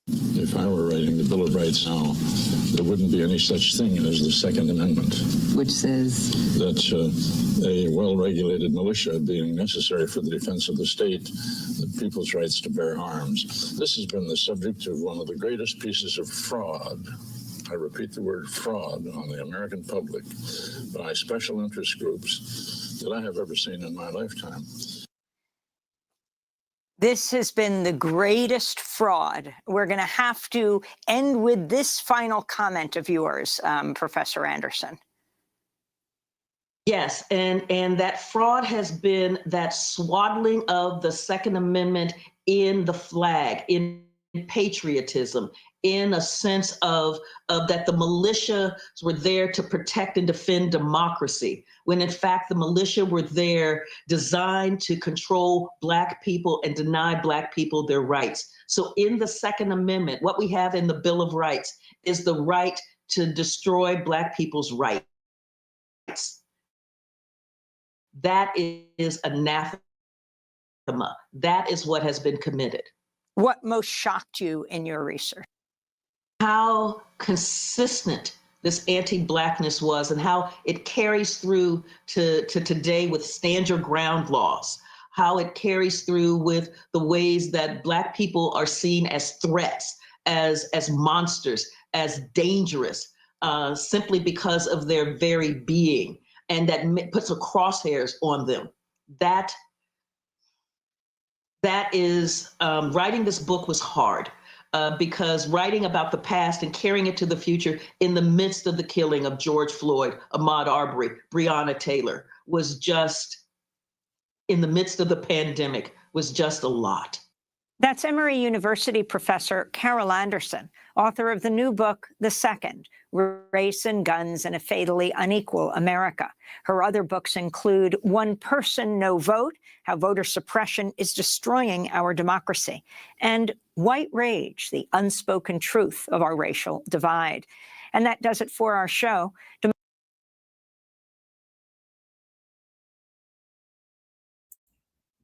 If I were writing the Bill of Rights now, there wouldn't be any such thing as the Second Amendment. Which says? That a well-regulated militia being necessary for the defense of the state, the people's rights to bear arms. This has been the subject of one of the greatest pieces of fraud. I repeat the word fraud on the American public by special interest groups that I have ever seen in my lifetime. This has been the greatest fraud. We're going to have to end with this final comment of yours, Professor Anderson. Yes, and that fraud has been that swaddling of the Second Amendment in the flag, in patriotism, in a sense of that the militia were there to protect and defend democracy, when in fact the militia were there designed to control Black people and deny Black people their rights. So in the Second Amendment, what we have in the Bill of Rights is the right to destroy Black people's rights. That is anathema. That is what has been committed. What most shocked you in your research? How consistent this anti-Blackness was and how it carries through to today with stand your ground laws, how it carries through with the ways that Black people are seen as threats, as monsters, as dangerous, simply because of their very being, and that puts a crosshairs on them. That is, writing this book was hard. Because writing about the past and carrying it to the future in the midst of the killing of George Floyd, Ahmaud Arbery, Breonna Taylor, was just, in the midst of the pandemic, was just a lot. That's Emory University professor Carol Anderson, author of the new book, The Second, Race and Guns in a Fatally Unequal America. Her other books include One Person, No Vote, How Voter Suppression is Destroying Our Democracy, and White Rage, The Unspoken Truth of Our Racial Divide. And that does it for our show.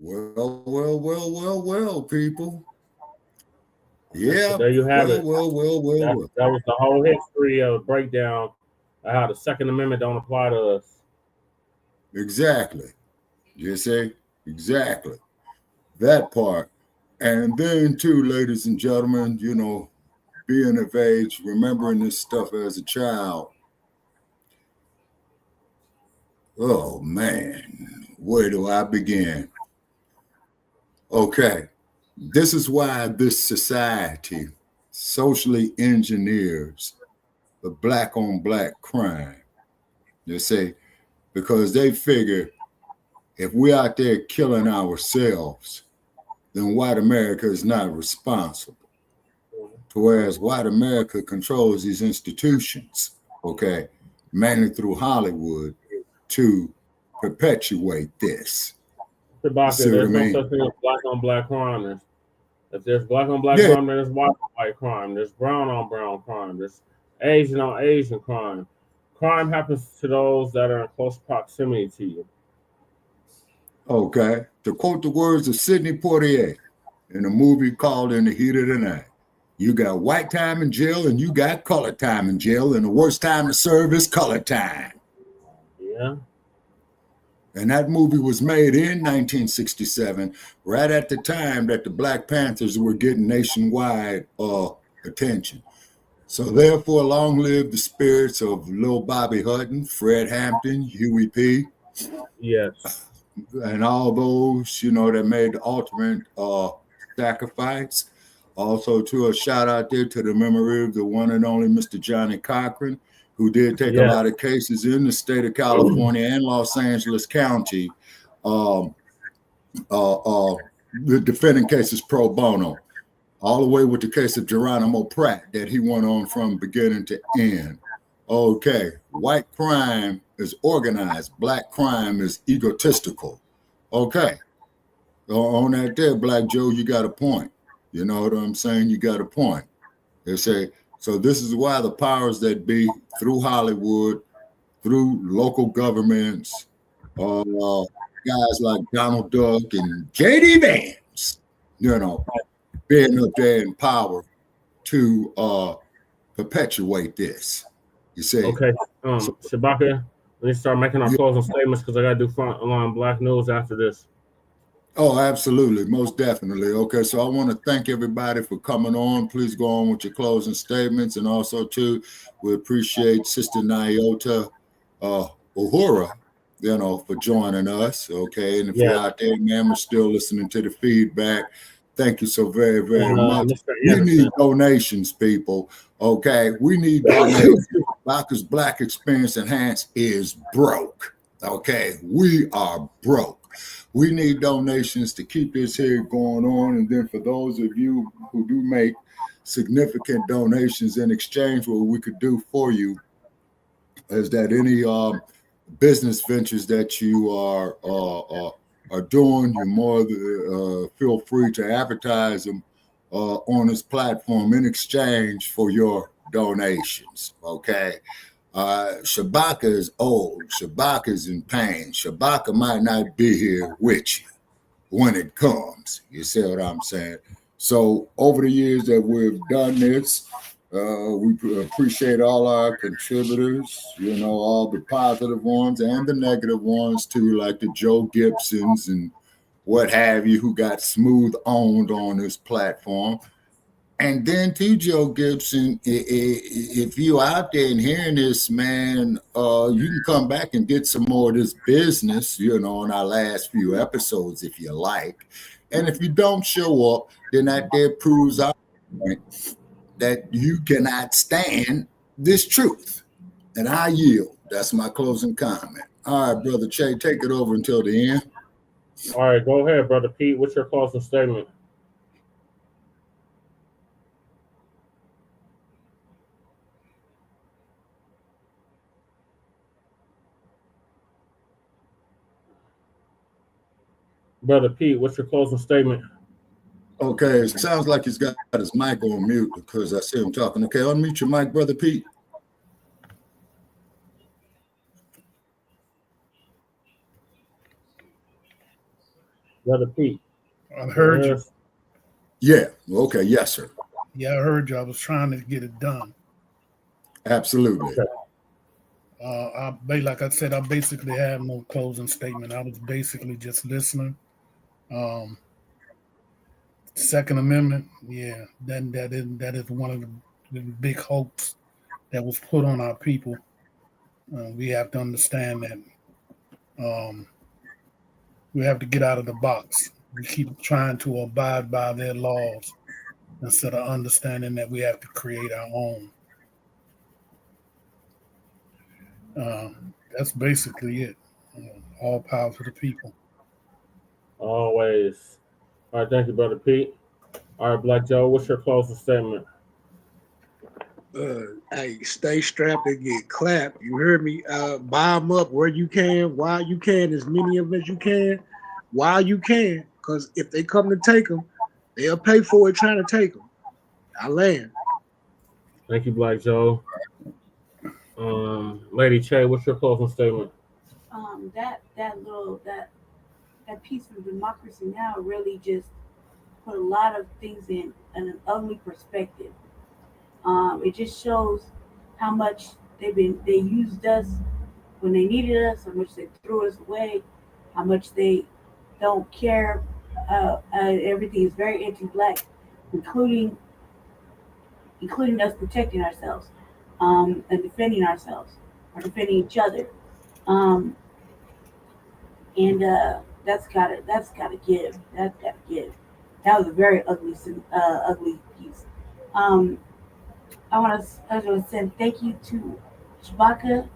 Well, people. Yeah. So there you have it. Well. That was the whole history of breakdown of how the Second Amendment don't apply to us. Exactly. You see? Exactly. That part. And then too, ladies and gentlemen, you know, being of age, remembering this stuff as a child. Oh man, where do I begin? Okay. This is why this society socially engineers the Black on Black crime. You see, because they figure if we're out there killing ourselves, then white America is not responsible. Whereas white America controls these institutions, okay, mainly through Hollywood, to perpetuate this. Shabaka, there's no such thing as Black on Black crime. If there's Black on Black crime, then there's white on white crime. There's brown on brown crime. There's Asian on Asian crime. Crime happens to those that are in close proximity to you. Okay. To quote the words of Sidney Poitier in a movie called In the Heat of the Night, you got white time in jail and you got colored time in jail, and the worst time to serve is colored time. Yeah. And that movie was made in 1967, right at the time that the Black Panthers were getting nationwide attention. So therefore, long live the spirits of Lil Bobby Hutton, Fred Hampton, Huey P. Yes. And all those, you know, that made the ultimate sacrifice. Also, to a shout out there to the memory of the one and only Mr. Johnny Cochran, who did take a lot of cases in the state of California and Los Angeles County, the defending cases pro bono, all the way with the case of Geronimo Pratt that he went on from beginning to end. Okay, white crime is organized, Black crime is egotistical. Okay, on that there, Black Joe, you got a point. You know what I'm saying? You got a point. They say, so this is why the powers that be, through Hollywood, through local governments, guys like Donald Duck and J.D. Vance, you know, being up there in power to perpetuate this. You see? Okay, Shabaka, let me start making our closing statements because I got to do Frontline Black News after this. Oh, absolutely. Most definitely. Okay, so I want to thank everybody for coming on. Please go on with your closing statements. And also, too, we appreciate Sister Nyota Uhura, you know, for joining us. Okay, and if you're out there, man, we're still listening to the feedback. Thank you so very, very much. We need donations, people. Okay, we need donations. Baka's Black Experience Enhanced is broke. Okay, we are broke. We need donations to keep this here going on. And then for those of you who do make significant donations in exchange, what we could do for you is that any business ventures that you are doing, you're more feel free to advertise them on this platform in exchange for your donations. Okay. Shabaka is old. Shabaka is in pain. Shabaka might not be here with you when it comes. You see what I'm saying? So over the years that we've done this, we appreciate all our contributors, all the positive ones and the negative ones too, like the Joe Gibsons and what have you, who got smooth owned on this platform. And then to Joe Gibson, if you out there and hearing this, man, you can come back and get some more of this business, in our last few episodes, if you like. And if you don't show up, then that there proves our point that you cannot stand this truth. And I yield. That's my closing comment. All right, Brother Che, take it over until the end. All right, go ahead, Brother Pete. What's your closing statement? Brother Pete, what's your closing statement? Okay, it sounds like he's got his mic on mute because I see him talking. Okay, unmute your mic, Brother Pete. Brother Pete. I heard you. Yeah, okay, yes, sir. Yeah, I heard you. I was trying to get it done. Absolutely. Like I said, I basically have no closing statement. I was basically just listening. Second Amendment, yeah, then that is one of the big hopes that was put on our people. We have to understand that we have to get out of the box. We keep trying to abide by their laws instead of understanding that we have to create our own. That's basically it. All power to the people. Always. All right, thank you, Brother Pete. All right, Black Joe, what's your closing statement? Hey, stay strapped and get clapped. You heard me. Buy them up where you can, while you can, as many of them as you can, while you can. Because if they come to take them, they'll pay for it trying to take them. I land. Thank you, Black Joe. Lady Che, what's your closing statement? That peaceful democracy now really just put a lot of things in an ugly perspective. It just shows how much they used us when they needed us, how much they threw us away, how much they don't care. Everything is very anti-black, including us protecting ourselves and defending ourselves or defending each other. That's gotta give. That's gotta give. That was a very ugly piece. I want to send thank you to Shabaka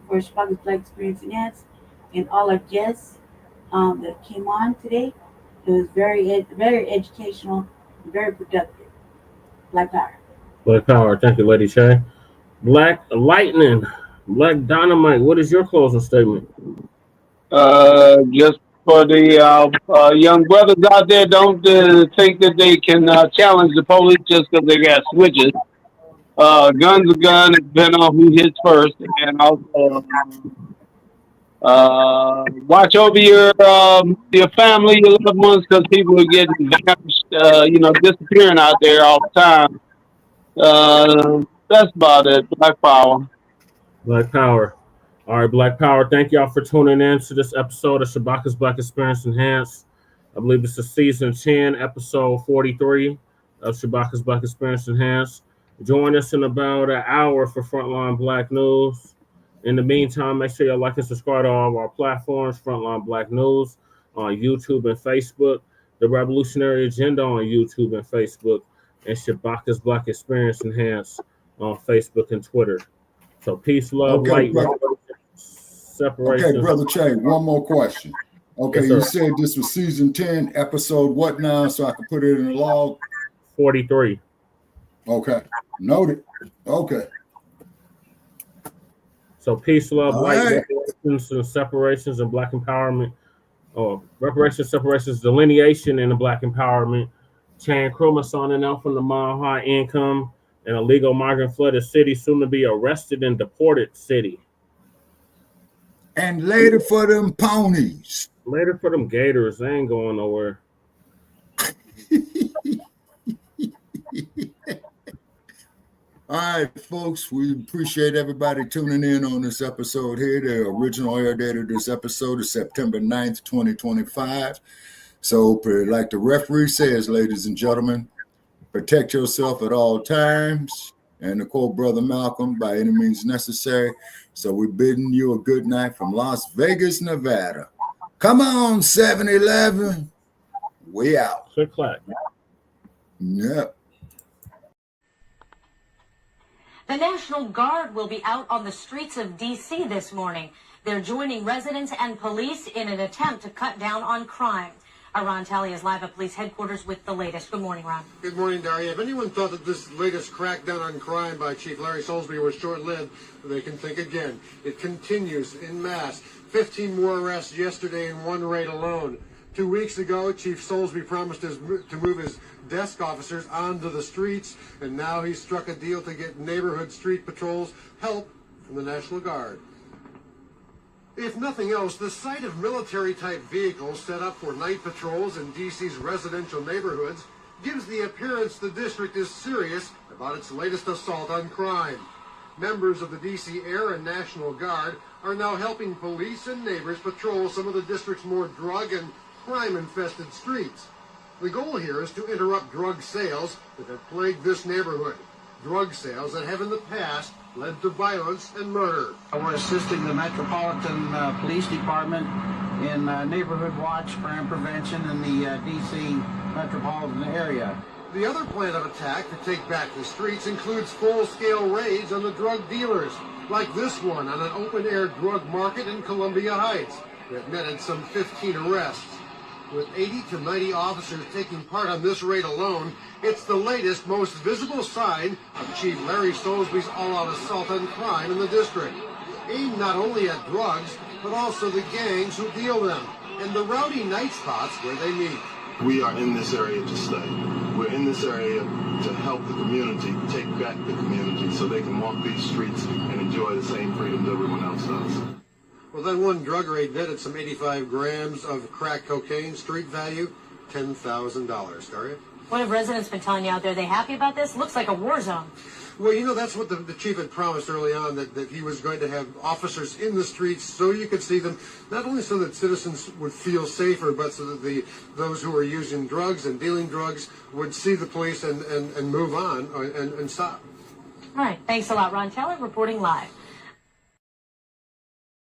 for Shabaka's Black Experience Enhanced and all our guests that came on today. It was very educational, very productive. Black Power. Black Power. Thank you, Lady Che. Black Lightning, Black Dynamite, what is your closing statement? Just for the young brothers out there, don't think that they can challenge the police just because they got switches. Gun's a gun. It's been on who hits first, and also watch over your family, your loved ones, because people are getting vanished, disappearing out there all the time. That's about it. Black Power. Black Power. All right, Black Power. Thank y'all for tuning in to this episode of Shabaka's Black Experience Enhanced. I believe it's a season 10, episode 43 of Shabaka's Black Experience Enhanced. Join us in about an hour for Frontline Black News. In the meantime, make sure y'all like and subscribe to all of our platforms, Frontline Black News on YouTube and Facebook, The Revolutionary Agenda on YouTube and Facebook, and Shabaka's Black Experience Enhanced on Facebook and Twitter. So peace, love, light, separation. Okay, Brother Che, one more question. Okay, Yes, you sir. said this was season 10, episode what now, so I can put it in the log? 43. Okay, noted. Okay. So peace, love, All light, right. reparations and separations and black empowerment. Or reparations, separations, delineation and the black empowerment. Chan Krumah signing out from the Mile High Income and illegal migrant flooded city, soon to be arrested and deported city. And later for them ponies. Later for them gators. They ain't going nowhere. All right, folks, we appreciate everybody tuning in on this episode here. The original air date of this episode is September 9th, 2025. So, like the referee says, ladies and gentlemen, protect yourself at all times. And to quote Brother Malcolm, by any means necessary. So we're bidding you a good night from Las Vegas, Nevada. Come on, 7-Eleven. We out. Click clack. Yep. The National Guard will be out on the streets of D.C. this morning. They're joining residents and police in an attempt to cut down on crime. Ron Talley is live at police headquarters with the latest. Good morning, Ron. Good morning, Daria. If anyone thought that this latest crackdown on crime by Chief Larry Soulsby was short-lived, they can think again. It continues in mass. 15 more arrests yesterday in one raid alone. 2 weeks ago, Chief Soulsby promised to move his desk officers onto the streets, and now he's struck a deal to get neighborhood street patrols help from the National Guard. If nothing else, the sight of military-type vehicles set up for night patrols in D.C.'s residential neighborhoods gives the appearance the district is serious about its latest assault on crime. Members of the D.C. Air and National Guard are now helping police and neighbors patrol some of the district's more drug and crime-infested streets. The goal here is to interrupt drug sales that have plagued this neighborhood. Drug sales that have in the past led to violence and murder. We're assisting the Metropolitan Police Department in neighborhood watch, crime prevention in the D.C. metropolitan area. The other plan of attack to take back the streets includes full-scale raids on the drug dealers, like this one on an open-air drug market in Columbia Heights that netted some 15 arrests. With 80 to 90 officers taking part on this raid alone, it's the latest, most visible sign of Chief Larry Soulsby's all-out assault on crime in the district, aimed not only at drugs, but also the gangs who deal them, and the rowdy night spots where they meet. We are in this area to stay. We're in this area to help the community take back the community so they can walk these streets and enjoy the same freedoms everyone else does. Well, then one drug raid netted some 85 grams of crack cocaine, street value $10,000. Daria? What have residents been telling you out there? Are they happy about this? Looks like a war zone. Well, you know, that's what the chief had promised early on, that he was going to have officers in the streets so you could see them, not only so that citizens would feel safer, but so that those who are using drugs and dealing drugs would see the police and move on and stop. All right. Thanks a lot, Ron Teller, reporting live.